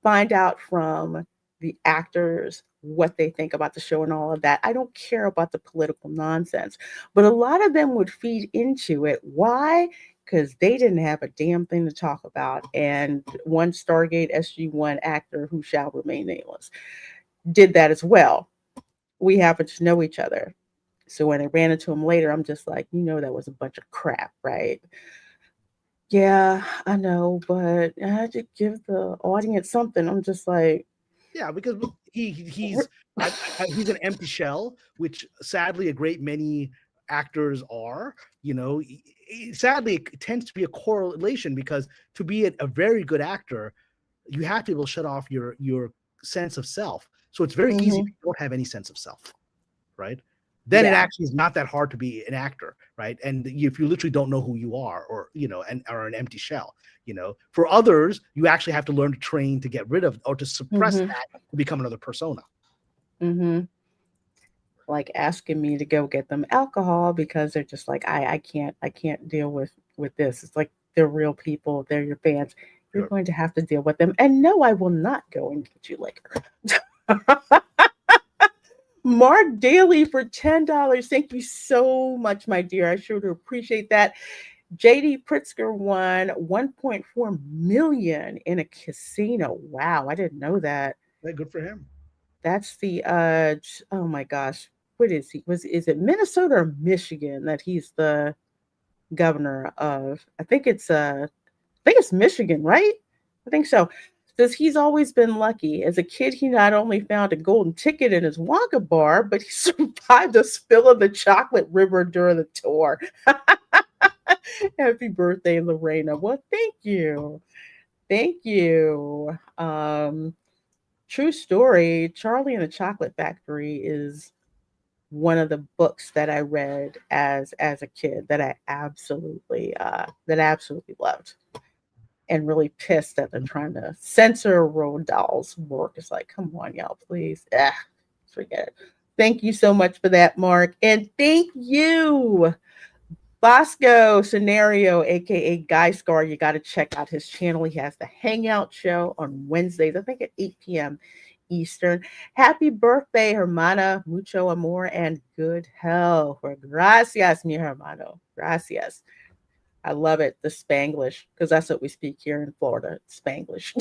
find out from the actors what they think about the show and all of that. I don't care about the political nonsense, but a lot of them would feed into it. Why? Because they didn't have a damn thing to talk about. And one Stargate SG-1 actor, who shall remain nameless, did that as well. We happen to know each other. So when I ran into him later, I'm just like, that was a bunch of crap, right? Yeah, I know, but I had to give the audience something. I'm just like, yeah, because he's an empty shell, which sadly a great many actors are. Sadly it tends to be a correlation, because to be a very good actor, you have to be able to shut off your sense of self. So it's very easy if you don't have any sense of self, right? Then it actually is not that hard to be an actor, right? And if you literally don't know who you are, or are an empty shell, For others, you actually have to learn to train to get rid of or to suppress that to become another persona. Like asking me to go get them alcohol because they're just like, I can't deal with this. It's like, they're real people, they're your fans. You're going to have to deal with them. And no, I will not go and get you liquor. Mark Daly for $10. Thank you so much, my dear. I sure do appreciate that. JD Pritzker won $1.4 million in a casino. Wow, I didn't know that. Yeah, good for him. That's the oh my gosh, what is he? Is it Minnesota or Michigan that he's the governor of? I think it's Michigan, right? I think so. Says he's always been lucky. As a kid, he not only found a golden ticket in his Wonka bar, but he survived a spill of the chocolate river during the tour. Happy birthday, Lorena. Well, thank you. Thank you. True story. Charlie and the Chocolate Factory is one of the books that I read as a kid that I absolutely loved. And really pissed that they're trying to censor Roald Dahl's work. It's like, come on, y'all, please. Forget it. Thank you so much for that, Mark. And thank you, Bosco Scenario, aka Guy Scar. You got to check out his channel. He has the Hangout show on Wednesdays, I think at 8 p.m. Eastern. Happy birthday, hermana. Mucho amor and good health. Gracias, mi hermano. Gracias. I love it, the Spanglish, because that's what we speak here in Florida, Spanglish.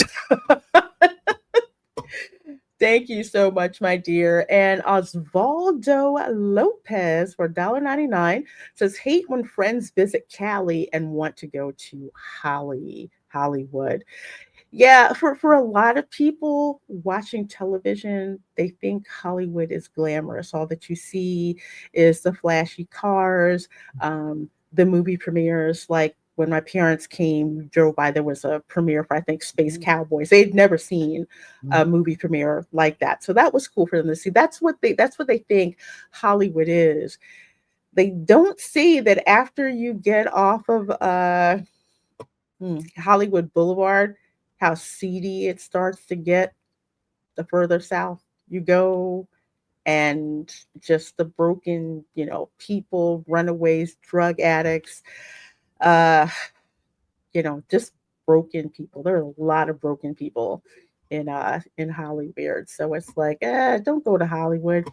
Thank you so much, my dear. And Osvaldo Lopez for $1.99 says, hate when friends visit Cali and want to go to Hollywood. Yeah, for a lot of people watching television, they think Hollywood is glamorous. All that you see is the flashy cars, the movie premieres. Like when my parents came, we drove by, there was a premiere for, I think, Space Cowboys. They'd never seen a movie premiere like that. So that was cool for them to see. That's what they think Hollywood is. They don't see that after you get off of Hollywood Boulevard, how seedy it starts to get the further south you go, and just the broken, people, runaways, drug addicts, just broken people. There are a lot of broken people in Hollywood. So it's like, don't go to Hollywood.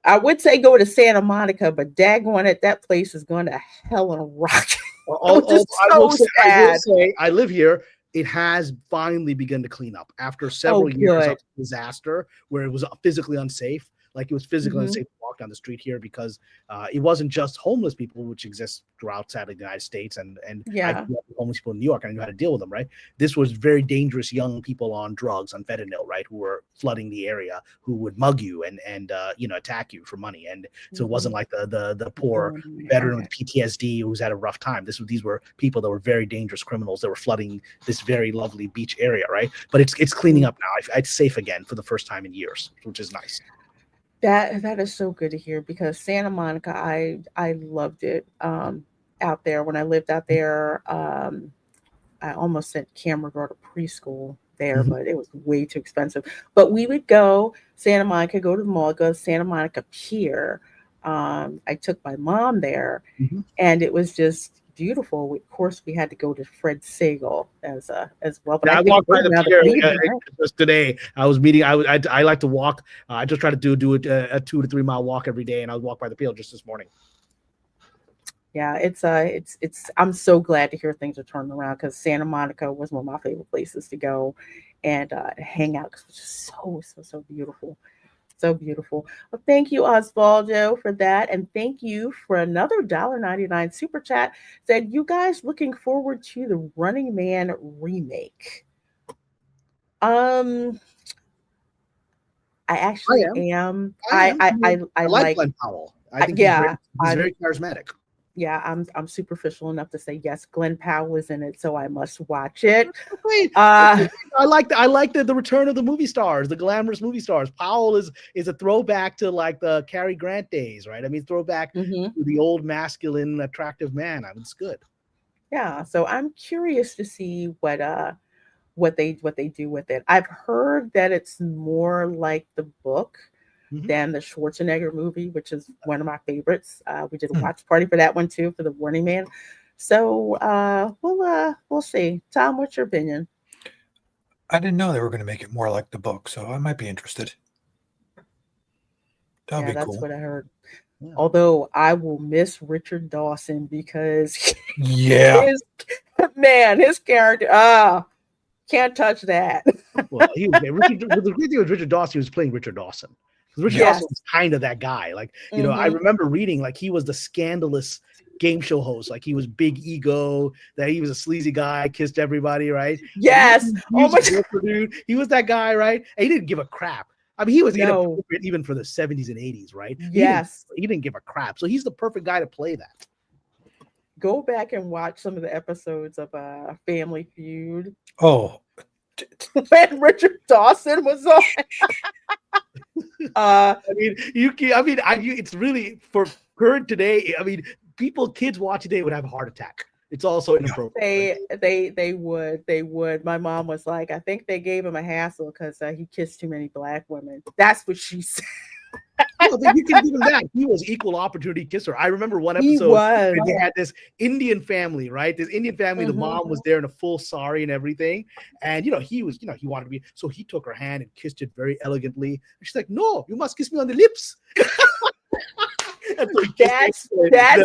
I would say go to Santa Monica, but daggone it, that place is going to hell in a rock. I will say, I live here. It has finally begun to clean up after several years of disaster where it was physically unsafe. Like it was physically unsafe to walk down the street here because it wasn't just homeless people, which exists throughout the United States. And I grew up with homeless people in New York and I knew how to deal with them, right? This was very dangerous young people on drugs, on fentanyl, right? Who were flooding the area, who would mug you and attack you for money. And so it wasn't like the poor veteran with PTSD who's had a rough time. These were people that were very dangerous criminals that were flooding this very lovely beach area, right? But it's cleaning up now. It's safe again for the first time in years, which is nice. That is so good to hear because Santa Monica, I loved it out there. When I lived out there, I almost sent Kamran to preschool there, but it was way too expensive. But we would go Santa Monica, go to the mall, go to Santa Monica Pier. I took my mom there, and it was just beautiful. Of course, we had to go to Fred Segal as well. But I walked by the pier just today. I was meeting. I like to walk. I just try to do a 2 to 3 mile walk every day, and I would walk by the pier just this morning. Yeah, it's I'm so glad to hear things are turning around because Santa Monica was one of my favorite places to go and hang out because it's just so beautiful. So beautiful. Well, thank you, Osvaldo, for that. And thank you for another $1.99 super chat. Said, you guys looking forward to the Running Man remake? I actually am. I like Glenn Powell. I think he's very charismatic. Yeah, I'm superficial enough to say yes. Glenn Powell is in it, so I must watch it. I like the return of the movie stars, the glamorous movie stars. Powell is a throwback to like the Cary Grant days, right? I mean, throwback to the old masculine, attractive man. I mean, it's good. Yeah, so I'm curious to see what they do with it. I've heard that it's more like the book than the Schwarzenegger movie, which is one of my favorites. We did a watch party for that one too, for the Running Man. So we'll see. Tom, what's your opinion? I didn't know they were going to make it more like the book, so I might be interested. That'll be that's cool. what I heard. Yeah. Although I will miss Richard Dawson because his character, can't touch that. Well, the great thing with Richard Dawson, he was playing Richard Dawson. Richard Dawson was kind of that guy. Like, I remember reading, like, he was the scandalous game show host. Like, he was big ego, that he was a sleazy guy, kissed everybody, right? Yes. Dude. He was that guy, right? And he didn't give a crap. I mean, he was inappropriate even for the 70s and 80s, right? Yes. He didn't give a crap. So he's the perfect guy to play that. Go back and watch some of the episodes of Family Feud. Oh. When Richard Dawson was on. It's really for current today. I mean, kids watching today would have a heart attack. It's also inappropriate. They would. My mom was like, I think they gave him a hassle because he kissed too many black women. That's what she said. Well, you can give him that. He was equal opportunity kisser. I remember one episode where they had this Indian family, right? This Indian family, the mom was there in a full sari and everything. And, he wanted to be, so he took her hand and kissed it very elegantly. And she's like, no, you must kiss me on the lips. That's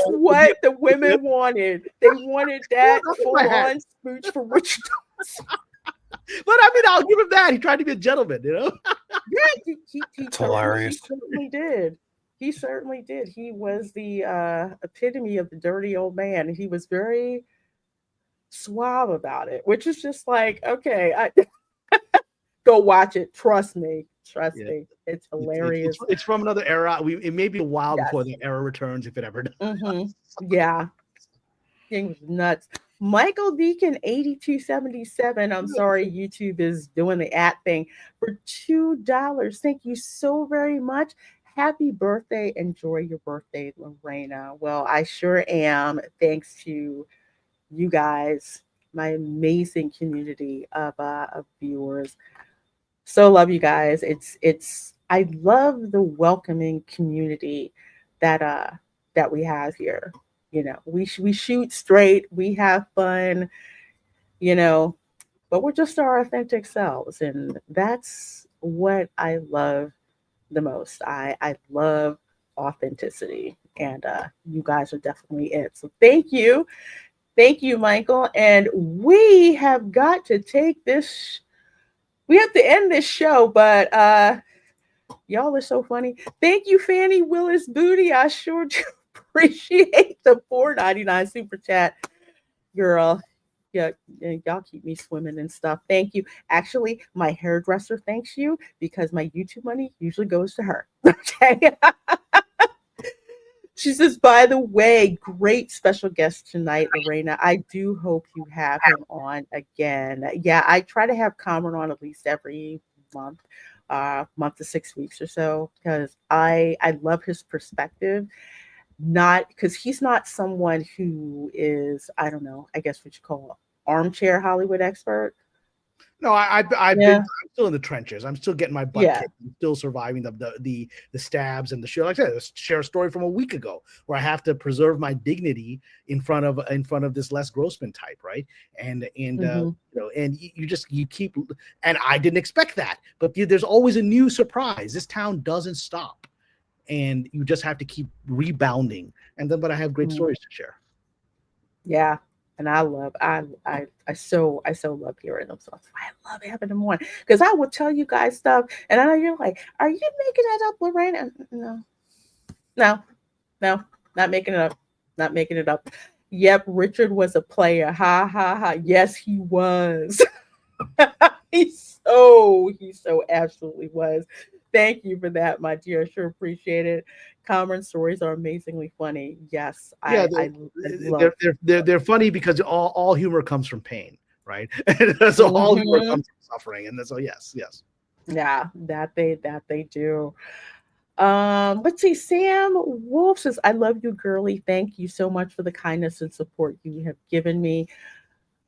what the women wanted. They wanted that full-on smooch for Richard Dawson. But I mean, I'll give him that. He tried to be a gentleman, Yeah, he That's hilarious. certainly did. He certainly did. He was the epitome of the dirty old man. He was very suave about it, which is just like, okay, go watch it. Trust me. Trust Yeah. me. It's It's, hilarious. it's from another era. It may be a while Yes. before the era returns, if it ever does. Yeah. Thing was nuts. Michael Deacon 8277. I'm sorry, YouTube is doing the at thing for $2. Thank you so very much. Happy birthday. Enjoy your birthday, Lorena. Well, I sure am. Thanks to you guys, my amazing community of viewers. So love you guys. I love the welcoming community that we have here. You know, we shoot straight, we have fun, you know, but we're just our authentic selves, and that's what I love the most. I love authenticity, and you guys are definitely it. So thank you, Michael, and we have got to take this. We have to end this show, but y'all are so funny. Thank you, Fanny Willis Booty. I sure do appreciate the $4.99 super chat, girl. Yeah, y'all keep me swimming and stuff. Thank you. Actually, my hairdresser thanks you because my YouTube money usually goes to her. Okay. She says, by the way, great special guest tonight, Lorena. I do hope you have him on again. Yeah, I try to have Kamran on at least every month, month to 6 weeks or so, because I love his perspective. Not because he's not someone who is, I don't know, I guess what you call armchair Hollywood expert. No, I've Yeah. I'm still in the trenches. I'm still getting my butt Yeah. kicked. I'm still surviving the stabs and the shit. Like I said, let's share a story from a week ago where I have to preserve my dignity in front of this Les Grossman type, right? And you know, and you keep, and I didn't expect that, but there's always a new surprise. This town doesn't stop, and you just have to keep rebounding. And then, but I have great stories to share. Yeah. And I so love hearing them. So that's why I love having them on. Because I will tell you guys stuff, and I know you're like, are you making that up, Lorraine? No, not making it up. Not making it up. Yep, Richard was a player. Ha ha ha. Yes, he was. he so absolutely was. Thank you for that, my dear. I sure appreciate it. Kamran stories are amazingly funny. Yes, Yeah, I love. they're funny because all humor comes from pain, right? So all humor comes from suffering, and so yes. Yeah, that they do. Let's see. Sam Wolf says, I love you, girly. Thank you so much for the kindness and support you have given me.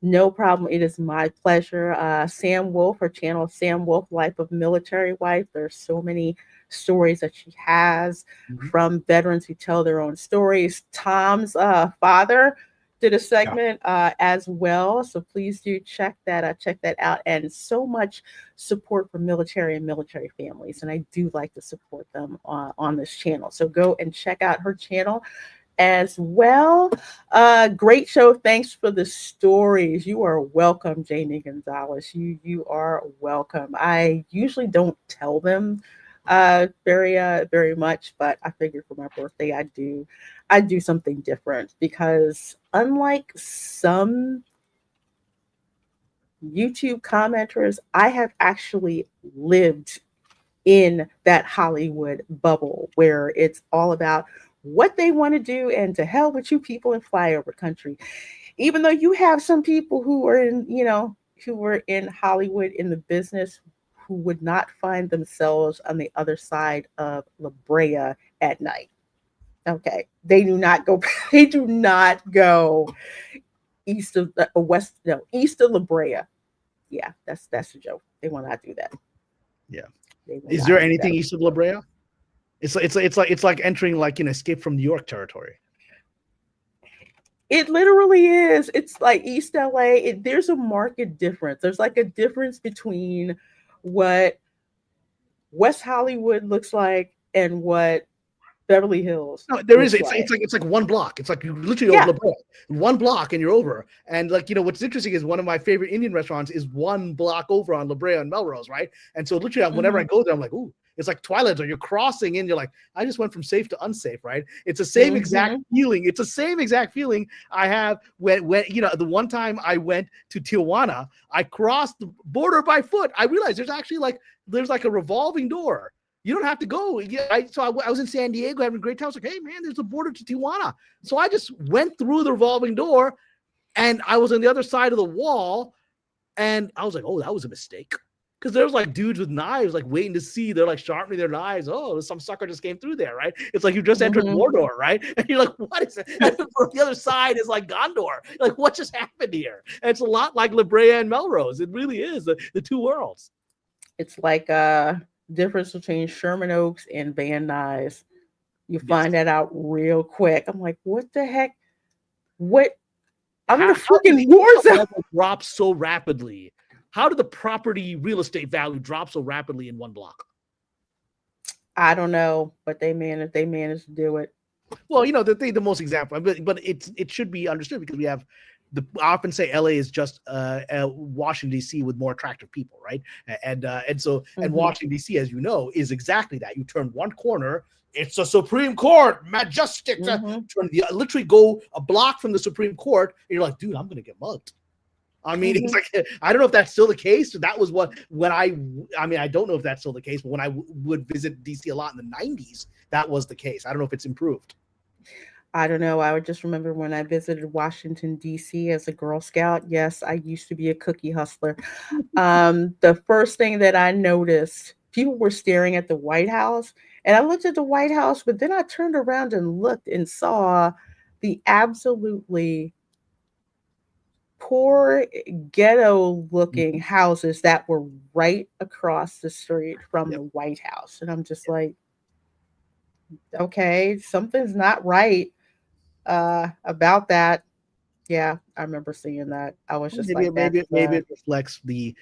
No problem. It is my pleasure. Sam Wolf, her channel, Sam Wolf, Life of Military Wife. There's so many stories that she has from veterans who tell their own stories. Tom's father did a segment as well. So please do check that out. And so much support for military and military families. And I do like to support them on this channel. So go and check out her channel as well. Great show. Thanks for the stories. You are welcome, Jamie Gonzalez. You are welcome. I usually don't tell them very much, but I figured for my birthday I do something different, because unlike some YouTube commenters, I have actually lived in that Hollywood bubble where it's all about what they want to do, and to hell with you people in flyover country. Even though you have some people who are in Hollywood in the business who would not find themselves on the other side of La Brea at night. Okay, they do not go east of east of La Brea. Yeah, that's a joke. They will not do that. Yeah. Is there anything east of La Brea? It's like entering like an Escape from New York territory. It literally is. It's like East LA. There's a marked difference. There's like a difference between what West Hollywood looks like and what Beverly Hills. No, there is. looks It's like one block. It's like you literally over La Brea. One block and you're over. And like, you know, what's interesting is one of my favorite Indian restaurants is one block over on La Brea and Melrose, right? And so literally whenever I go there, I'm like, ooh, it's like Twilight Zone. You're crossing and you're like, I just went from safe to unsafe, right? It's the same exact feeling. It's the same exact feeling I have when you know, the one time I went to Tijuana, I crossed the border by foot. I realized there's like a revolving door. You don't have to go. So I was in San Diego having a great time. I was like, hey, man, there's a border to Tijuana. So I just went through the revolving door and I was on the other side of the wall. And I was like, oh, that was a mistake. Because there's like dudes with knives, like waiting to see. They're like sharpening their knives. Oh, some sucker just came through there, right? It's like you just entered Mordor, right? And you're like, what is it? And the other side is like Gondor. Like, what just happened here? And it's a lot like La Brea and Melrose. It really is the two worlds. It's like difference between Sherman Oaks and Van Nuys. You find that out real quick. I'm like, what the heck? What? I'm in a freaking war zone. Drop so rapidly. How did the property real estate value drop so rapidly in one block? I don't know, but they managed to do it. Well, you know, the most example, but it should be understood because we have I often say LA is just Washington D.C. with more attractive people, right? And Washington D.C., as you know, is exactly that. You turn one corner, it's a Supreme Court, majestic. Literally go a block from the Supreme Court, and you're like, dude, I'm gonna get mugged. I mean, it's like, I don't know if that's still the case. That was I don't know if that's still the case, but when I would visit DC a lot in the 90s, that was the case. I don't know if it's improved. I don't know. I would just remember when I visited Washington, D.C. as a Girl Scout. Yes, I used to be a cookie hustler. The first thing that I noticed, people were staring at the White House, and I looked at the White House, but then I turned around and looked and saw the absolutely poor ghetto-looking houses that were right across the street from the White House. And I'm just like, okay, something's not right about that. Yeah, I remember seeing that. I was just maybe it reflects the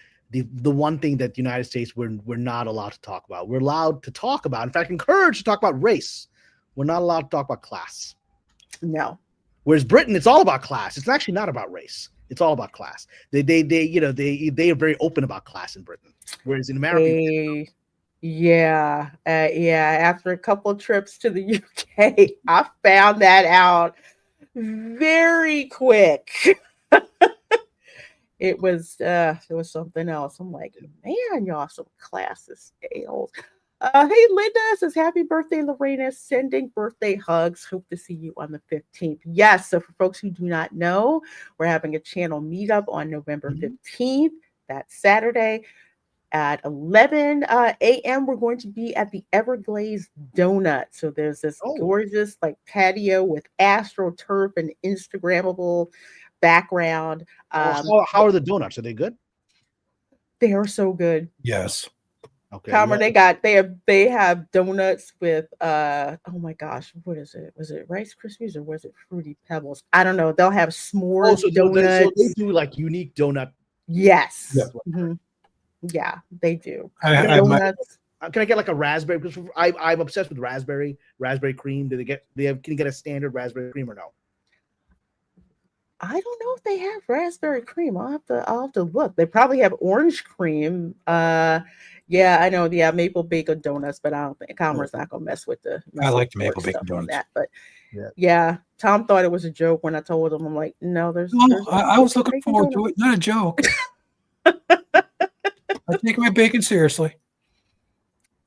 one thing that the United States we're not allowed to talk about. We're allowed to talk about, in fact, encouraged to talk about race. We're not allowed to talk about class. No. Whereas Britain, it's all about class. It's actually not about race. It's all about class. They are very open about class in Britain. Whereas in America, after a couple of trips to the UK, I found that out very quick. It was something else. I'm like, man, y'all some classist ales. Hey, Linda says, happy birthday, Lorena. Sending birthday hugs. Hope to see you on the 15th. Yes, so for folks who do not know, we're having a channel meetup on November 15th. That's Saturday at 11 a.m. We're going to be at the Everglades Donut. So there's this gorgeous like patio with AstroTurf and Instagrammable background. How are the donuts? Are they good? They are so good. Yes. Okay. Kamran, they have donuts with oh my gosh, what is it? Was it Rice Krispies or was it Fruity Pebbles? I don't know. They'll have s'mores donuts. So they do like unique donut. Yes. Yeah, yeah, they do. Donuts. Can I get like a raspberry? Because I'm obsessed with raspberry cream. Can you get a standard raspberry cream or no? I don't know if they have raspberry cream. I'll have to look. They probably have orange cream. Yeah, I know. Yeah, maple bacon donuts, but I don't think Kamran's not gonna mess with the. I like the maple bacon donuts. That, but yeah, Tom thought it was a joke when I told him. I'm like, no, there's. I was looking forward to it. Not a joke. I take my bacon seriously.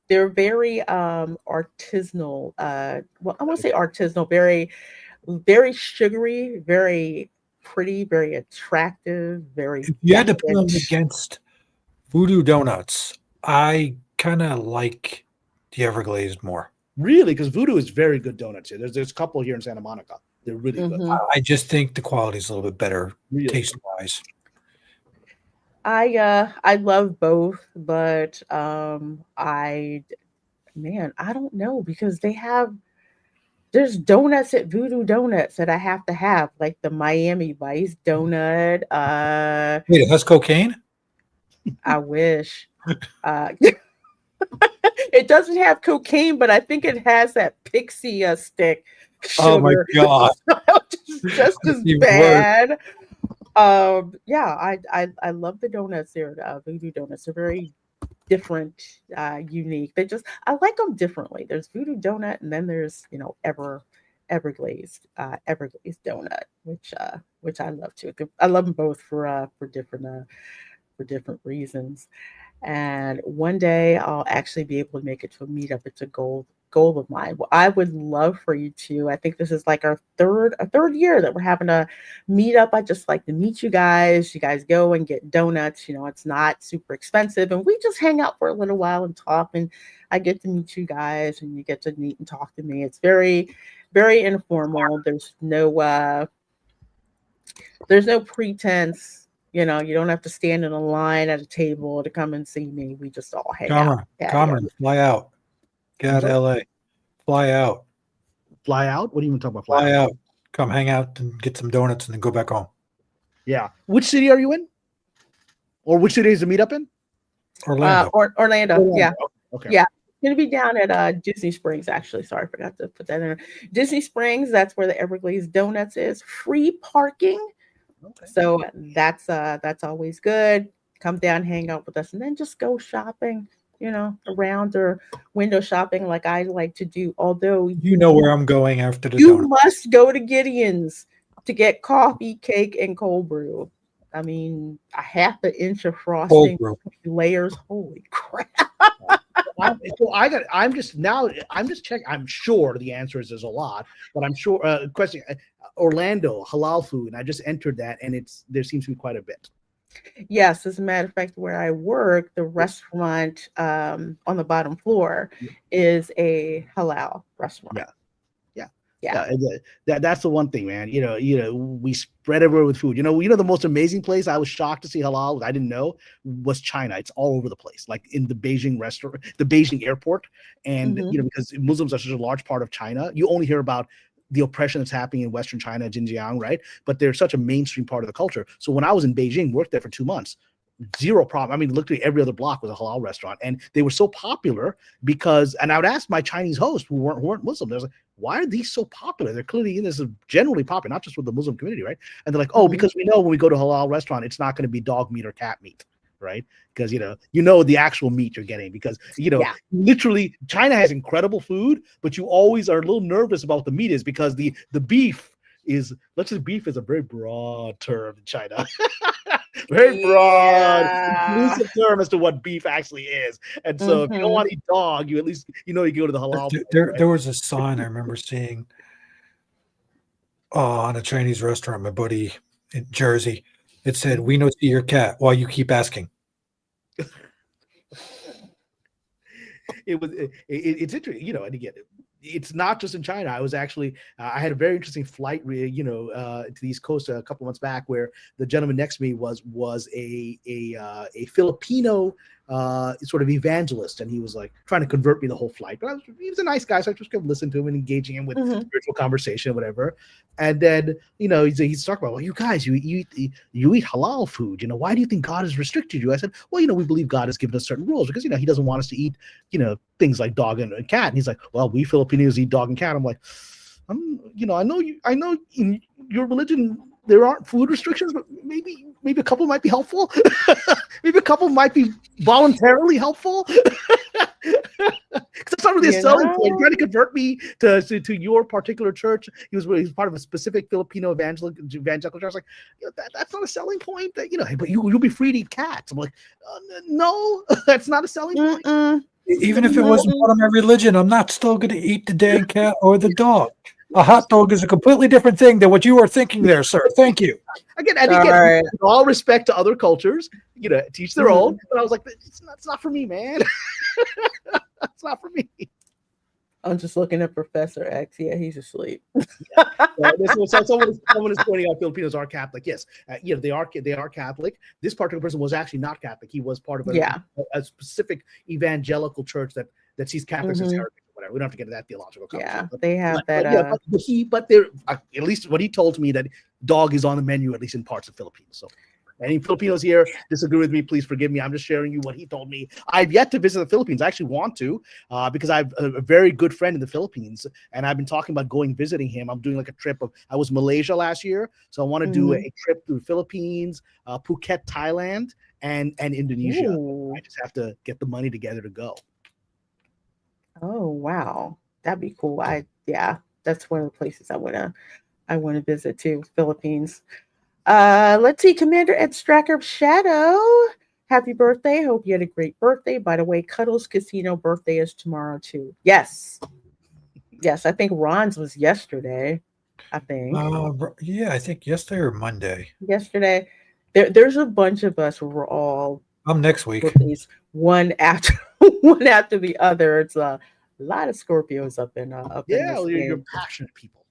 They're very artisanal. Well, I want to say artisanal. Very, very sugary. Very pretty. Very attractive. Very. If you had to put them against Voodoo Donuts, I kind of like the Everglazed more. Really? Because Voodoo is very good donuts here. There's a couple here in Santa Monica. They're really good. I just think the quality is a little bit better taste-wise. I love both, but I don't know because there's donuts at Voodoo Donuts that I have to have, like the Miami Vice donut. Wait, that's cocaine? I wish. It doesn't have cocaine, but I think it has that pixie stick Oh my sugar. God. Just as Even worse. bad. Yeah, I love the donuts there. Voodoo donuts are very different, unique. I like them differently. There's voodoo donut, and then there's everglazed donut, which I love too. I love them both for different reasons. And one day I'll actually be able to make it to a meetup. It's a goal of mine. Well, I would love for you to. I think this is like our third year that we're having a meetup. I just like to meet you guys. You guys go and get donuts. It's not super expensive, and we just hang out for a little while and talk. And I get to meet you guys, and you get to meet and talk to me. It's very, very informal. There's no pretense. You don't have to stand in a line at a table to come and see me. We just all hang out. Kamran, fly out. Get out of LA. Fly out. Fly out? What do you even talk about? Fly out. Come hang out and get some donuts and then go back home. Yeah. Which city are you in? Or which city is the meetup in? Orlando. Orlando. Yeah. Okay. Yeah. It's going to be down at Disney Springs, actually. Sorry, I forgot to put that in there. Disney Springs, that's where the Everglades Donuts is. Free parking. Okay. So that's always good. Come down, hang out with us, and then just go shopping, around or window shopping like I like to do. Although you know where I'm going after the you donut. must go to Gideon's to get coffee, cake, and cold brew. I mean, a half an inch of frosting, layers. Holy crap! I'm just checking. I'm sure the answer is there's a lot, but I'm sure. Question: Orlando halal food, and I just entered that, and there seems to be quite a bit. Yes, as a matter of fact, where I work, the restaurant on the bottom floor is a halal restaurant. Yeah. That's the one thing, man. We spread everywhere with food. The most amazing place I was shocked to see halal, I didn't know, was China. It's all over the place, like in the Beijing restaurant, the Beijing airport. And, because Muslims are such a large part of China, you only hear about the oppression that's happening in Western China, Xinjiang, right? But they're such a mainstream part of the culture. So when I was in Beijing, worked there for 2 months, zero problem. I mean, literally every other block was a halal restaurant, and they were so popular because. And I would ask my Chinese hosts who weren't Muslim, I was like, "Why are these so popular? They're clearly this is generally popular, not just with the Muslim community, right?" And they're like, "Oh, because we know when we go to a halal restaurant, it's not going to be dog meat or cat meat, right? Because the actual meat you're getting. Because literally China has incredible food, but you always are a little nervous about what the meat is because the beef is beef is a very broad term in China." Very broad, inclusive term as to what beef actually is. And so if you don't want to eat dog, you at least you go to the halal. There was a sign I remember seeing on a Chinese restaurant, my buddy in Jersey. It said, "We know see your cat while you keep asking." It's interesting, and again, it's not just in China. I was actually I had a very interesting flight, to the East Coast a couple months back, where the gentleman next to me was a Filipino sort of evangelist, and he was like trying to convert me the whole flight. But he was a nice guy, so I just kept listening to him and engaging him with spiritual conversation, whatever. And then he's talking about, well, you guys, you eat halal food. Why do you think God has restricted you? I said, well, we believe God has given us certain rules because He doesn't want us to eat things like dog and cat. And he's like, well, we Filipinos eat dog and cat. I'm like, I know in your religion there aren't food restrictions, but maybe a couple might be helpful. Maybe a couple might be voluntarily helpful. Because that's not really a selling point. Trying to convert me to your particular church. He was part of a specific Filipino evangelical church. I was like, that's not a selling point. But you'll be free to eat cats. I'm like, no, that's not a selling point. Even if it wasn't part of my religion, I'm not still going to eat the dang cat or the dog. A hot dog is a completely different thing than what you were thinking there, sir. Thank you. Again, with all respect to other cultures, teach their own. But I was like, it's not for me, man. It's not for me. I'm just looking at Professor X. Yeah, he's asleep. Someone is pointing out Filipinos are Catholic. Yes, they are Catholic. This particular person was actually not Catholic. He was part of a specific evangelical church that sees Catholics as heretics. Whatever. We don't have to get into that theological conversation. Yeah, they have that. But they're at least what he told me that dog is on the menu, at least in parts of Philippines. So Any Filipinos here disagree with me, please forgive me. I'm just sharing you what he told me. I've yet to visit the Philippines. I actually want to because I have a very good friend in the Philippines, and I've been talking about visiting him. I'm doing like a trip I was Malaysia last year, so I want to do a trip through the Philippines, Phuket, Thailand, and Indonesia. Ooh. I just have to get the money together to go. Oh wow, that'd be cool. That's one of the places I wanna visit too, Philippines. Let's see, Commander Ed Stracker of Shadow. Happy birthday. Hope you had a great birthday. By the way, Cuddles Casino birthday is tomorrow too. Yes. Yes, I think Ron's was yesterday. I think. Yeah, I think yesterday or Monday. Yesterday. There's a bunch of us who were all I'm next week. birthdays, one after one after the other. It's a lot of Scorpios up in this you're game. passionate people.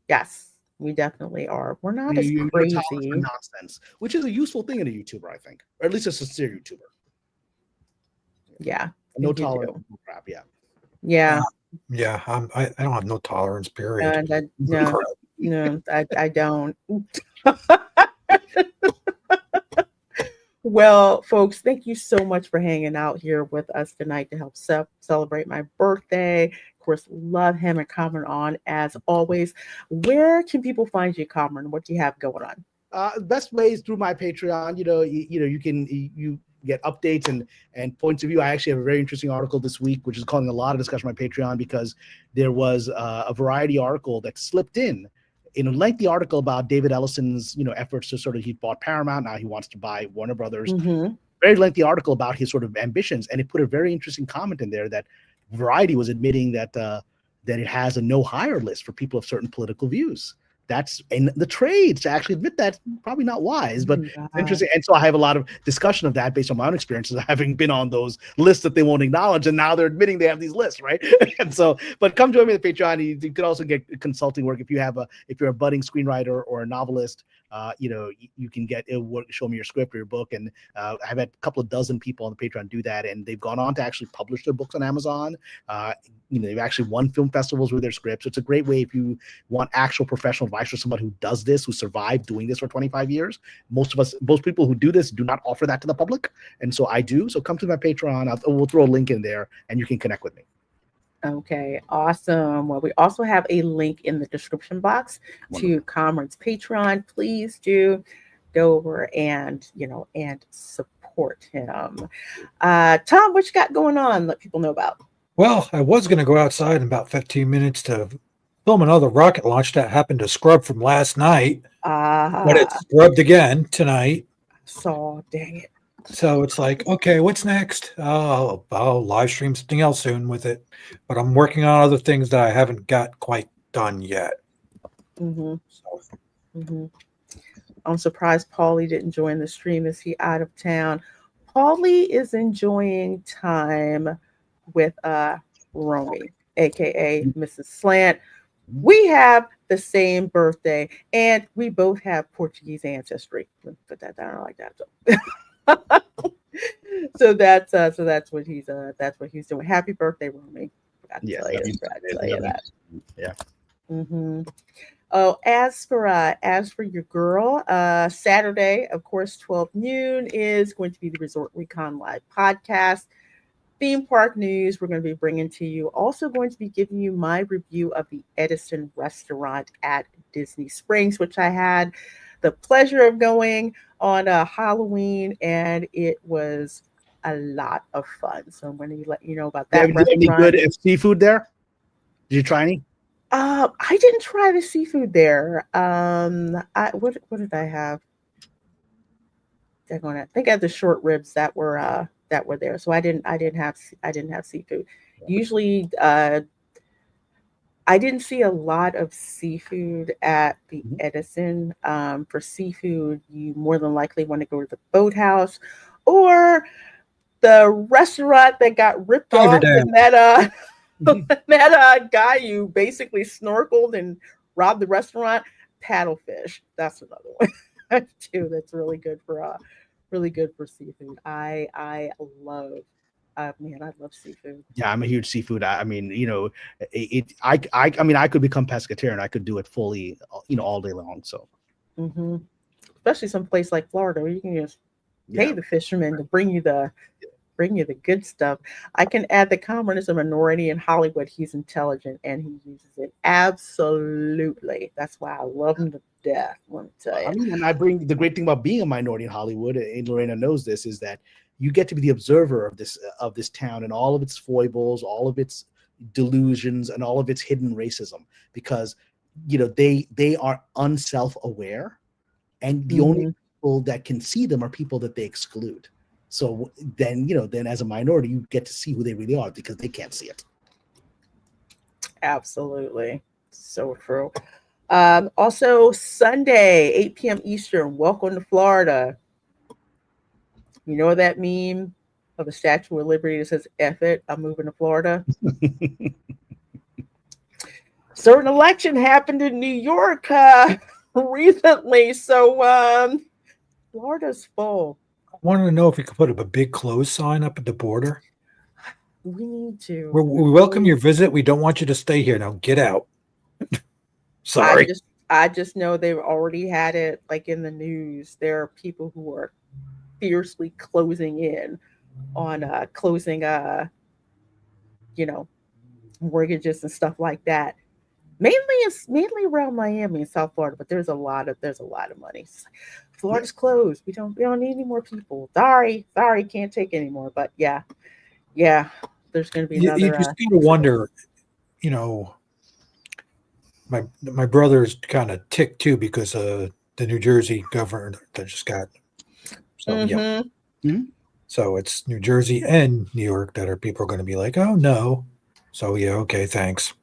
Yes. We definitely are. We're not as You're crazy. tolerant for nonsense, which is a useful thing in a YouTuber, I think, or at least a sincere YouTuber. Yeah. No tolerance for crap. Yeah. Yeah. Yeah, I don't have no tolerance. Period. No, I don't. Well, folks, thank you so much for hanging out here with us tonight to help celebrate my birthday. Of course, love him and Kamran on as always. Where can people find you, Kamran? What do you have going on? The best way is through my Patreon. You get updates and points of view. I actually have a very interesting article this week, which is causing a lot of discussion on my Patreon because there was a Variety article that slipped in a lengthy article about David Ellison's efforts to he bought Paramount, now he wants to buy Warner Brothers. Very lengthy article about his sort of ambitions, and it put a very interesting comment in there that Variety was admitting that it has a no hire list for people of certain political views. That's in the trades to actually admit that's probably not wise, but interesting. And so I have a lot of discussion of that based on my own experiences of having been on those lists that they won't acknowledge, and now they're admitting they have these lists, right? And so, but come join me on Patreon. You could also get consulting work if you're a budding screenwriter or a novelist. You can get show me your script or your book, and I've had a couple of dozen people on the Patreon do that, and they've gone on to actually publish their books on Amazon. They've actually won film festivals with their scripts. So it's a great way if you want actual professional advice for someone who does this, who survived doing this for 25 years. Most people who do this do not offer that to the public, and so I do. So come to my Patreon. We'll throw a link in there, and you can connect with me. Okay, awesome. Well, we also have a link in the description box to Kamran's Patreon. Please do go over and support him. Tom, what you got going on? Let people know about. Well, I was going to go outside in about 15 minutes to film another rocket launch that happened to scrub from last night, but it scrubbed again tonight. Dang it. So it's like, okay, what's next? I'll live stream something else soon with it, but I'm working on other things that I haven't got quite done yet. I'm surprised Paulie didn't join the stream. Is he out of town? Paulie is enjoying time with Romy, aka Mrs. Slant. We have the same birthday, and we both have Portuguese ancestry. Put that down like that. So that's what he's doing. Happy birthday, Romy. Yeah. Oh, as for your girl, Saturday, of course, 12 noon is going to be the Resort Recon Live podcast. Theme park news we're going to be bringing to you. Also going to be giving you my review of the Edison restaurant at Disney Springs, which I had the pleasure of going on Halloween, and it was a lot of fun. So I'm going to let you know about that. Did you have any good seafood there? Did you try any? I didn't try the seafood there. What did I have? I think I had the short ribs that were there. So I didn't have seafood. Usually, I didn't see a lot of seafood at the Edison. For seafood, you more than likely want to go to the Boathouse or the restaurant that got ripped off in that that guy you basically snorkeled and robbed the restaurant. Paddlefish. That's another one too. That's really good for seafood. I love seafood. Yeah, I'm a huge seafood. I mean, I could become pescatarian. I could do it fully, all day long. So. especially some place like Florida where you can just pay the fishermen to bring you the good stuff. I can add that Kamran is a minority in Hollywood. He's intelligent and he uses it absolutely. That's why I love him to death. Let me tell you. I mean, and I bring the great thing about being a minority in Hollywood, and Lorena knows this, is that you get to be the observer of this town and all of its foibles, all of its delusions, and all of its hidden racism, because they are unself-aware, and the only people that can see them are people that they exclude. So then as a minority, you get to see who they really are because they can't see it. Absolutely. So true. Also, Sunday, 8 p.m. Eastern, welcome to Florida. You know that meme of the Statue of Liberty that says, F it, I'm moving to Florida? Certain election happened in New York recently. So Florida's full. I wanted to know if you could put up a big close sign up at the border. We need to. We welcome your visit. We don't want you to stay here. Now get out. Sorry. I just know they've already had it like in the news. There are people who are fiercely closing in on closing mortgages and stuff like that. Mainly around Miami and South Florida, but there's a lot of money. Florida's closed. We don't need any more people. Sorry, can't take any more. But yeah, there's going to be another. You just kind of wonder, my brother's kind of ticked too because the New Jersey governor that just got. So so it's New Jersey and New York that people are going to be like, oh no. So yeah, okay, thanks.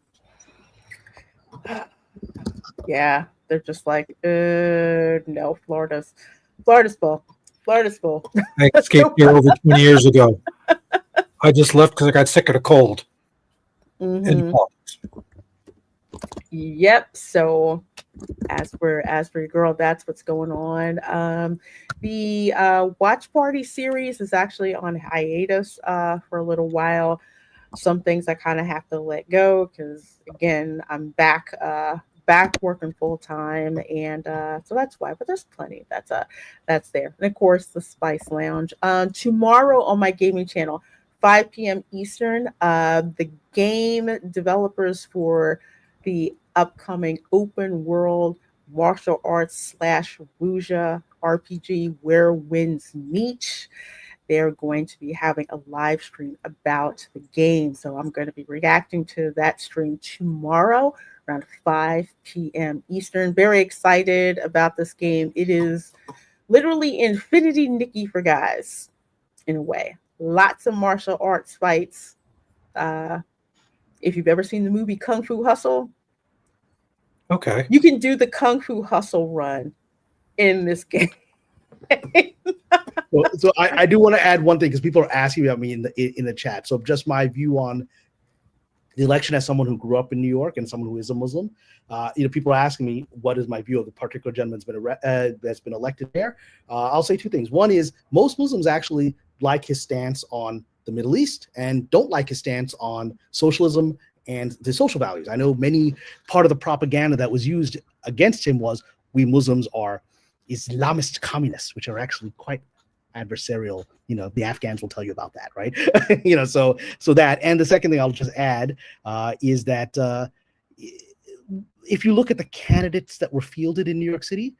Yeah, they're just like, no, Florida's full. I escaped here over 20 years ago. I just left because I got sick of the cold. Yep. So as for your girl, that's what's going on. The Watch Party series is actually on hiatus for a little while. Some things I kind of have to let go because again, I'm back working full time, and so that's why. But there's plenty that's there, and of course the Spice Lounge. Tomorrow on my gaming channel, 5 p.m. Eastern, the game developers for the upcoming open world martial arts / wuxia RPG Where Winds Meet. They're going to be having a live stream about the game. So I'm going to be reacting to that stream tomorrow around 5 p.m. Eastern. Very excited about this game. It is literally Infinity Nikki for guys, in a way. Lots of martial arts fights. If you've ever seen the movie Kung Fu Hustle, okay, you can do the Kung Fu Hustle run in this game. So I do want to add one thing because people are asking about me in the chat. So just my view on the election as someone who grew up in New York and someone who is a Muslim. People are asking me what is my view of the particular gentleman that's been elected there. I'll say two things. One is most Muslims actually like his stance on the Middle East and don't like his stance on socialism and the social values. I know part of the propaganda that was used against him was we Muslims are Islamist communists, which are actually quite adversarial. The Afghans will tell you about that, right? So that. And the second thing I'll just add is that if you look at the candidates that were fielded in New York City,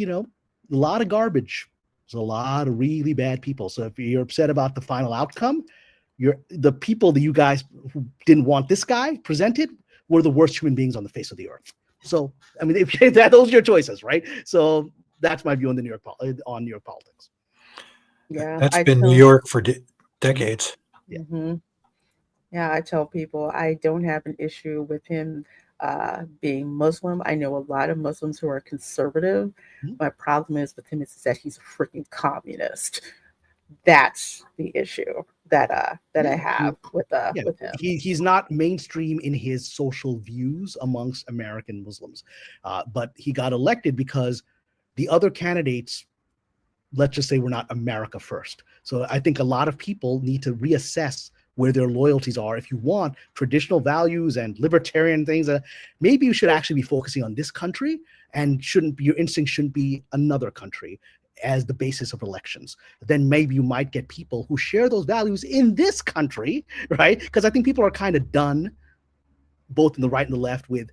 a lot of garbage. There's a lot of really bad people. So if you're upset about the final outcome, the people that you guys who didn't want this guy presented were the worst human beings on the face of the earth. So I mean, those are your choices, right? So that's my view on New York politics. Yeah, that's been New York for decades. Yeah. Mm-hmm. Yeah, I tell people I don't have an issue with him being Muslim. I know a lot of Muslims who are conservative. Mm-hmm. My problem is with him is that he's a freaking communist. That's the issue that I have with him. He's not mainstream in his social views amongst American Muslims, but he got elected because the other candidates, let's just say, were not America first. So I think a lot of people need to reassess where their loyalties are. If you want traditional values and libertarian things, maybe you should actually be focusing on this country and your instinct shouldn't be another country as the basis of elections. Then maybe you might get people who share those values in this country, right? Because I think people are kind of done, both in the right and the left, with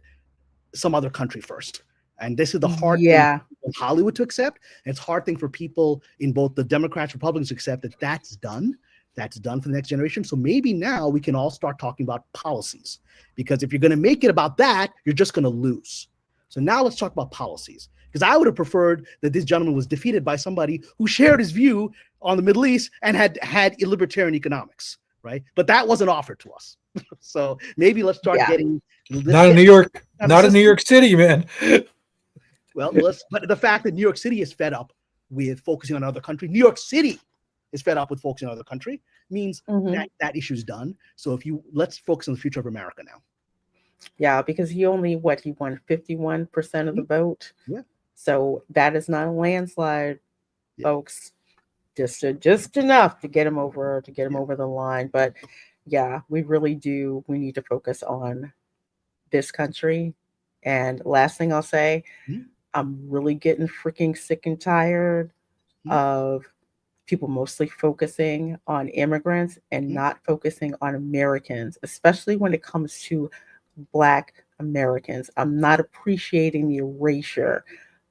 some other country first. And this is the hard thing for Hollywood to accept. And it's a hard thing for people in both the Democrats, Republicans to accept that that's done. That's done for the next generation. So maybe now we can all start talking about policies, because if you're going to make it about that, you're just going to lose. So now let's talk about policies, because I would have preferred that this gentleman was defeated by somebody who shared his view on the Middle East and had libertarian economics, right? But that wasn't offered to us. So maybe let's start getting. Not in New York. Not in New York City, man. Well, but the fact that New York City is fed up with focusing on another country, New York City is fed up with focusing on another country, means that issue is done. So let's focus on the future of America now. Yeah, because he won 51% of the vote. Yeah. So that is not a landslide, folks. Just enough to get him over the line. But yeah, we really do. We need to focus on this country. And last thing I'll say, I'm really getting freaking sick and tired of people mostly focusing on immigrants and not focusing on Americans, especially when it comes to Black Americans. I'm not appreciating the erasure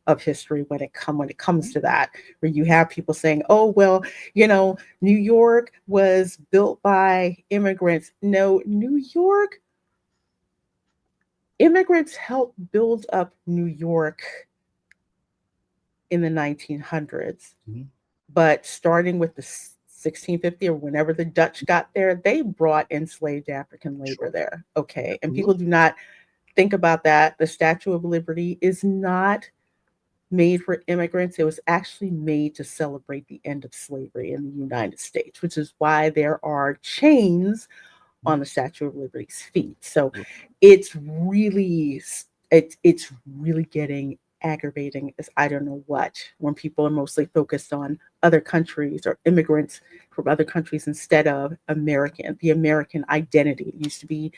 of history when it comes to that, where you have people saying, oh, well, New York was built by immigrants. No, New York, immigrants helped build up New York in the 1900s. But starting with the 1650 or whenever the Dutch got there, they brought enslaved African labor there. Okay. And people do not think about that. The Statue of Liberty is not made for immigrants. It was actually made to celebrate the end of slavery in the United States, which is why there are chains on the Statue of Liberty's feet. So it's really getting aggravating as I don't know what, when people are mostly focused on other countries or immigrants from other countries instead of the American identity. It used to be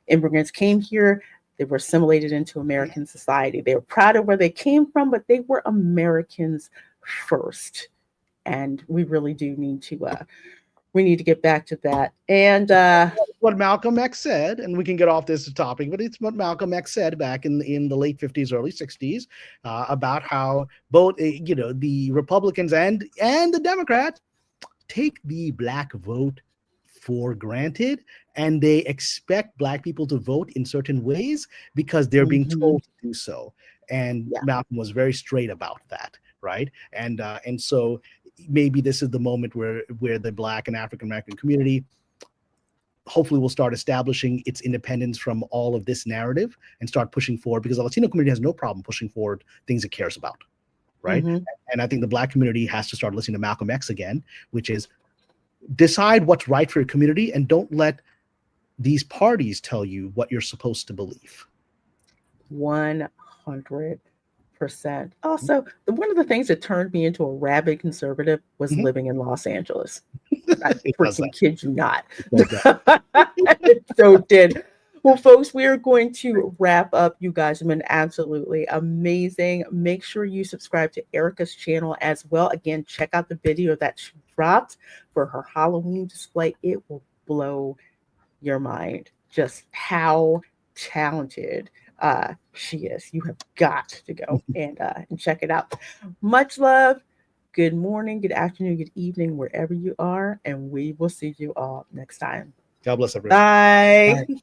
immigrants came here, they were assimilated into American society. They were proud of where they came from, but they were Americans first. And we really do need to get back to that. And what Malcolm X said, and we can get off this topic, but it's what Malcolm X said back in the late 50s, early 60s, about how both the Republicans and the Democrats take the Black vote for granted, and they expect Black people to vote in certain ways because they're being told to do so. And Malcolm was very straight about that, right? And so maybe this is the moment where the Black and African American community hopefully will start establishing its independence from all of this narrative and start pushing forward, because the Latino community has no problem pushing forward things it cares about, right? And I think the Black community has to start listening to Malcolm X again, which is decide what's right for your community and don't let these parties tell you what you're supposed to believe. 100%. Also, one of the things that turned me into a rabid conservative was living in Los Angeles. I freaking kid you not. It so did. Well, folks, we are going to wrap up. You guys have been absolutely amazing. Make sure you subscribe to Erica's channel as well. Again, check out the video that she dropped for her Halloween display. It will blow your mind just how talented she is. You have got to go and check it out. Much love. Good morning, good afternoon, good evening, wherever you are, and we will see you all next time. God bless everyone. Bye. Bye.